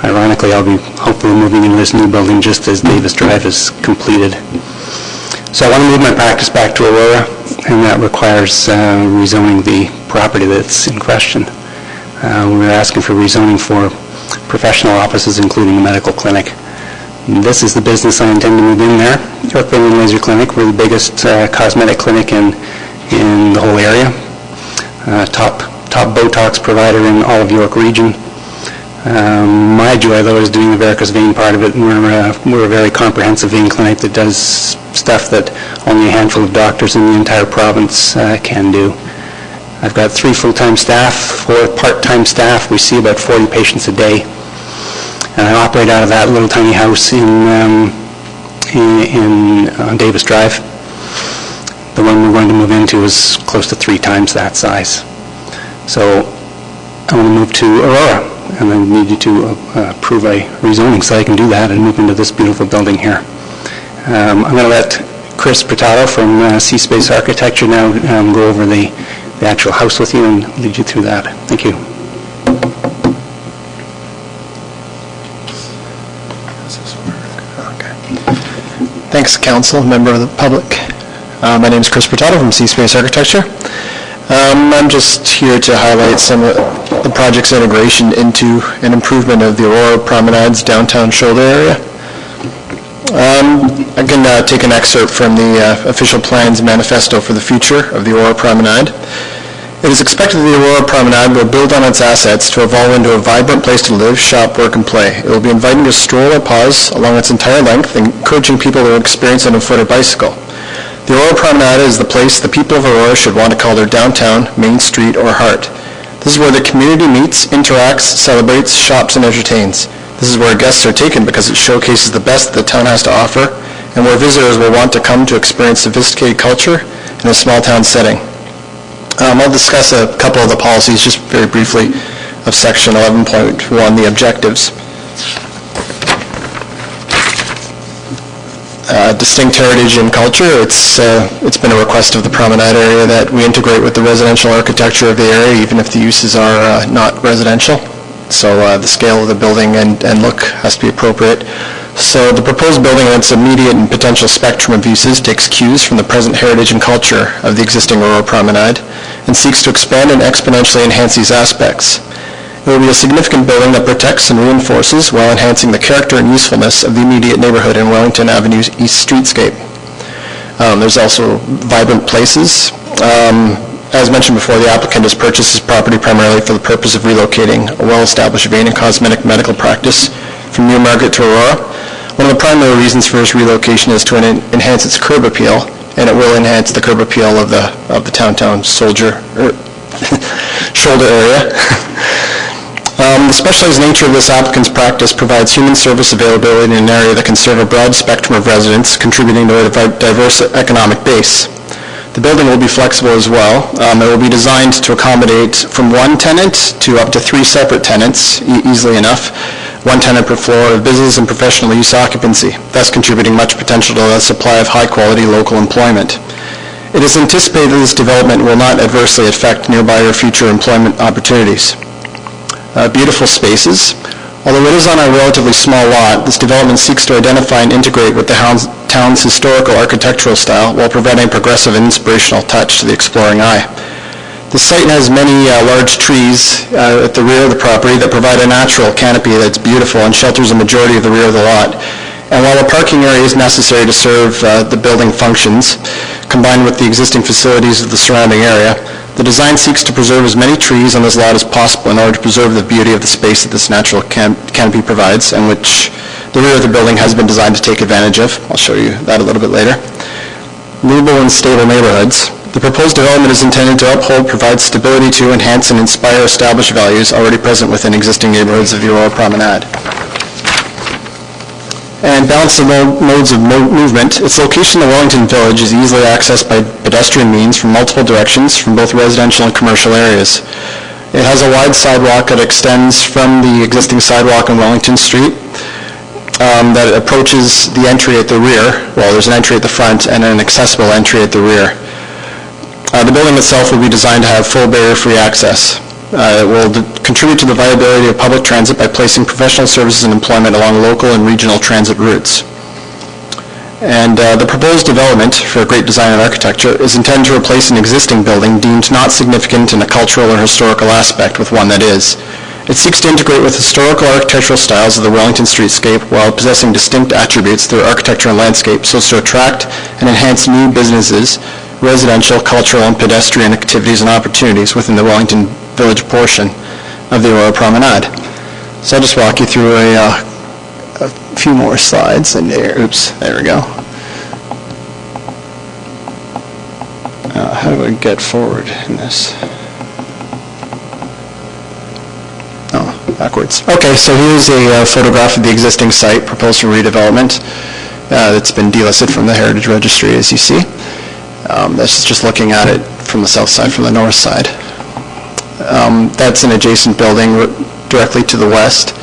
Ironically, I'll be hopefully moving into this new building just as Davis Drive is completed. So I want to move my practice back to Aurora, and that requires rezoning the property that's in question. We're asking for rezoning for professional offices, including a medical clinic. And this is the business I intend to move in there. York Building Laser Clinic. We're the biggest cosmetic clinic in the whole area. Top Botox provider in all of York region. My joy, though, is doing the varicose vein part of it, and we're a very comprehensive vein clinic that does stuff that only a handful of doctors in the entire province can do. I've got 3 full-time staff, 4 part-time staff. We see about 40 patients a day, and I operate out of that little tiny house in Davis Drive. The one we're going to move into is close to 3 times that size. So I want to move to Aurora, and I need you to approve a rezoning so I can do that and move into this beautiful building here. I'm going to let Chris Purtado from C-Space Architecture now go over the actual house with you and lead you through that. Thank you. Thanks, Council, member of the public. My name is Chris Purtado from C-Space Architecture. I'm just here to highlight some of the project's integration into an improvement of the Aurora Promenade's downtown shoulder area. I can take an excerpt from the official plans manifesto for the future of the Aurora Promenade. It is expected that the Aurora Promenade will build on its assets to evolve into a vibrant place to live, shop, work, and play. It will be inviting to stroll or pause along its entire length, encouraging people to experience it on foot or bicycle. The Aurora Promenade is the place the people of Aurora should want to call their downtown, main street, or heart. This is where the community meets, interacts, celebrates, shops, and entertains. This is where guests are taken because it showcases the best that the town has to offer, and where visitors will want to come to experience sophisticated culture in a small town setting. I'll discuss a couple of the policies just very briefly of Section 11.1, the objectives. Distinct heritage and culture. It's been a request of the promenade area that we integrate with the residential architecture of the area, even if the uses are not residential. So the scale of the building and look has to be appropriate. So the proposed building and its immediate and potential spectrum of uses takes cues from the present heritage and culture of the existing Aurora Promenade and seeks to expand and exponentially enhance these aspects. It will be a significant building that protects and reinforces while enhancing the character and usefulness of the immediate neighborhood in Wellington Avenue's east streetscape. There's also vibrant places. As mentioned before, the applicant has purchased this property primarily for the purpose of relocating a well-established vein and cosmetic medical practice from Newmarket to Aurora. One of the primary reasons for this relocation is to enhance its curb appeal, and it will enhance the curb appeal of the shoulder area. The specialized nature of this applicant's practice provides human service availability in an area that can serve a broad spectrum of residents, contributing to a diverse economic base. The building will be flexible as well. It will be designed to accommodate from 1 tenant to up to 3 separate tenants, easily enough, 1 tenant per floor of business and professional use occupancy, thus contributing much potential to the supply of high-quality local employment. It is anticipated that this development will not adversely affect nearby or future employment opportunities. Beautiful spaces. Although it is on a relatively small lot, this development seeks to identify and integrate with the town's historical architectural style while providing a progressive and inspirational touch to the exploring eye. The site has many large trees at the rear of the property that provide a natural canopy that's beautiful and shelters a majority of the rear of the lot. And while a parking area is necessary to serve the building functions, combined with the existing facilities of the surrounding area, the design seeks to preserve as many trees on this lot as possible in order to preserve the beauty of the space that this natural canopy provides, and which the rear of the building has been designed to take advantage of. I'll show you that a little bit later. Livable and stable neighborhoods. The proposed development is intended to uphold, provide stability to, enhance, and inspire established values already present within existing neighborhoods of the Aurora Promenade. And balance the modes of movement. Its location in the Wellington Village is easily accessed by pedestrian means from multiple directions from both residential and commercial areas. It has a wide sidewalk that extends from the existing sidewalk on Wellington Street that approaches the entry at the rear. Well, there's an entry at the front and an accessible entry at the rear. The building itself will be designed to have full barrier-free access. It will contribute to the viability of public transit by placing professional services and employment along local and regional transit routes. And the proposed development for great design and architecture is intended to replace an existing building deemed not significant in a cultural or historical aspect with one that is. It seeks to integrate with historical architectural styles of the Wellington streetscape while possessing distinct attributes through architecture and landscape so as to attract and enhance new businesses, residential, cultural, and pedestrian activities and opportunities within the Wellington Village portion of the Aurora Promenade. So I'll just walk you through a few more slides. And there we go. How do I get forward in this? Oh, backwards. Okay, so here's a photograph of the existing site proposed for redevelopment. It's been delisted from the Heritage Registry, as you see. That's just looking at it from the south side, from the north side. That's an adjacent building directly to the west.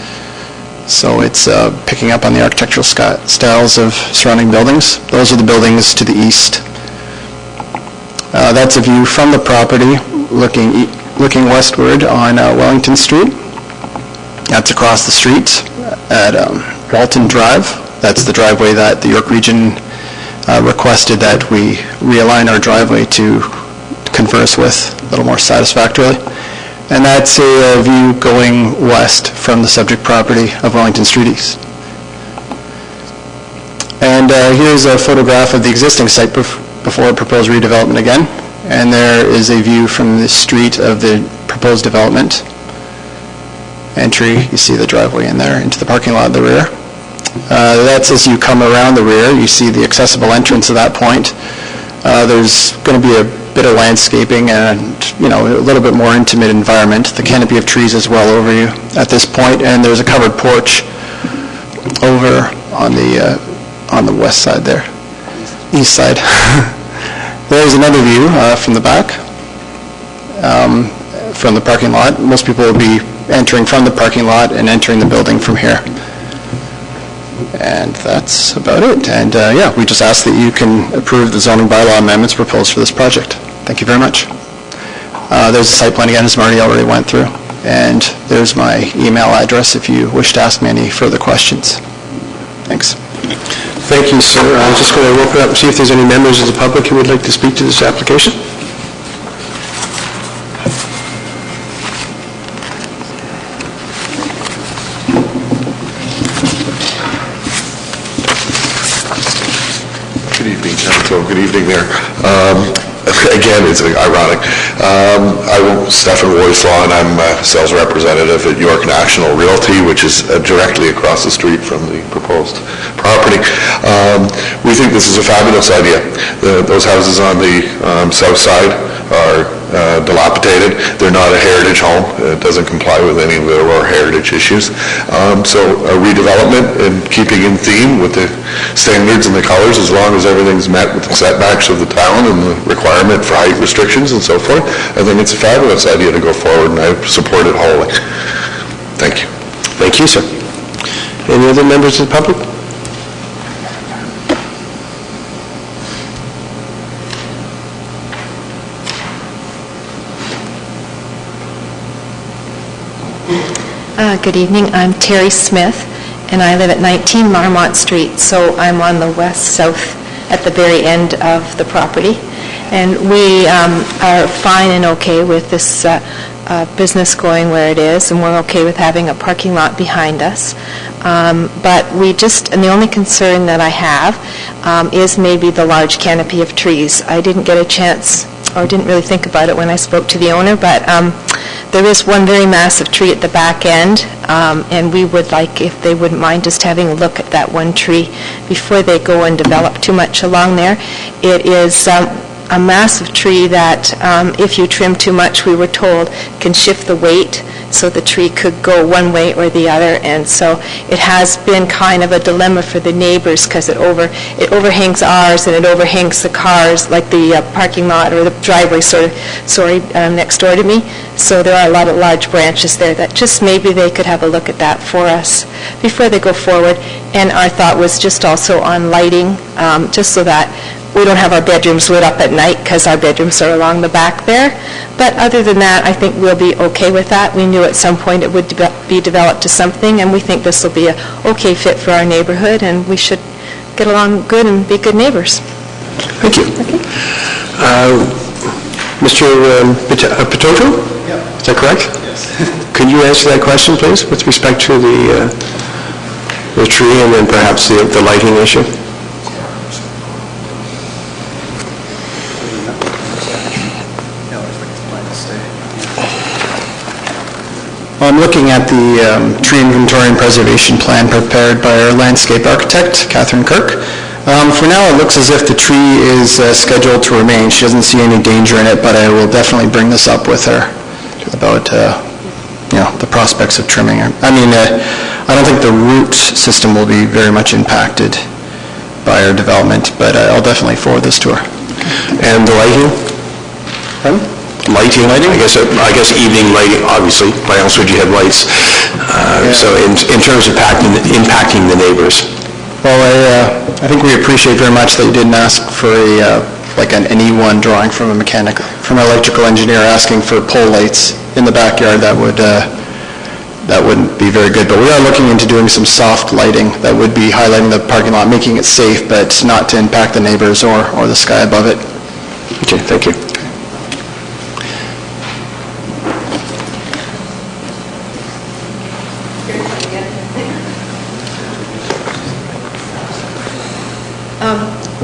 So it's picking up on the architectural styles of surrounding buildings. Those are the buildings to the east. That's a view from the property looking westward on Wellington Street. That's across the street at Walton Drive. That's the driveway that the York Region requested that we realign our driveway to converse with a little more satisfactorily. And that's a view going west from the subject property of Wellington Street East. And here's a photograph of the existing site before proposed redevelopment again. And there is a view from the street of the proposed development. Entry, you see the driveway in there into the parking lot at the rear. That's as you come around the rear, you see the accessible entrance at that point. There's going to be a bit of landscaping and, a little bit more intimate environment. The canopy of trees is well over you at this point, and there's a covered porch over on the west side there, east side. There's another view from the back, from the parking lot. Most people will be entering from the parking lot and entering the building from here. And that's about it. And we just ask that you can approve the zoning bylaw amendments proposed for this project. Thank you very much. There's a site plan again, as Marty already went through. And there's my email address if you wish to ask me any further questions. Thanks. Thank you, sir. I'm just going to open up and see if there's any members of the public who would like to speak to this application. Good evening, Council. Good evening, Mayor. Again, it's ironic. I'm Stephen Woyslaw, and I'm a sales representative at York National Realty, which is directly across the street from the proposed property. We think this is a fabulous idea. Those houses on the south side are dilapidated. They're not a heritage home. It doesn't comply with any of the Aurora heritage issues. So a redevelopment and keeping in theme with the standards and the colors, as long as everything's met with the setbacks of the town and the requirement for height restrictions and so forth, I think it's a fabulous idea to go forward, and I support it wholly. Thank you. Thank you, sir. Any other members of the public? Good evening. I'm Terry Smith, and I live at 19 Marmont Street, so I'm on the west-south at the very end of the property. And we are fine and okay with this business going where it is, and we're okay with having a parking lot behind us. But and the only concern that I have is maybe the large canopy of trees. I didn't get a chance, or didn't really think about it when I spoke to the owner, but there is one very massive tree at the back end, and we would like, if they wouldn't mind, just having a look at that one tree before they go and develop too much along there. It is a massive tree that, if you trim too much, we were told, can shift the weight so the tree could go one way or the other. And so it has been kind of a dilemma for the neighbors because it overhangs ours and it overhangs the cars, like the parking lot or the driveway next door to me. So there are a lot of large branches there that just maybe they could have a look at that for us before they go forward. And our thought was just also on lighting, just so that we don't have our bedrooms lit up at night because our bedrooms are along the back there. But other than that, I think we'll be okay with that. We knew at some point it would be developed to something, and we think this will be a okay fit for our neighborhood, and we should get along good and be good neighbors. Thank you. Mr. Pitoto? Is that correct? Yes. Could you answer that question, please, with respect to the tree and then perhaps the lighting issue? I'm looking at the tree inventory and preservation plan prepared by our landscape architect, Catherine Kirk. For now, it looks as if the tree is scheduled to remain. She doesn't see any danger in it, but I will definitely bring this up with her about the prospects of trimming it. I mean, I don't think the root system will be very much impacted by our development, but I'll definitely forward this to her. And the lighting? Pardon? Lighting? I guess evening lighting, obviously. Why else would you have lights? So in terms of impacting the neighbors? Well, I think we appreciate very much that you didn't ask for an E1 drawing from an electrical engineer asking for pole lights in the backyard. That wouldn't be very good. But we are looking into doing some soft lighting that would be highlighting the parking lot, making it safe, but not to impact the neighbors or the sky above it. Okay, thank you.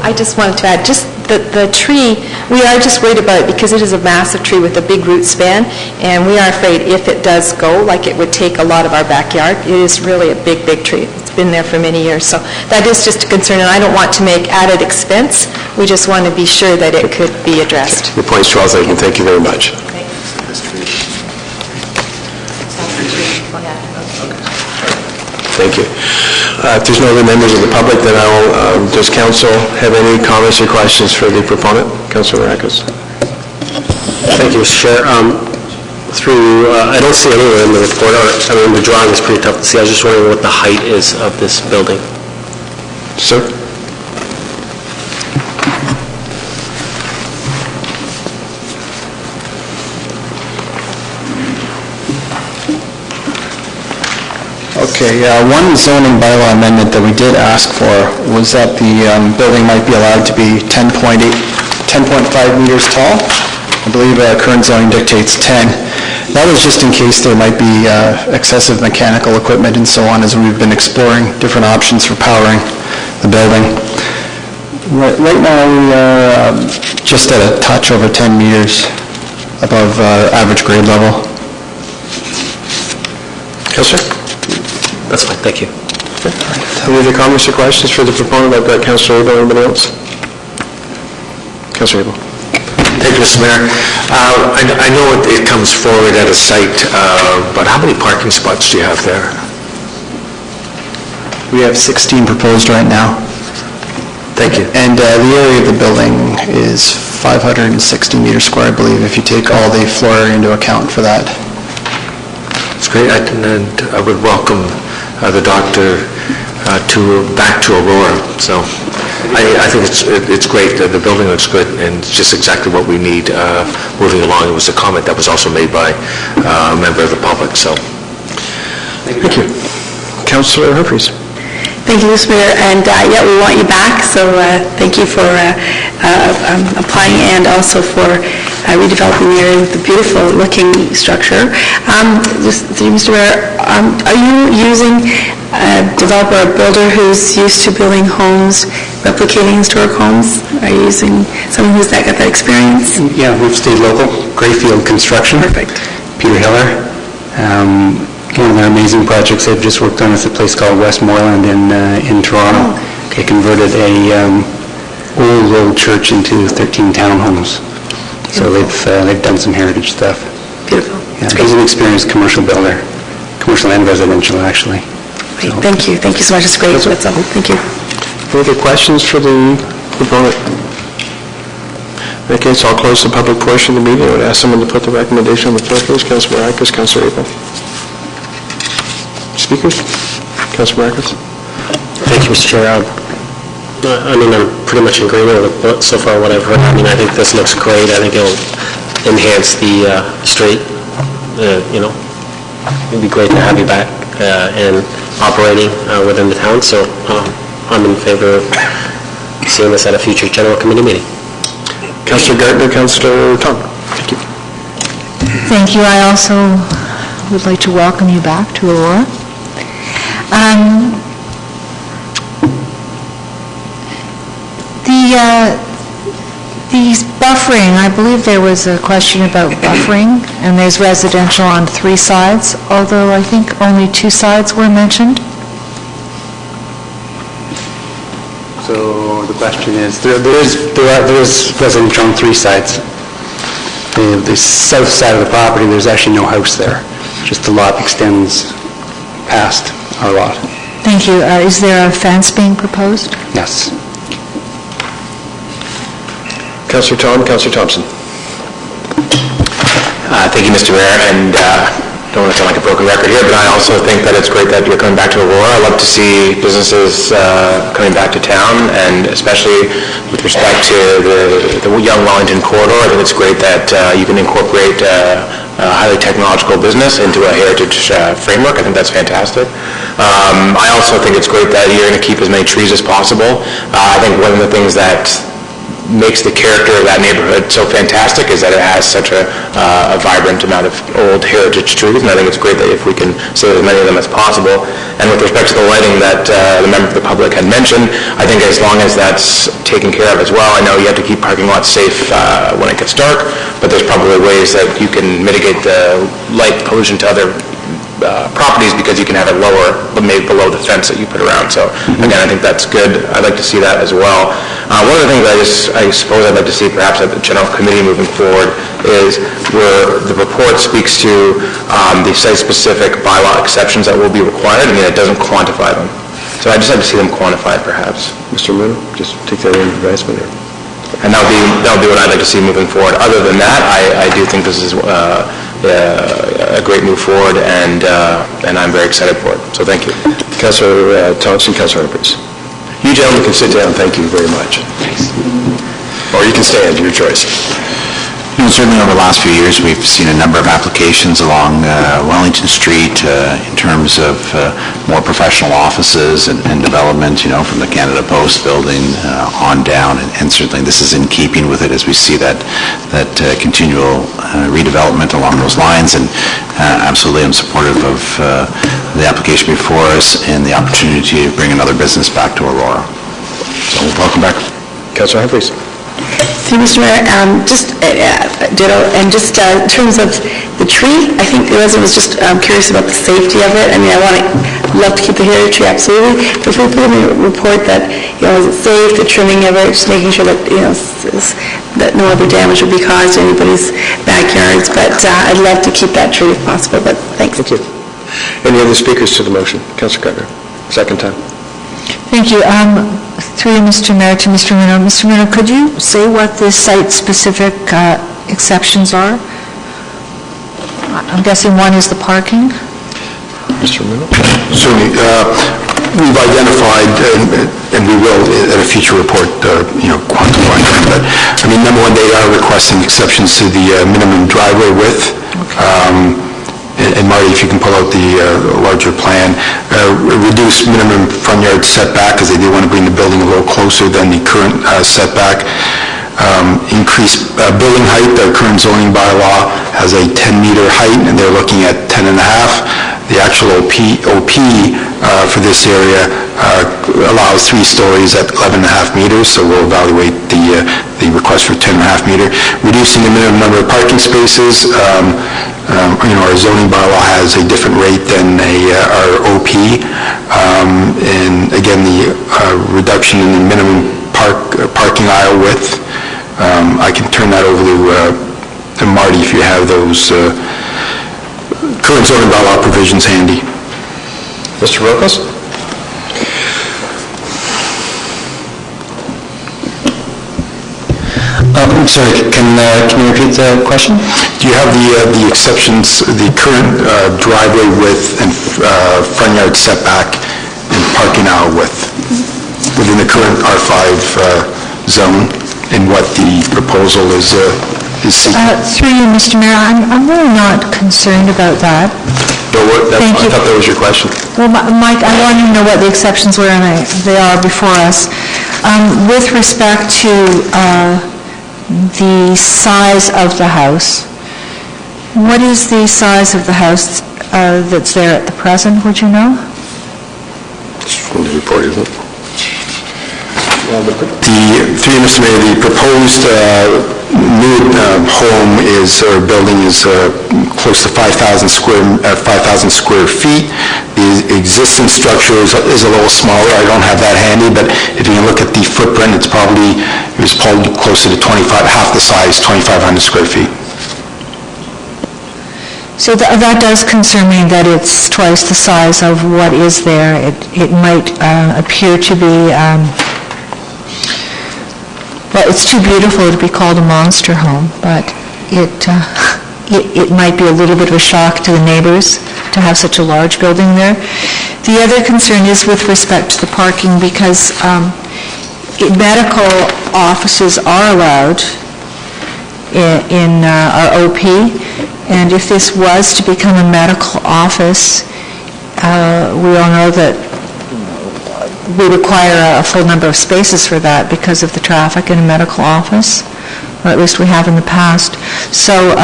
I just wanted to add, just the tree, we are just worried about it because it is a massive tree with a big root span, and we are afraid if it does go, like it would take a lot of our backyard. It is really a big, big tree. It's been there for many years, so that is just a concern, and I don't want to make added expense. We just want to be sure that it could be addressed. Your point's well taken. Thank you very much. Thank you. If there's no other members of the public, then does council have any comments or questions for the proponent? Councilor Marakis. Thank you, Mr. Chair. I don't see anywhere in the report, the drawing is pretty tough to see. I was just wondering what the height is of this building. Sir? Okay, one zoning bylaw amendment that we did ask for was that the building might be allowed to be 10.5 meters tall. I believe current zoning dictates 10. That was just in case there might be excessive mechanical equipment and so on, as we've been exploring different options for powering the building. Right now, we are just at a touch over 10 meters above average grade level. Councilor? That's fine, thank you. Any other comments or questions for the proponent? I've got Councilor Abel. Anybody else? Councilor Abel. Thank you, Mr. Mayor. I know it comes forward at a site, but how many parking spots do you have there? We have 16 proposed right now. Thank you. And the area of the building is 560 meters square, I believe, if you take all the floor area into account for that. It's great, and I would welcome the doctor back to Aurora. So I think it's great. The building looks good, and it's just exactly what we need moving along. It was a comment that was also made by a member of the public. So thank you. Councilor Humphreys. Thank you, Mr. Mayor, and we want you back, so thank you for applying and also for redeveloping the area with the beautiful looking structure. Just through Mr. Mayor, are you using a developer or builder who's used to building homes, replicating historic homes? Are you using someone who's got that experience? Yeah, we've stayed local. Grayfield Construction. Perfect. Peter Hiller. One of their amazing projects they've just worked on is a place called Westmoreland in Toronto. They converted a old church into 13 townhomes. So they've done some heritage stuff. Beautiful. Yeah, he's an experienced commercial builder, commercial and residential, actually. Great. Thank you. Thank you so much. It's great. That's all. Thank you. Further questions for the proponent? Okay, so I'll close the public portion of the meeting. I would ask someone to put the recommendation on the floor, please. Councilor Marakis, Councilor Abel. Speakers? Councilor Marakis. Thank you, Mr. Chair. I mean, I'm pretty much in agreement with what, so far what I've heard. I mean, I think this looks great. I think it'll enhance the street. It'd be great to have you back and operating within the town, so I'm in favor of seeing this at a future general committee meeting. Councillor Gardner, Councillor Tom. Thank you. Thank you. I also would like to welcome you back to Aurora. The buffering, I believe there was a question about buffering, and there's residential on 3 sides, although I think only 2 sides were mentioned. So the question is, there is residential on 3 sides. The south side of the property, there's actually no house there. Just the lot extends past our lot. Thank you. Is there a fence being proposed? Yes. Councillor Tom, Councillor Thompson. Thank you, Mr. Mayor, and don't want to sound like a broken record here, but I also think that it's great that you're coming back to Aurora. I love to see businesses coming back to town, and especially with respect to the Young Wellington corridor. I think it's great that you can incorporate a highly technological business into a heritage framework. I think that's fantastic. I also think it's great that you're going to keep as many trees as possible. I think one of the things that makes the character of that neighborhood so fantastic is that it has such a vibrant amount of old heritage trees, and I think it's great that if we can save as many of them as possible. And with respect to the lighting that the member of the public had mentioned, I think as long as that's taken care of as well, I know you have to keep parking lots safe when it gets dark, but there's probably ways that you can mitigate the light pollution to other properties because you can have it lower, but maybe below the fence that you put around. So again, I think that's good. I'd like to see that as well. One of the things I suppose I'd like to see perhaps at the general committee moving forward is where the report speaks to the site-specific bylaw exceptions that will be required. I mean, it doesn't quantify them. So I'd just like to see them quantified perhaps. Mr. Muno, just take that into advisement here. And that'll be what I'd like to see moving forward. Other than that, I do think this is a great move forward, and I'm very excited for it. So thank you. Councillor Thompson, Councillor Harpers. You gentlemen can sit down. Thank you very much. Thanks. Or you can stand, your choice. Certainly over the last few years, we've seen a number of applications along Wellington Street in terms of more professional offices and development, from the Canada Post building on down, and certainly this is in keeping with it as we see that continual redevelopment along those lines, and absolutely I'm supportive of the application before us and the opportunity to bring another business back to Aurora. So welcome back. Councillor Humphreys. Through Mr. Mayor, just ditto, and just in terms of the tree, I think the resident was just curious about the safety of it. I mean, love to keep the heritage tree, absolutely, but if we put in a report that, is it safe, the trimming of it, just making sure that, that no other damage will be caused to anybody's backyards, but I'd love to keep that tree if possible, but thanks. Thank you. Any other speakers to the motion? Councillor Gardner, second time. Thank you. Through Mr. Mayor to Mr. Muno. Mr. Muno, could you say what the site-specific exceptions are? I'm guessing one is the parking? Mr. Muno? Certainly. We've identified, and we will at a future report, quantify them. But, number one, they are requesting exceptions to the minimum driveway width. Okay. And Marty, if you can pull out the larger plan, reduce minimum front yard setback, because they do want to bring the building a little closer than the current setback. Increase building height. Their current zoning bylaw has a 10-meter height, and they're looking at 10.5. The actual OP for this area allows 3 stories at 11.5 meters, so we'll evaluate the request for 10.5 meter. Reducing the minimum number of parking spaces. Our zoning bylaw has a different rate than our OP, and again, the reduction in the minimum parking aisle width. I can turn that over to Marty if you have those current zoning bylaw provisions handy. Mr. Rokos? I'm sorry, can you repeat the question? Do you have the exceptions, the current driveway width and front yard setback and parking aisle width? within the current R5 zone in what the proposal is seeking. Through you, Mr. Mayor, I'm really not concerned about that. Thank you. I thought that was your question. Well, Mike, I want to know what the exceptions were, and they are before us. With respect to the size of the house, what is the size of the house that's there at the present, would you know? It's from the report, isn't it? Through you, Mr. Mayor, the proposed new home or building is close to 5,000 square feet. The existing structure is a little smaller. I don't have that handy, but if you can look at the footprint, it was probably closer to half the size, 2,500 square feet. So that does concern me, that it's twice the size of what is there. It might appear to be, well, it's too beautiful to be called a monster home, but it might be a little bit of a shock to the neighbors to have such a large building there. The other concern is with respect to the parking, because medical offices are allowed in our OP, and if this was to become a medical office, we all know that we require a full number of spaces for that because of the traffic in a medical office, or at least we have in the past. So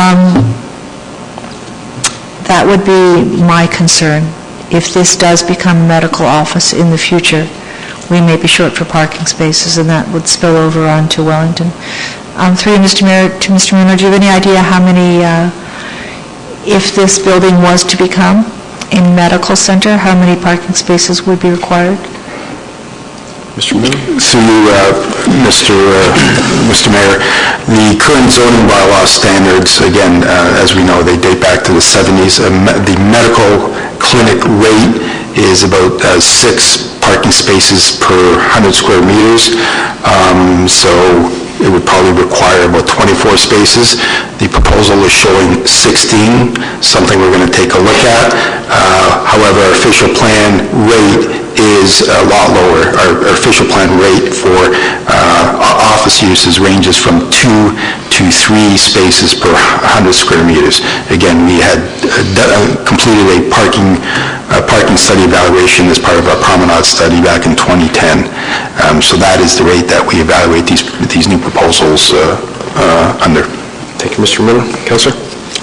that would be my concern. If this does become a medical office in the future, we may be short for parking spaces, and that would spill over onto Wellington. Through you, Mr. Mayor, to Mr. Muno, do you have any idea how many, if this building was to become a medical center, how many parking spaces would be required? Mr. Muno? Through you, Mr. Mayor, the current zoning bylaw standards, again, as we know, they date back to the 70s. The medical clinic rate is about 6 parking spaces per 100 square meters. So it would probably require about 24 spaces. The proposal is showing 16, something we're going to take a look at. However, our official plan rate is a lot lower. Our official plan rate for office uses ranges from 2 to 3 spaces per 100 square meters. Again, we had completed a parking study evaluation as part of our promenade study back in 2010. So that is the rate that we evaluate these new proposals under. Thank you, Mr. Miller. Councillor?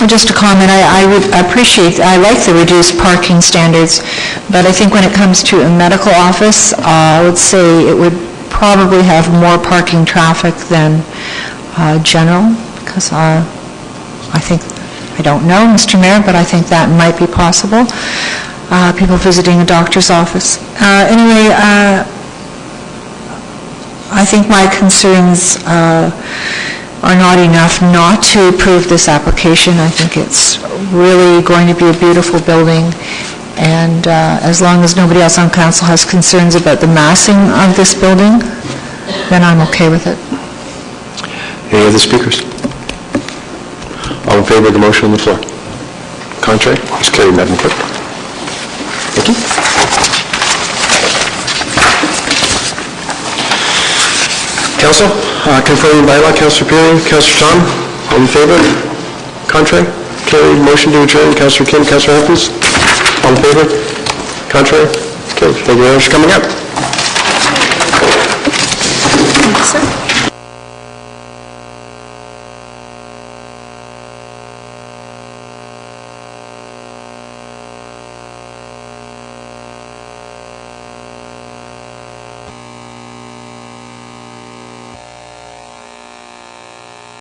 Just a comment, I would appreciate, I like the reduced parking standards, but I think when it comes to a medical office, I would say it would probably have more parking traffic than general, because I don't know, Mr. Mayor, but I think that might be possible. People visiting a doctor's office. Anyway, I think my concerns are not enough not to approve this application. I think it's really going to be a beautiful building, and as long as nobody else on council has concerns about the massing of this building, then I'm okay with it. Any other speakers? All in favor of the motion on the floor? Contrary? It's carried, Madam Clerk. Thank you. Council, confirming bylaw, Councillor Peary, Councillor Tom, all in favor? Contrary? Carried. Motion to adjourn, Councillor Kim, Councillor Hopkins, all in favor? Contrary? Carried. Thank you very much for coming up. Thank you, sir.